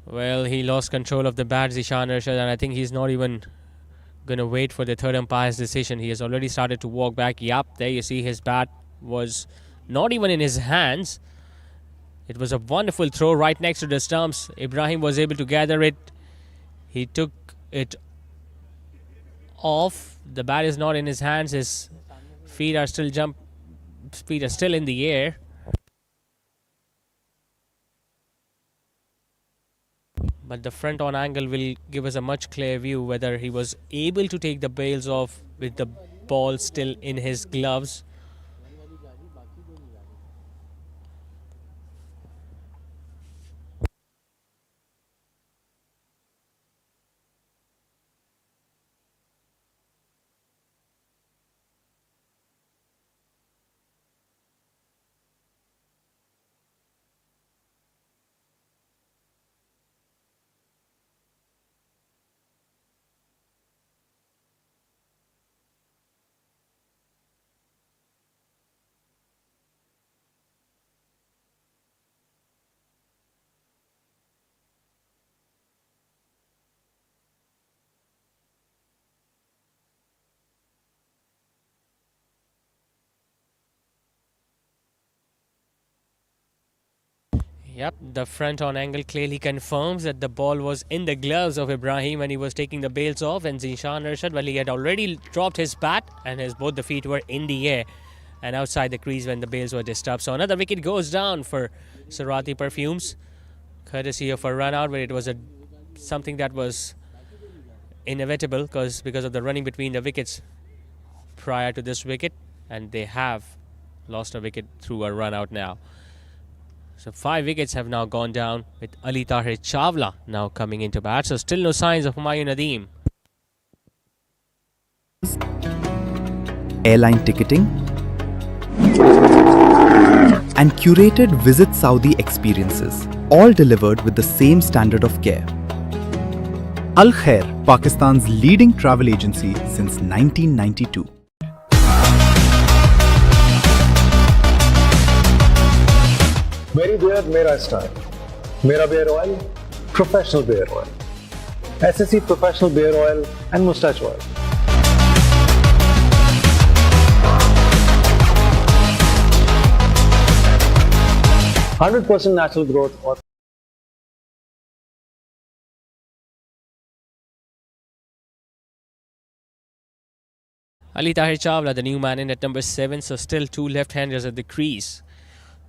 [SPEAKER 3] Well, he lost control of the bat, Zishan Arshad, and I think he's not even going to wait for the third umpire's decision. He has already started to walk back. Yup, there you see his bat was not even in his hands. It was a wonderful throw right next to the stumps. Ibrahim was able to gather it. He took it off. The bat is not in his hands. His feet are still in the air. But the front on angle will give us a much clearer view whether he was able to take the bails off with the ball still in his gloves. Yep, the front on angle clearly confirms that the ball was in the gloves of Ibrahim when he was taking the bails off, and Zishan Arshad, well, he had already dropped his bat and his both the feet were in the air and outside the crease when the bails were disturbed. So another wicket goes down for Surrati Perfumes, courtesy of a run out, but it was something that was inevitable because of the running between the wickets prior to this wicket, and they have lost a wicket through a run out now. So 5 wickets have now gone down, with Ali Tahir Chawla now coming into bat. So still no signs of Humayun Nadeem.
[SPEAKER 1] Airline ticketing, and curated Visit Saudi experiences, all delivered with the same standard of care. Al Khair, Pakistan's leading travel agency since 1992.
[SPEAKER 4] मेरी beard मेरा style, मेरा beard oil professional beard oil, SSC professional beard oil and moustache oil. 100% natural growth or
[SPEAKER 3] Ali Tahir Chawla, the new man in at number 7, so still 2 left-handers at the crease.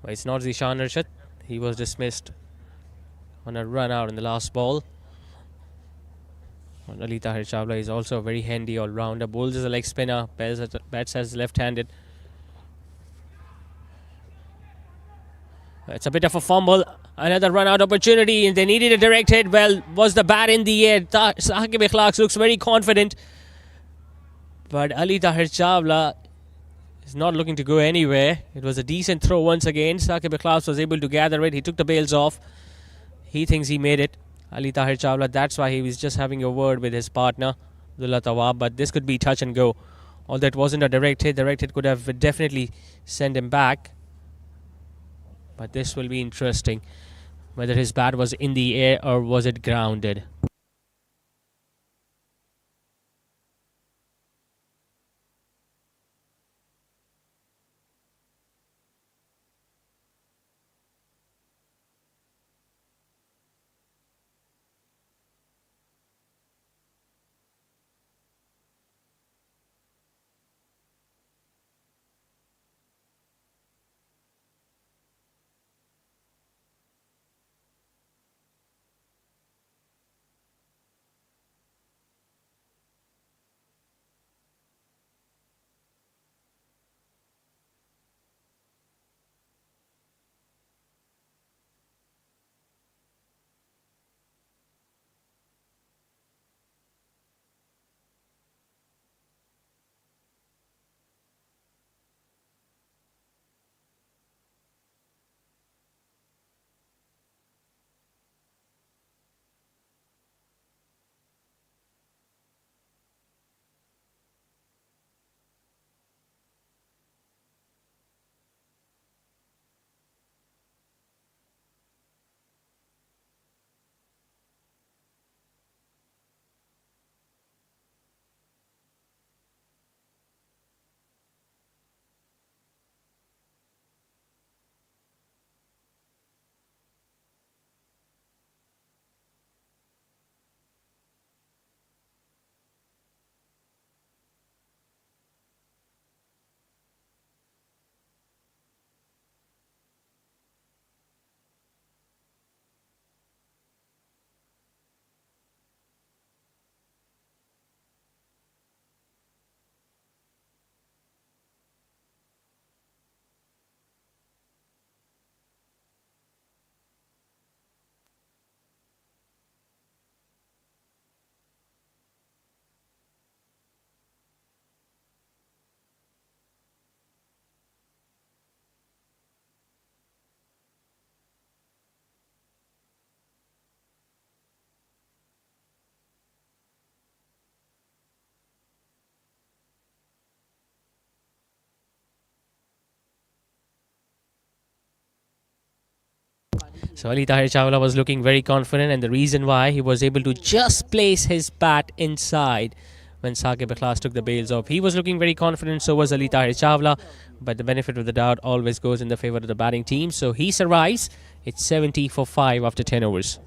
[SPEAKER 3] But it's not Zishan Arshad. He was dismissed on a run out in the last ball. And Ali Tahir Chawla is also a very handy all-rounder. Bowls as a leg spinner, bats as left-handed. It's a bit of a fumble. Another run-out opportunity, and they needed a direct hit. Well, was the bat in the air? Saqib Ikhlaq looks very confident. But Ali Tahir Chawla is not looking to go anywhere. It was a decent throw once again. Saqib Ikhlaq was able to gather it. He took the bails off. He thinks he made it. Ali Tahir Chawla, that's why he was just having a word with his partner, Abdullah Tawab. But this could be touch and go. Although it wasn't a direct hit, direct hit could have definitely sent him back. But this will be interesting, whether his bat was in the air or was it grounded. So Ali Tahir Chawla was looking very confident, and the reason why he was able to just place his bat inside when Saqib Ikhlas took the bails off. He was looking very confident, so was Ali Tahir Chawla, but the benefit of the doubt always goes in the favour of the batting team. So he survives. It's 70 for 5 after 10 overs.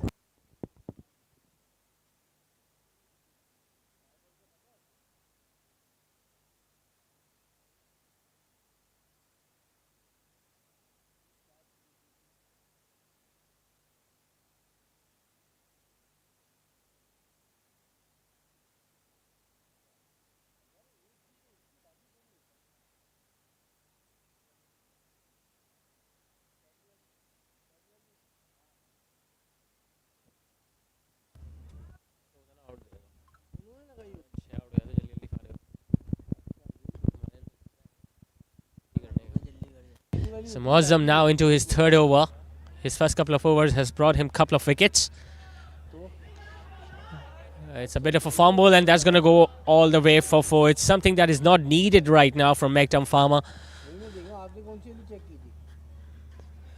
[SPEAKER 3] So Muazzam now into his third over. His first couple of overs has brought him a couple of wickets. It's a bit of a fumble, and that's going to go all the way for 4. It's something that is not needed right now from Mektum Farmer.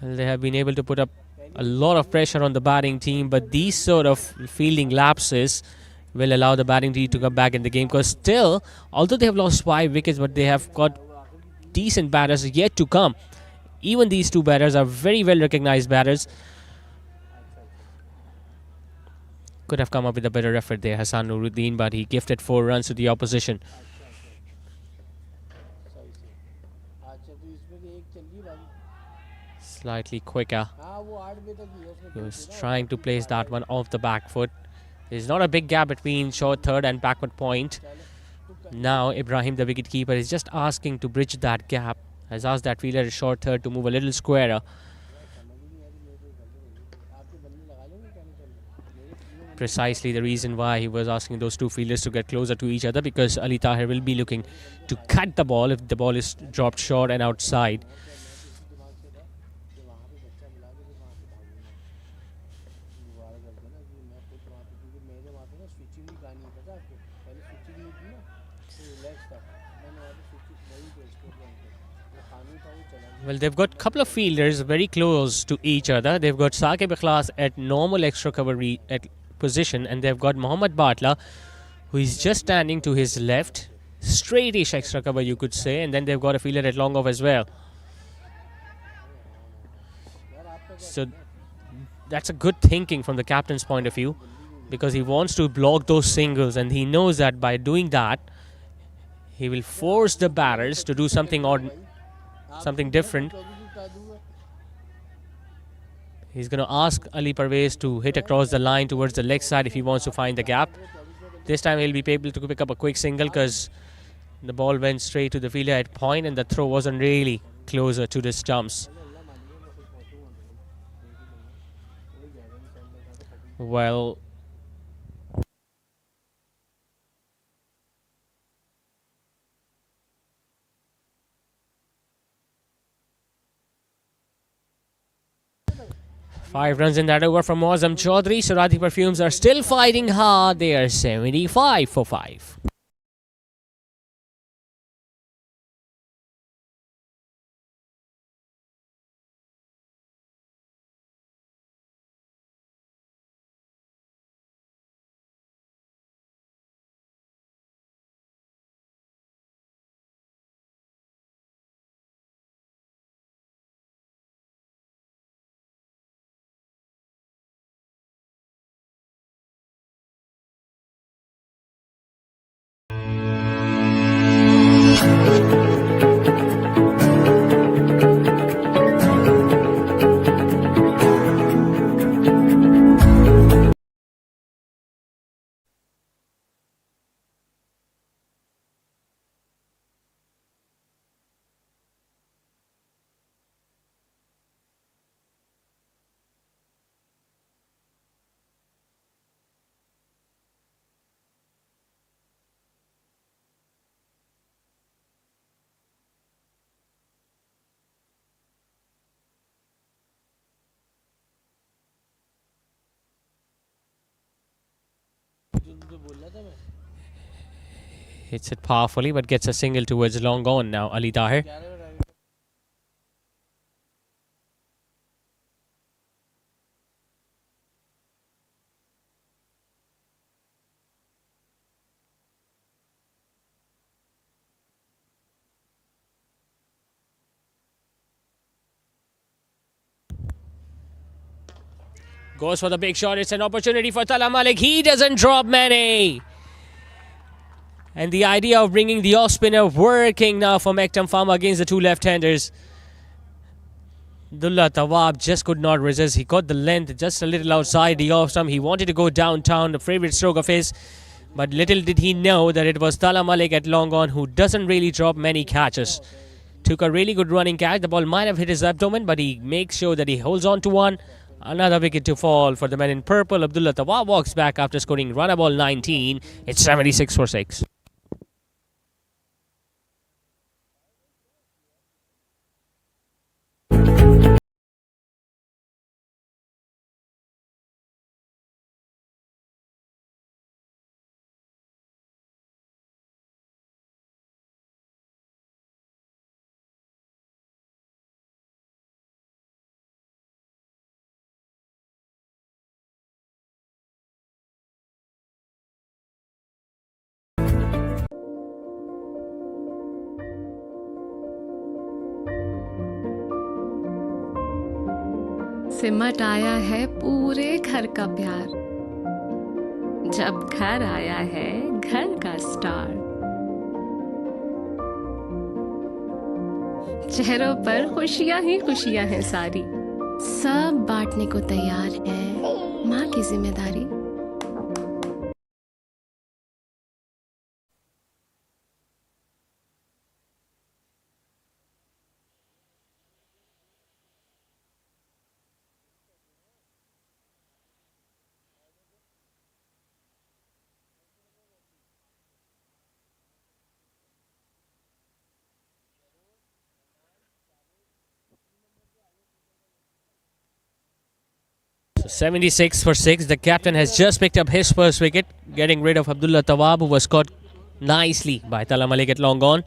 [SPEAKER 3] They have been able to put up a lot of pressure on the batting team, but these sort of fielding lapses will allow the batting team to come back in the game, because still, although they have lost 5 wickets, but they have got decent batters yet to come. Even these two batters are very well recognized batters. Could have come up with a better effort there, Hassan Nuruddin, but he gifted 4 runs to the opposition. Slightly quicker. He was trying to place that one off the back foot. There's not a big gap between short third and backward point. Now Ibrahim, the wicketkeeper, is just asking to bridge that gap. Has asked that fielder at short third to move a little squarer. Precisely the reason why he was asking those two fielders to get closer to each other, because Ali Tahir will be looking to cut the ball if the ball is dropped short and outside. Well, they've got a couple of fielders very close to each other. They've got Saqib Ikhlas at normal extra cover position, and they've got Mohammad Batla, who is just standing to his left, straightish extra cover you could say, and then they've got a fielder at long off as well. So that's a good thinking from the captain's point of view, because he wants to block those singles, and he knows that by doing that he will force the batters to do something odd, something different. He's going to ask Ali Parvez to hit across the line towards the leg side if he wants to find the gap. This time he'll be able to pick up a quick single, because the ball went straight to the fielder at point and the throw wasn't really closer to the stumps. Well, five runs in that over from Muazzam Chaudhary. Surrati Perfumes are still fighting hard. They are 75 for 5. Hits it powerfully but gets a single towards long on now, Ali Tahir. Goes for the big shot. It's an opportunity for Tala Malik. He doesn't drop Mane. And the idea of bringing the off spinner working now for Mektum Pharma against the two left-handers. Abdullah Tawab just could not resist. He got the length just a little outside the off stump. He wanted to go downtown, the favourite stroke of his. But little did he know that it was Tala Malik at long on who doesn't really drop many catches. Took a really good running catch. The ball might have hit his abdomen, but he makes sure that he holds on to one. Another wicket to fall for the man in purple. Abdullah Tawab walks back after scoring run ball 19. It's 76 for 6.
[SPEAKER 2] सिमट आया है पूरे घर का प्यार जब घर आया है घर का स्टार चेहरों पर खुशियां ही खुशियां हैं सारी सब बांटने को तैयार है माँ की जिम्मेदारी
[SPEAKER 3] So 76 for 6. The captain has just picked up his first wicket, getting rid of Abdullah Tawab, who was caught nicely by Tala Malik at long on.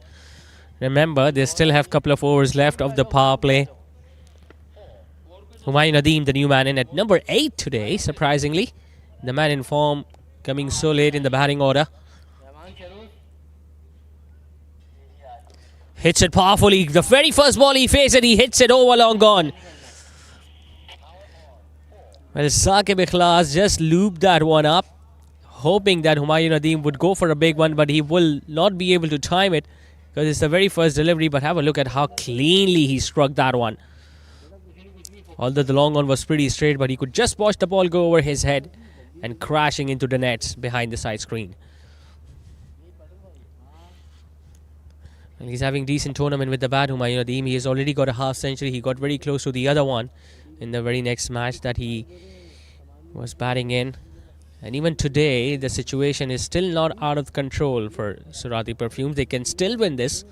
[SPEAKER 3] Remember, they still have a couple of overs left of the power play. Humayun Nadeem, the new man in at number 8 today, surprisingly. The man in form coming so late in the batting order. Hits it powerfully. The very first ball he faced it, he hits it over long gone. Well, Saqib Ikhlas just looped that one up, hoping that Humayun Nadeem would go for a big one, but he will not be able to time it because it's the very first delivery. But have a look at how cleanly he struck that one. Although the long one was pretty straight, but he could just watch the ball go over his head and crashing into the nets behind the side screen. And he's having decent tournament with the bat, Humayun Nadeem. He has already got a half century. He got very close to the other one in the very next match that he was batting in. And even today, the situation is still not out of control for Surrati Perfumes. They can still win this.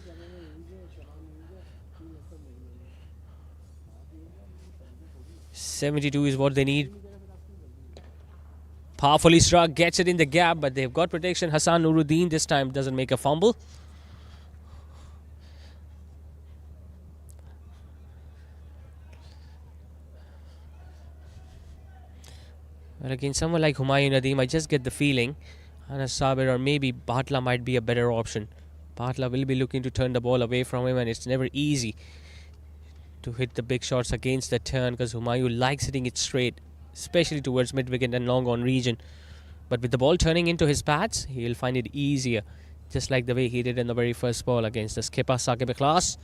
[SPEAKER 3] .72 is what they need. Powerfully struck, gets it in the gap, but they've got protection. Hassan Nuruddin this time doesn't make a fumble. Well, again, someone like Humayun Nadeem, I just get the feeling Anas Sabir or maybe Batla might be a better option. Batla will be looking to turn the ball away from him, and it's never easy to hit the big shots against the turn because Humayun likes hitting it straight, especially towards mid-wicket and long on region. But with the ball turning into his pads, he'll find it easier, just like the way he did in the very first ball against the skipper Saqib Ikhlas.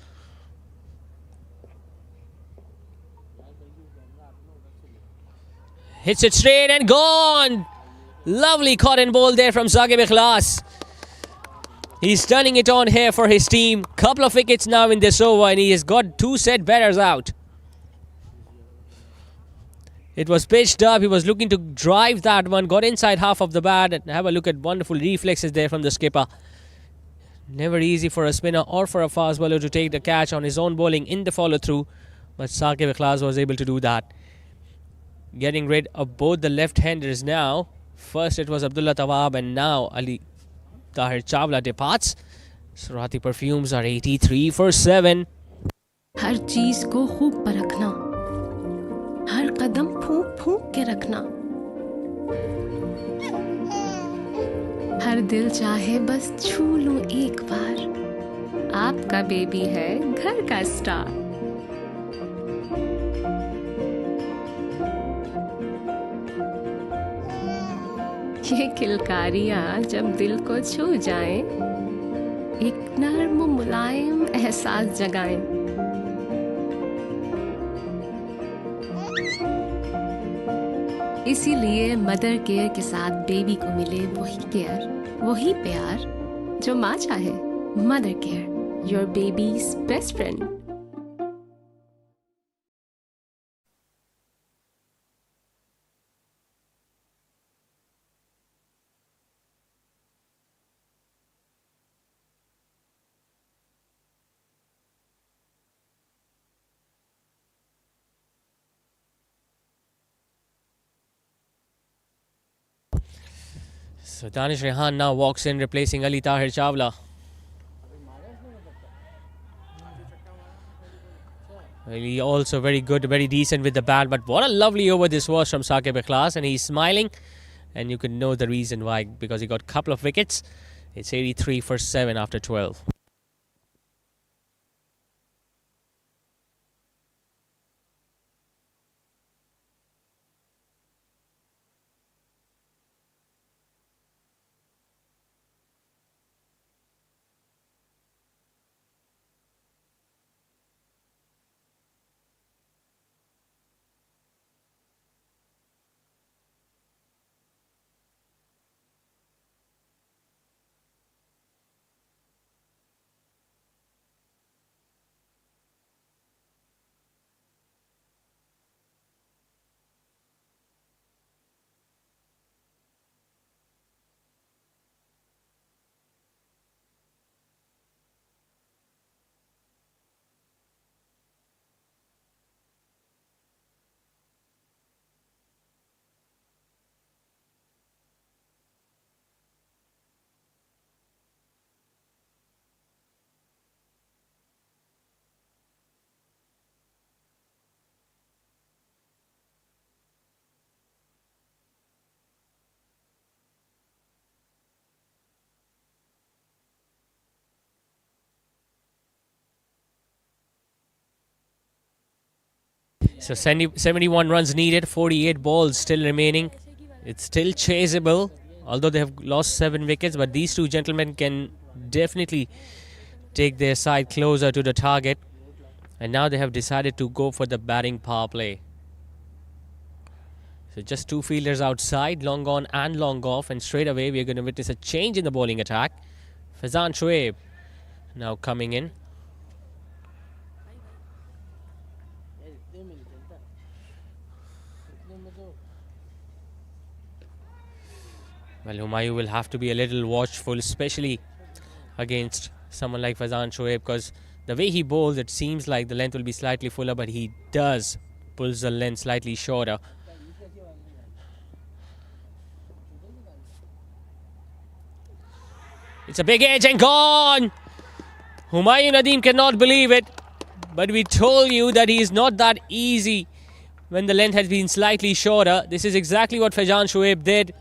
[SPEAKER 3] Hits it straight and gone. Lovely cotton ball there from Saqib Ikhlas. He's turning it on here for his team. Couple of wickets now in this over, and he has got 2 set batters out. It was pitched up. He was looking to drive that one. Got inside half of the bat. And have a look at wonderful reflexes there from the skipper. Never easy for a spinner or for a fast bowler to take the catch on his own bowling in the follow-through. But Saqib Ikhlas was able to do that. Getting rid of both the left-handers now. First it was Abdullah Tawab, and now Ali Tahir Chawla departs. Surrati Perfumes are 83 for 7.
[SPEAKER 2] हर चीज को खूब परखना हर कदम फूंक फूंक के रखना हर दिल चाहे बस छू लूं एक बार आपका बेबी है घर का स्टार ये किलकारियाँ जब दिल को छू जाएं, एक नर्म मुलायम एहसास जगाएं। इसीलिए मदर केयर के साथ बेबी को मिले वही केयर, वही प्यार जो माँ चाहे। Mother care, your babies best friend.
[SPEAKER 3] So Danish Rehan now walks in, replacing Ali Tahir Chawla. Well, he also very good, very decent with the bat, but what a lovely over this was from Saqib Ikhlas, and he's smiling, and you can know the reason why, because he got a couple of wickets. It's 83 for 7 after 12. So 71 runs needed, 48 balls still remaining. It's still chaseable, although they have lost 7 wickets, but these two gentlemen can definitely take their side closer to the target. And now they have decided to go for the batting power play. So just two fielders outside, long on and long off, and straight away we are going to witness a change in the bowling attack. Fazan Shoaib now coming in.
[SPEAKER 6] यार इतने में नहीं चलता, इतने में तो
[SPEAKER 3] Well, Humayu will have to be a little watchful, especially against someone like Fazan Shoaib, because the way he bowls, it seems like the length will be slightly fuller, but he does pulls the length slightly shorter. It's a big edge and gone! Humayun Nadeem cannot believe it, but we told you that he is not that easy when the length has been slightly shorter. This is exactly what Fazan Shoaib did.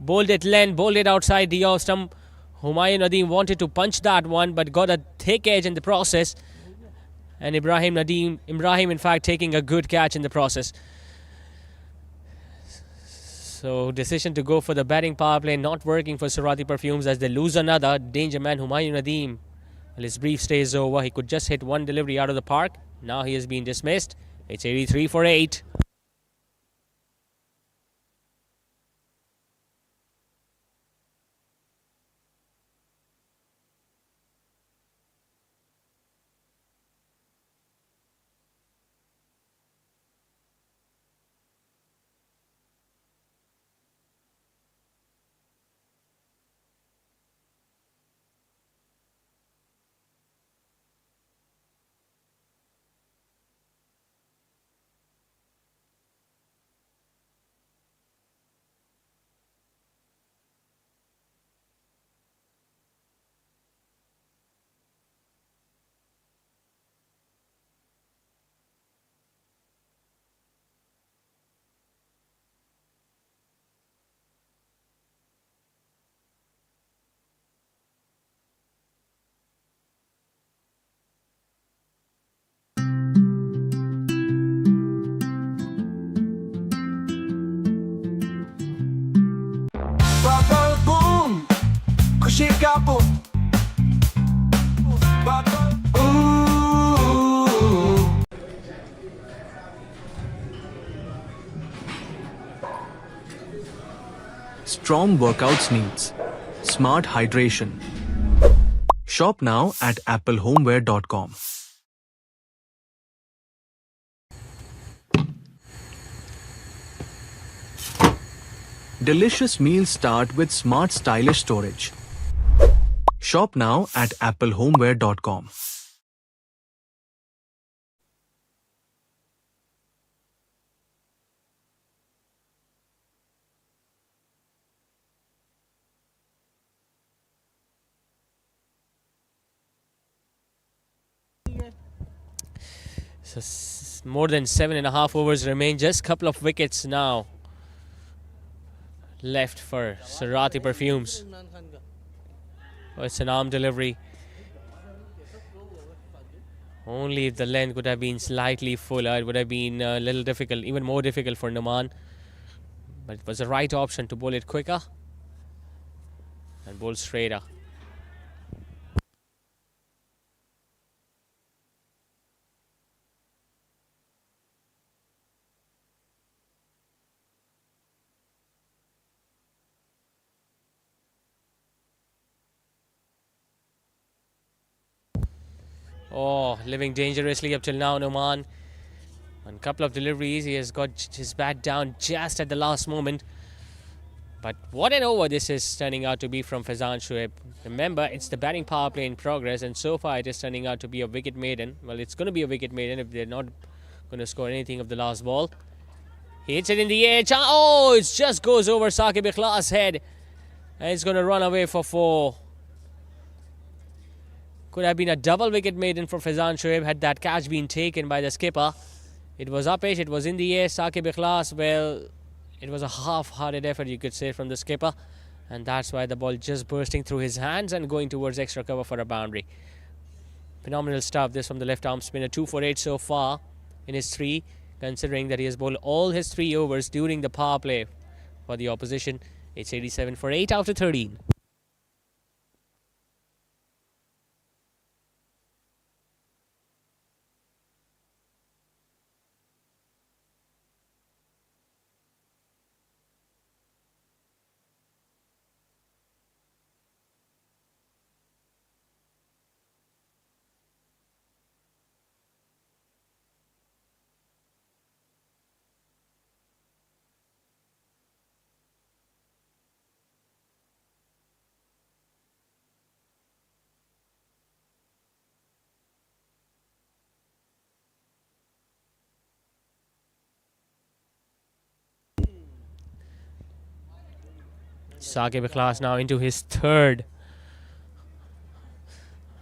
[SPEAKER 3] Bowled it length, bowled it outside the off stump. Humayun Nadeem wanted to punch that one, but got a thick edge in the process. And Ibrahim in fact, taking a good catch in the process. So decision to go for the batting power play not working for Surrati Perfumes as they lose another. Danger man Humayun Nadeem. Well, his brief stay is over. He could just hit one delivery out of the park. Now he has been dismissed. It's 83 for 8.
[SPEAKER 5] strong workouts needs. Smart hydration. Shop now at applehomeware.com. Delicious meals start with smart stylish storage. Shop now at applehomeware.com.
[SPEAKER 3] So more than 7.5 overs remain. Just couple of wickets now left for Surrati Perfumes.
[SPEAKER 6] Imran Khan का
[SPEAKER 3] Oh, it's an arm delivery. Only if the length could have been slightly fuller, it would have been a little difficult, even more difficult for Numan. But it was the right option to bowl it quicker and bowl straighter. Oh, living dangerously up till now, Numan. On a couple of deliveries, he has got his bat down just at the last moment. But what an over this is turning out to be from Faizan Shoaib. Remember, it's the batting power play in progress, and so far it is turning out to be a wicket maiden. Well, it's going to be a wicket maiden if they're not going to score anything of the last ball. He hits it in the air. Oh, it just goes over Saqib Ikhlas' head. And it's going to run away for 4. Could have been a double wicket maiden for Faizan Shoaib had that catch been taken by the skipper. It was uppish, it was in the air. Saqib Ikhlas, well, it was a half-hearted effort, you could say, from the skipper. And that's why the ball just bursting through his hands and going towards extra cover for a boundary. Phenomenal stuff, this from the left arm spinner. 2 for 8 so far in his 3, considering that he has bowled all his 3 overs during the power play for the opposition. It's 87 for 8 after 13. Saqib Ikhlas now into his 3rd.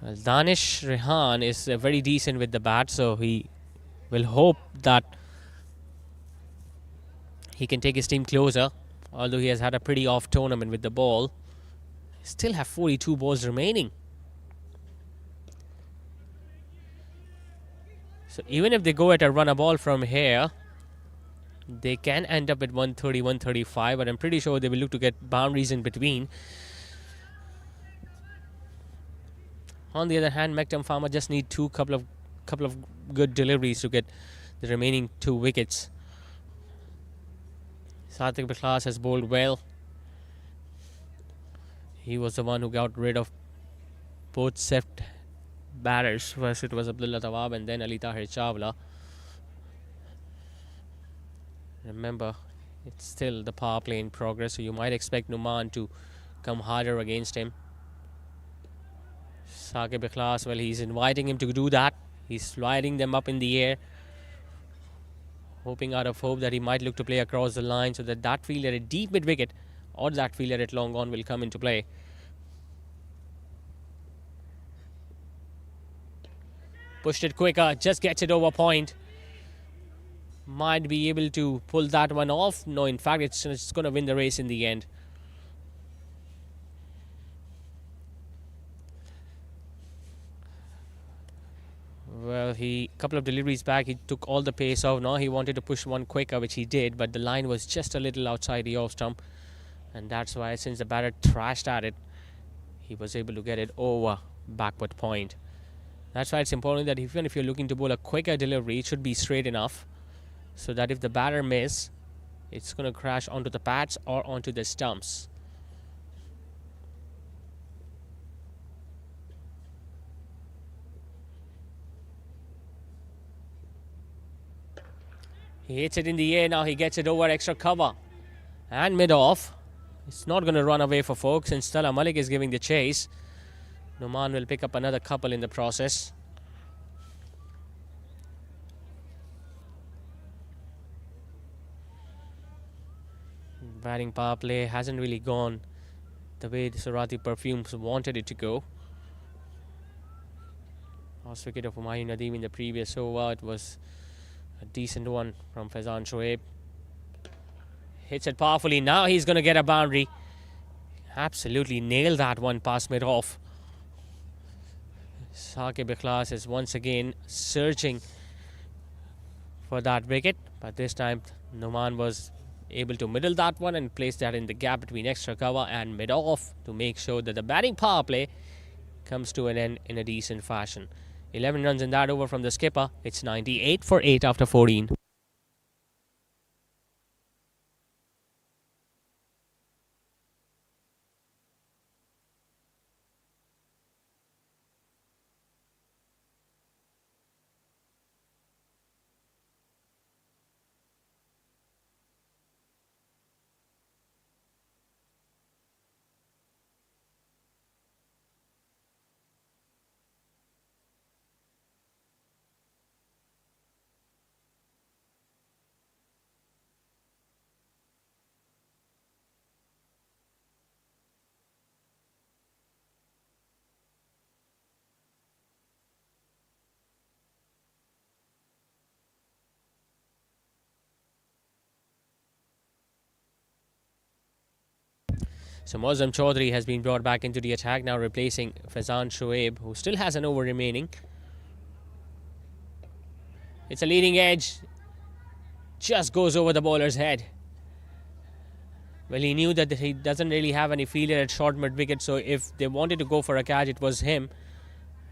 [SPEAKER 3] Well, Danish Rehan is very decent with the bat, so he will hope that he can take his team closer. Although he has had a pretty off tournament with the ball, still have 42 balls remaining. So even if they go at a run a ball from here, they can end up at 130, 135, but I'm pretty sure they will look to get boundaries in between. On the other hand, Mektum Farmer just need couple of good deliveries to get the remaining 2 wickets. Saqib Ikhlas has bowled well. He was the one who got rid of both set batters. First it was Abdullah Tawab and then Ali Tahir Chawla. Remember, it's still the power play in progress, so you might expect Numan to come harder against him. Saqib Ikhlas, well, he's inviting him to do that. He's sliding them up in the air, hoping out of hope that he might look to play across the line so that that fielder at deep mid wicket or that fielder at long on will come into play. Pushed it quicker, just gets it over point. Might be able to pull that one off. No, in fact, it's going to win the race in the end. Well, couple of deliveries back, he took all the pace off. Now he wanted to push one quicker, which he did, but the line was just a little outside the off stump. And that's why, since the batter thrashed at it, he was able to get it over backward point. That's why it's important that even if you're looking to bowl a quicker delivery, it should be straight enough, so that if the batter miss, it's going to crash onto the pads or onto the stumps. He hits it in the air. Now he gets it over extra cover. And mid-off. It's not going to run away for folks. And Stella Malik is giving the chase. Numan will pick up another couple in the process. Batting power play hasn't really gone the way the Surrati Perfumes wanted it to go. Last wicket of Humayun Nadeem in the previous over. It was a decent one from Faizan Shoaib. Hits it powerfully. Now he's going to get a boundary. Absolutely nailed that one past mid-off. Saqib Ikhlas is once again searching for that wicket. But this time Numan was able to middle that one and place that in the gap between extra cover and mid-off to make sure that the batting power play comes to an end in a decent fashion. 11 runs in that over from the skipper. It's 98 for 8 after 14. So Mozam Chaudhary has been brought back into the attack, now replacing Faizan Shoaib, who still has an over remaining. It's a leading edge. Just goes over the bowler's head. Well, he knew that he doesn't really have any fielder at short mid-wicket, so if they wanted to go for a catch, it was him.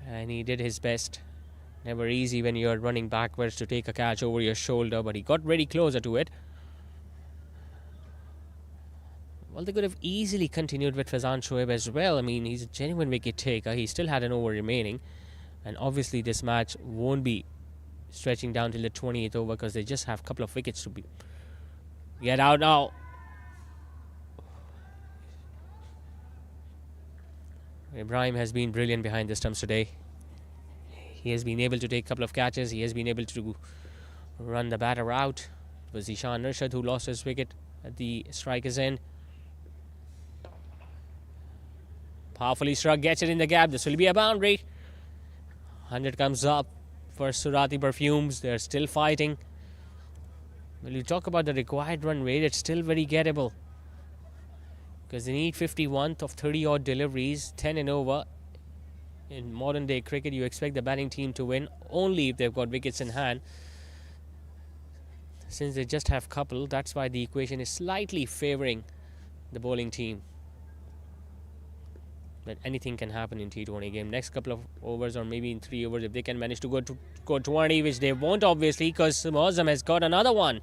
[SPEAKER 3] And he did his best. Never easy when you're running backwards to take a catch over your shoulder, but he got very closer to it. Well, they could have easily continued with Faizan Shoaib as well. I mean, he's a genuine wicket taker. He still had an over remaining. And obviously this match won't be stretching down till the 28th over because they just have a couple of wickets to get out now. Ibrahim has been brilliant behind the stumps today. He has been able to take a couple of catches. He has been able to run the batter out. It was Ishan Nurshad who lost his wicket at the striker's end. Powerfully struck, gets it in the gap. This will be a boundary. 100 comes up for Surrati Perfumes. They're still fighting. When you talk about the required run rate, it's still very gettable. Because they need 51 of 30 odd deliveries, 10 and over. In modern day cricket, you expect the batting team to win only if they've got wickets in hand. Since they just have couple, that's why the equation is slightly favouring the bowling team. But anything can happen in T20 game. Next couple of overs or maybe in 3 overs, if they can manage to go 20, which they won't obviously because Mozam has got another one.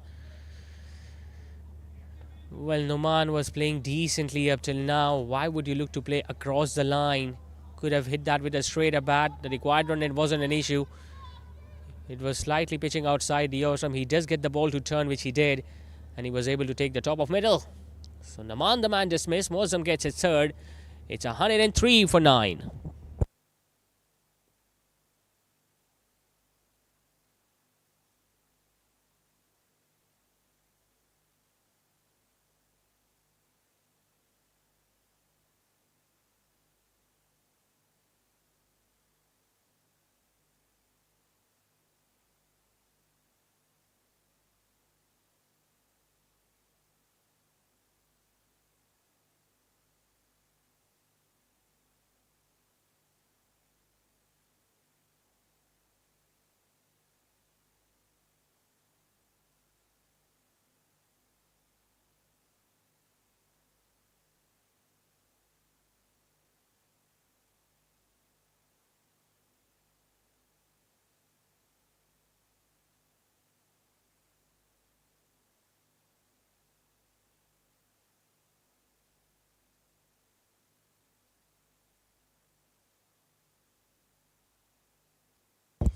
[SPEAKER 3] Well, Numan was playing decently up till now. Why would you look to play across the line? Could have hit that with a straighter bat. The required run, it wasn't an issue. It was slightly pitching outside the awesome. He does get the ball to turn, which he did. And he was able to take the top of middle. So Numan the man dismissed. Mozam gets his third. It's 103 for 9.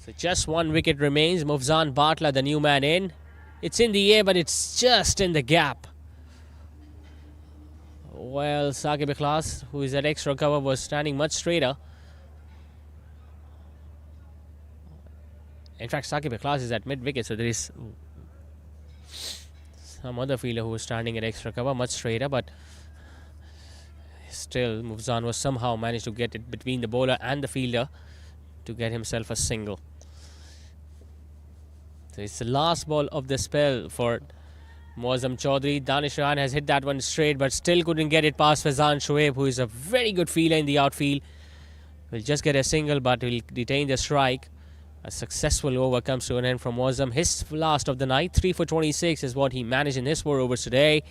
[SPEAKER 3] So just one wicket remains. Mufzan Bartla, the new man in. It's in the air, but it's just in the gap. Well, Saqib Ikhlas, who is at extra cover, was standing much straighter. In fact, Saqib Ikhlas is at mid-wicket, so there is some other fielder who was standing at extra cover, much straighter, but still Mufzan was somehow managed to get it between the bowler and the fielder to get himself a single. So it's the last ball of the spell for Muazzam Chaudhry. Danish Rahan has hit that one straight, but still couldn't get it past Faizan Shoaib, who is a very good fielder in the outfield. Will just get a single, but will detain the strike. A successful over comes to an end from Muazzam. His last of the night, 3 for 26 is what he managed in his 4 overs today.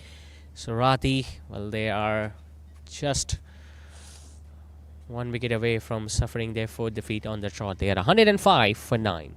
[SPEAKER 3] Surrati, well, they are just 1 wicket away from suffering their 4th defeat on the trot. They are 105 for 9.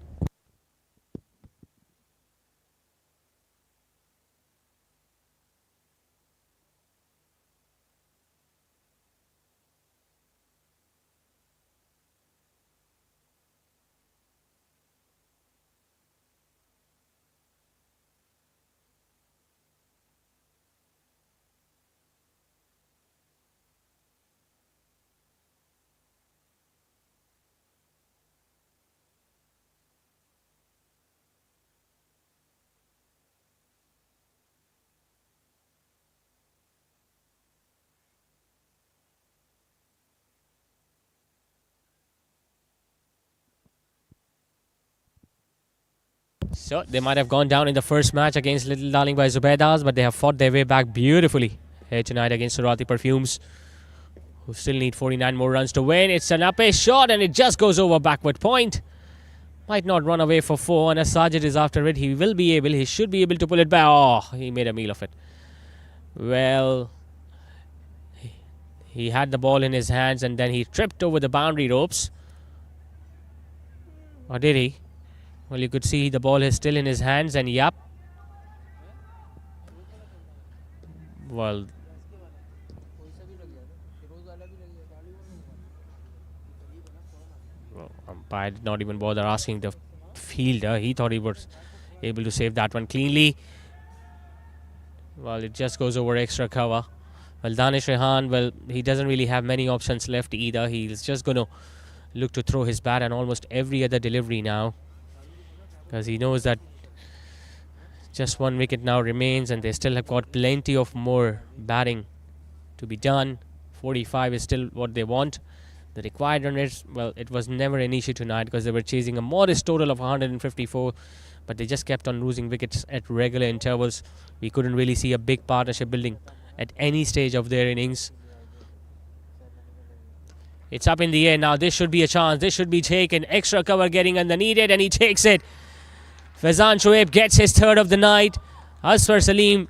[SPEAKER 3] So they might have gone down in the first match against Little Darling by Zubaydas, but they have fought their way back beautifully here tonight against Surrati Perfumes, who still need 49 more runs to win. It's an up-ace shot and it just goes over backward point. Might not run away for 4, and as Sajid is after it, he should be able to pull it back. Oh, he made a meal of it. Well, he had the ball in his hands and then he tripped over the boundary ropes. Or did he? Well, you could see the ball is still in his hands, and yup. Well, umpire did not even bother asking the fielder. He thought he was able to save that one cleanly. Well, it just goes over extra cover. Well, Danish Rehan, well, he doesn't really have many options left either. He's just going to look to throw his bat on almost every other delivery now, because he knows that just 1 wicket now remains and they still have got plenty of more batting to be done. 45 is still what they want. The required run rates, well, it was never an issue tonight because they were chasing a modest total of 154, but they just kept on losing wickets at regular intervals. We couldn't really see a big partnership building at any stage of their innings. It's up in the air now. This should be a chance. This should be taken. Extra cover getting underneath it, and he takes it. Faizan Shoaib gets his 3rd of the night. Asfar Salim,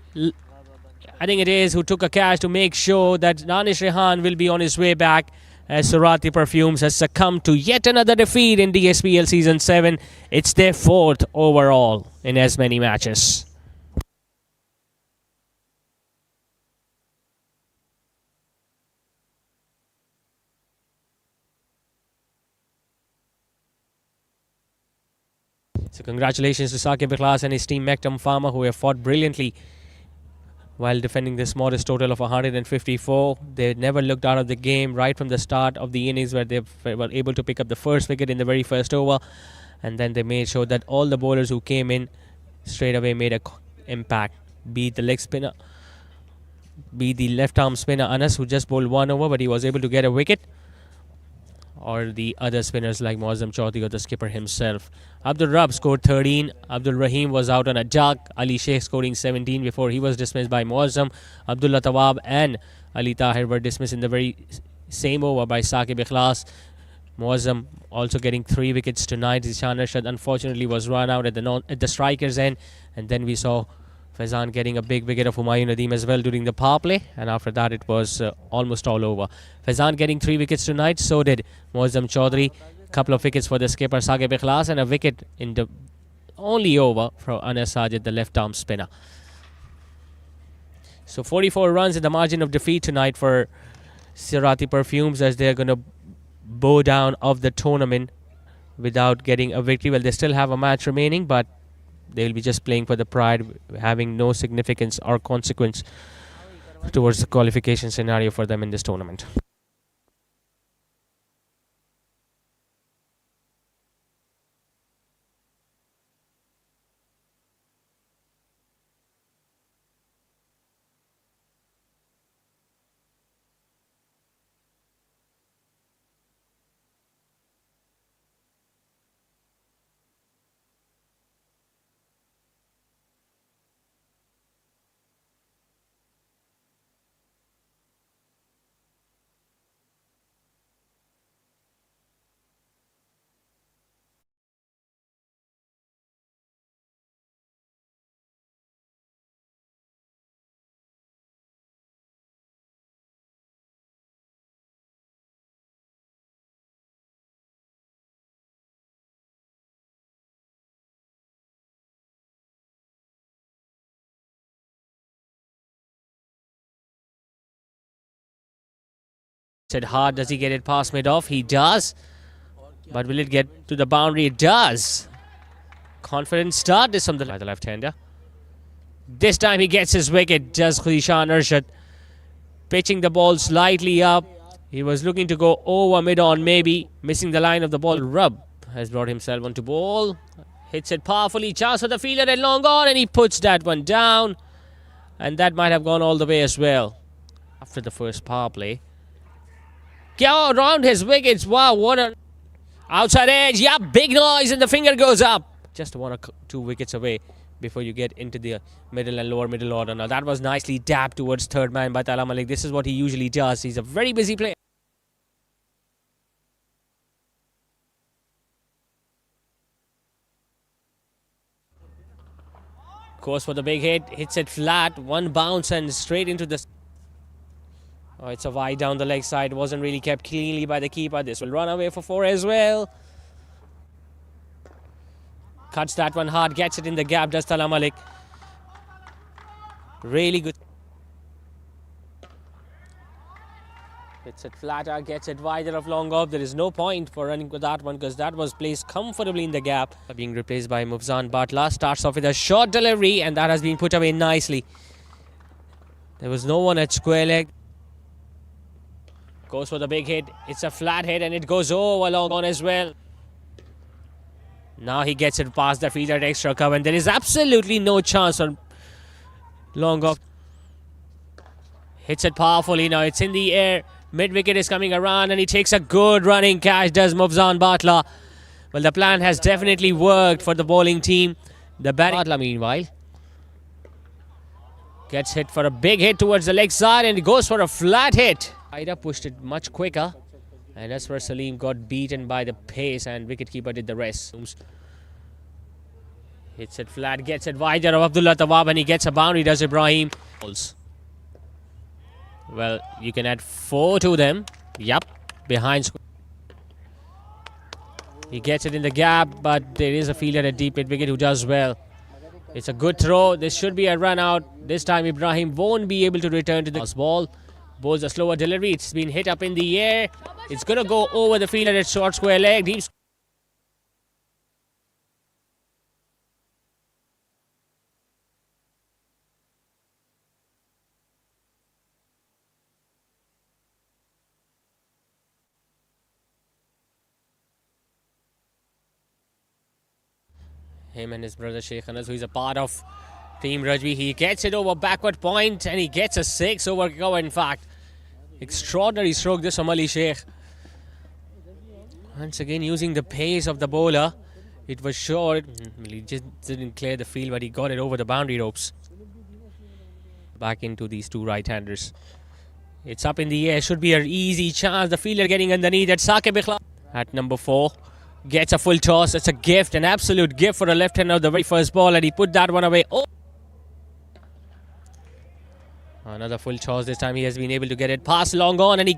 [SPEAKER 3] I think it is, who took a catch to make sure that Danish Rehan will be on his way back, as Surrati Perfumes has succumbed to yet another defeat in DSPL Season 7. It's their 4th overall in as many matches. So congratulations to Saqib Ikhlas and his team Mektum Farmer, who have fought brilliantly while defending this modest total of 154. They never looked out of the game right from the start of the innings, where they were able to pick up the first wicket in the very first over, and then they made sure that all the bowlers who came in straight away made an impact. Be it the leg spinner, be the left arm spinner Anas, who just bowled 1 over but he was able to get a wicket, or the other spinners like Muazzam Chaudhry or the skipper himself. Abdul Rabb scored 13. Abdul Rahim was out on a duck. Ali Sheikh scoring 17 before he was dismissed by Muazzam. Abdullah Tawab and Ali Tahir were dismissed in the very same over by Saqib Ikhlas. Muazzam also getting 3 wickets tonight. Zishan Arshad unfortunately was run out at the striker's end, and then we saw Faizan getting a big wicket of Humayun Nadeem as well during the power play, and after that it was almost all over. Faizan getting 3 wickets tonight, so did Muazzam Chaudhry. Couple of wickets for the skipper Saqib Ikhlas, and a wicket in the only over for Anas Sajid, the left arm spinner. So 44 runs in the margin of defeat tonight for Surrati Perfumes, as they're going to bow down of the tournament without getting a victory. Well, they still have a match remaining, but They will be just playing for the pride, having no significance or consequence towards the qualification scenario for them in this tournament. Said hard, does he get it past mid-off? He does. But will it get to the boundary? It does. Confident start this from the left-hander. This time he gets his wicket. Does Khulishan Arshad. Pitching the ball slightly up. He was looking to go over mid-on, maybe. Missing the line of the ball. Rub has brought himself onto ball. Hits it powerfully. Chance for the fielder and long on. And he puts that one down. And that might have gone all the way as well. After the first power play. Go around his wickets. Wow, what a... Outside edge. Yeah, big noise and the finger goes up. Just 1 or 2 wickets away before you get into the middle and lower middle order. Now that was nicely dabbed towards third man by Tala Malik. This is what he usually does. He's a very busy player. Goes for the big hit. Hits it flat. One bounce and straight into the... Oh, it's a wide down the leg side. Wasn't really kept cleanly by the keeper. This will run away for 4 as well. Cuts that one hard. Gets it in the gap. Does Tala Malik. Really good. Hits it flatter. Gets it wider of long off. There is no point for running with that one because that was placed comfortably in the gap. Being replaced by Mufzan Batla. Starts off with a short delivery and that has been put away nicely. There was no one at square leg. Goes for the big hit. It's a flat hit and it goes over long on as well. Now he gets it past the fielder at extra cover and there is absolutely no chance on long off. Hits it powerfully now. It's in the air. Mid wicket is coming around and he takes a good running catch. Does Mufzan Batla. Well, the plan has definitely worked for the bowling team. The batting Batla meanwhile gets hit for a big hit towards the leg side and he goes for a flat hit. Ida pushed it much quicker and as for Salim got beaten by the pace and wicketkeeper did the rest. Hits it flat, gets it wider of Abdullah Tawab and he gets a boundary, does Ibrahim. Well, you can add 4 to them. Yup, behind. He gets it in the gap but there is a fielder at deep mid wicket who does well. It's a good throw. This should be a run out. This time Ibrahim won't be able to return to the ball. Bowls a slower delivery. It's been hit up in the air. It's going to go over the fielder at short square leg. Deep. Him and his brother Sheikh Anas, who is a part of Team Rajvi. He gets it over backward point and he gets a 6 over cover. In fact, extraordinary stroke this from Ali Sheikh. Once again using the pace of the bowler. It was short. He just didn't clear the field but he got it over the boundary ropes. Back into these 2 right-handers. It's up in the air. Should be an easy chance. The fielder getting underneath at Saqib Ikhlas. At number 4. Gets a full toss. It's a gift. An absolute gift for a left-hander of the very first ball and he put that one away. Oh. Another full toss. This time he has been able to get it past long on and he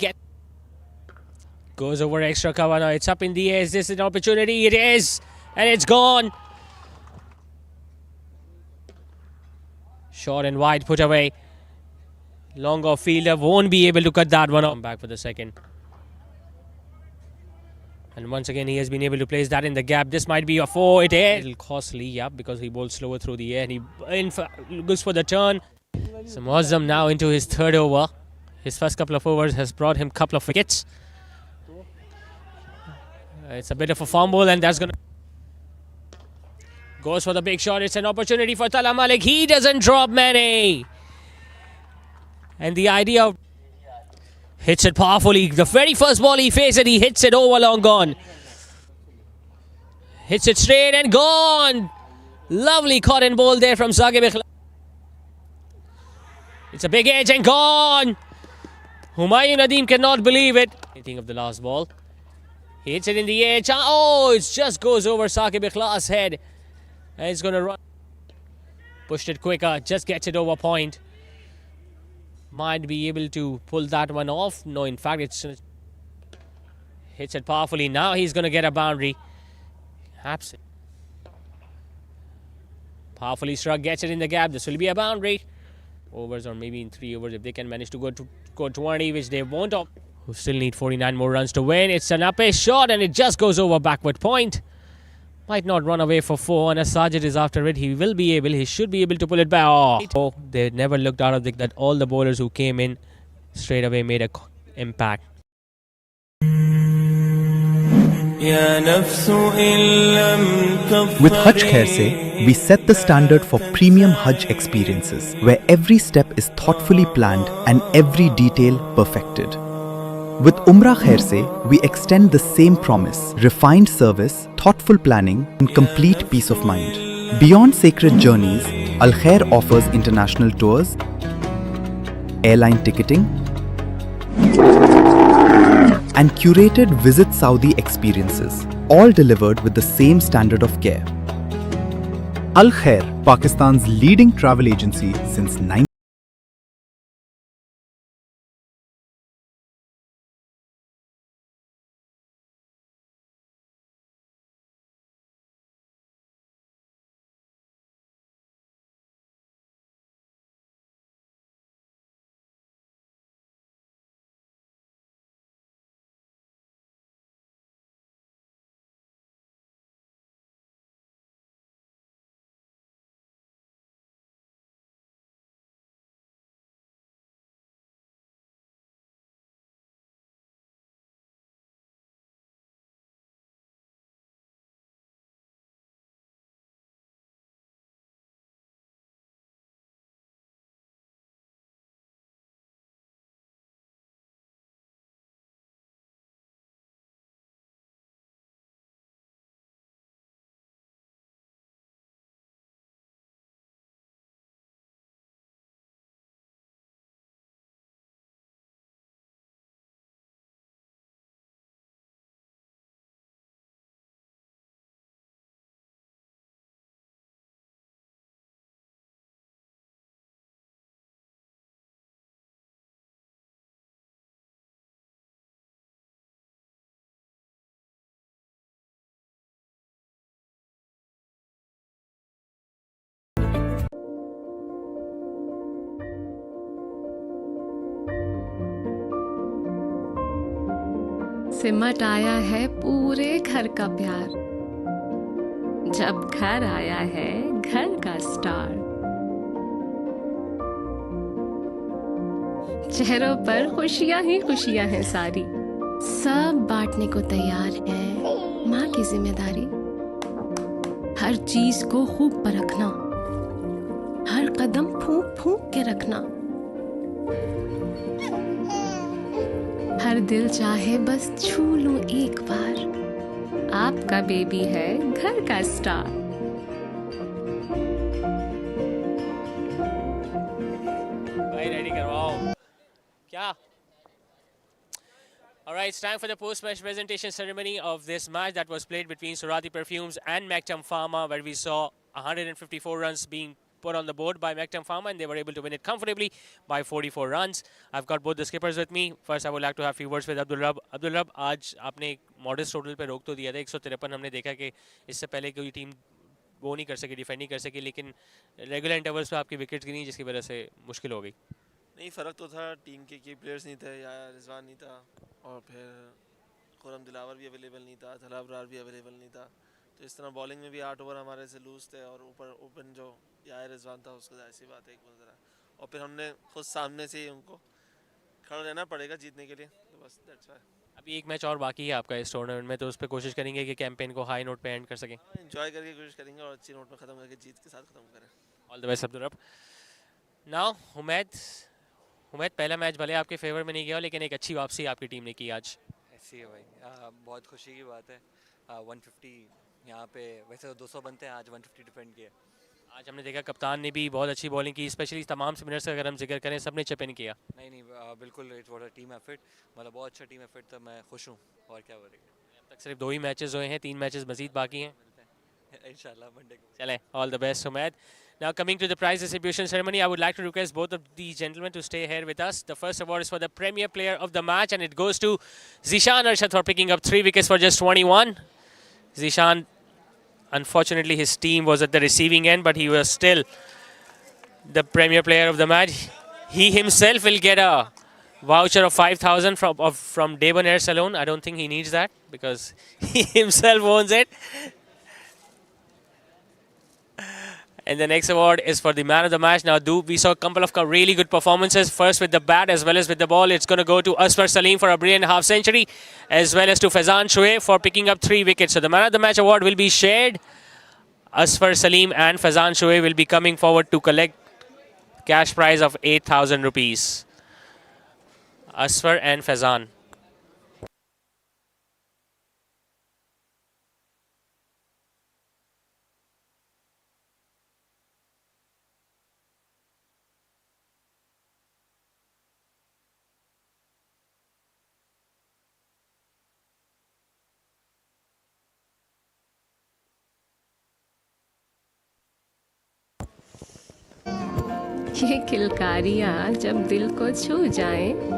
[SPEAKER 3] goes over extra cover now. It's up in the air. Is this an opportunity? It is. And it's gone. Short and wide put away. Long off fielder won't be able to cut that one off. Come back for the second. And once again, he has been able to place that in the gap. This might be a 4. It is. A little costly, yeah, because he bowls slower through the air. And he goes for the turn. So Muazzam now into his third over. His first couple of overs has brought him a couple of wickets. It's a bit of a fumble, and that's going to... Goes for the big shot. It's an opportunity for Tala Malik. He doesn't drop many. And the idea of... Hits it powerfully. The very first ball he faced it, he hits it over long gone. Hits it straight and gone. Lovely cotton ball there from Saqib Ikhlas. It's a big edge and gone. Humayun Nadeem cannot believe it. Anything of the last ball. He hits it in the air. Oh, it just goes over Saqib Ikhlas' head. And it's going to run. Pushed it quicker. Just gets it over point. Might be able to pull that one off. No, in fact, it's hits it powerfully. Now he's going to get a boundary. Absolutely. Powerfully struck, gets it in the gap. This will be a boundary. Overs, or maybe in 3 overs, if they can manage to go 20, which they won't. Who still need 49 more runs to win. It's an up shot, and it just goes over backward point. Might not run away for 4, and as Sajid is after it, he should be able to pull it back. Oh, they never looked out of that all the bowlers who came in straight away made an impact.
[SPEAKER 1] With Hajj Khair Se, we set the standard for premium Hajj experiences, where every step is thoughtfully planned and every detail perfected. With Umrah Khair Se, we extend the same promise: refined service, thoughtful planning, and complete peace of mind. Beyond sacred journeys, Al Khair offers international tours, airline ticketing, and curated Visit Saudi experiences, all delivered with the same standard of care. Al Khair, Pakistan's leading travel agency since 19...
[SPEAKER 2] सिमट आया है पूरे घर का प्यार, जब घर आया है घर का स्टार। चेहरों पर खुशियां ही खुशियां हैं सारी, सब बांटने को तैयार है माँ की जिम्मेदारी। हर चीज को खूब परखना, हर कदम फूंक फूंक के रखना। हर दिल चाहे बस छू लूं एक बार, आपका बेबी है घर का स्टार।
[SPEAKER 3] भाई रेडी करवाओ क्या? Alright, it's time for the post-match presentation ceremony of this match that was played between Surrati Perfumes and Mektum Pharma, where we saw 154 runs being put on the board by Mektum Pharma, and they were able to win it comfortably by 44 runs. I've got both the skippers with me. First, I would like to have a few words with Abdul Rab. Abdul Rab, आज आपने एक modest total पे रोक तो दिया था 153। हमने देखा कि इससे पहले कोई टीम वो नहीं कर सकी, डिफेंड नहीं कर सकी, लेकिन रेगुलर इंटरवल्स पे आपकी विकेट्स गिरी जिसकी वजह से मुश्किल हो गई।
[SPEAKER 8] नहीं, फ़र्क तो था टीम के प्लेयर्स नहीं थे, या रिजवान नहीं था, और फिर खुरम दिलावर भी अवेलेबल नहीं था, थलाब्रार भी अवेलेबल नहीं था, तो इस तरह बॉलिंग में भी 8 ओवर हमारे से लूज थे और ऊपर ओपन जो यार रिजवान था उसका जाहिर सी बात है एक गुजरा, और फिर हमने खुद सामने से ही उनको खड़ा रहना पड़ेगा जीतने के लिए, तो बस दैट्स व्हाई।
[SPEAKER 3] अभी एक मैच और बाकी है आपका इस टूर्नामेंट में, तो उस पर कोशिश करेंगे कि कैंपेन को हाई नोट पे एंड कर सकें।
[SPEAKER 8] एंजॉय करके कोशिश करेंगे और अच्छी नोट में ख़त्म करके जीत के साथ ख़त्म करें।
[SPEAKER 3] ऑल द बेस्ट अब्दुल रब। नाउ हुमैद पहला मैच भले आपके फेवर में नहीं गया लेकिन एक अच्छी वापसी आपकी टीम ने की आज।
[SPEAKER 9] ऐसी है भाई, बहुत खुशी की बात है। 150 यहाँ पे, वैसे तो 200 बनते हैं, आज 150 डिफेंड किया।
[SPEAKER 3] आज हमने देखा कप्तान ने भी बहुत अच्छी बॉलिंग की, स्पेशली तमाम स्पिनर्स का अगर हम जिक्र करें सबने चिप इन किया।
[SPEAKER 9] नहीं, बिल्कुल it was a team effort, मतलब बहुत अच्छा टीम एफर्ट था, मैं खुश हूँ। और क्या बोलेंगे,
[SPEAKER 3] अब तक सिर्फ 2 ही मैचेस हुए हैं, 3 मैचेस मजीद बाकी हैं।
[SPEAKER 9] इंशाल्लाह मंडे को।
[SPEAKER 3] चलें, all the best Humaid. Now coming to the prize distribution ceremony, I would like to request both of these gentlemen to stay here with us. The first award is for the premier player of the match and it goes to Zishan Arshad for picking up 3 wickets for just 21. Zishan, unfortunately his team was at the receiving end, but he was still the premier player of the match. He himself will get a voucher of 5,000 from Debonair Salon. I don't think he needs that because he himself owns it. And the next award is for the man of the match. Now, we saw a couple of really good performances. First with the bat as well as with the ball. It's going to go to Asfar Salim for a brilliant half century, as well as to Faizan Shoaib for picking up 3 wickets. So the man of the match award will be shared. Asfar Salim and Faizan Shoaib will be coming forward to collect cash prize of 8,000 rupees. Asfar and Faizan.
[SPEAKER 2] ये किलकारियाँ जब दिल को छू जाएं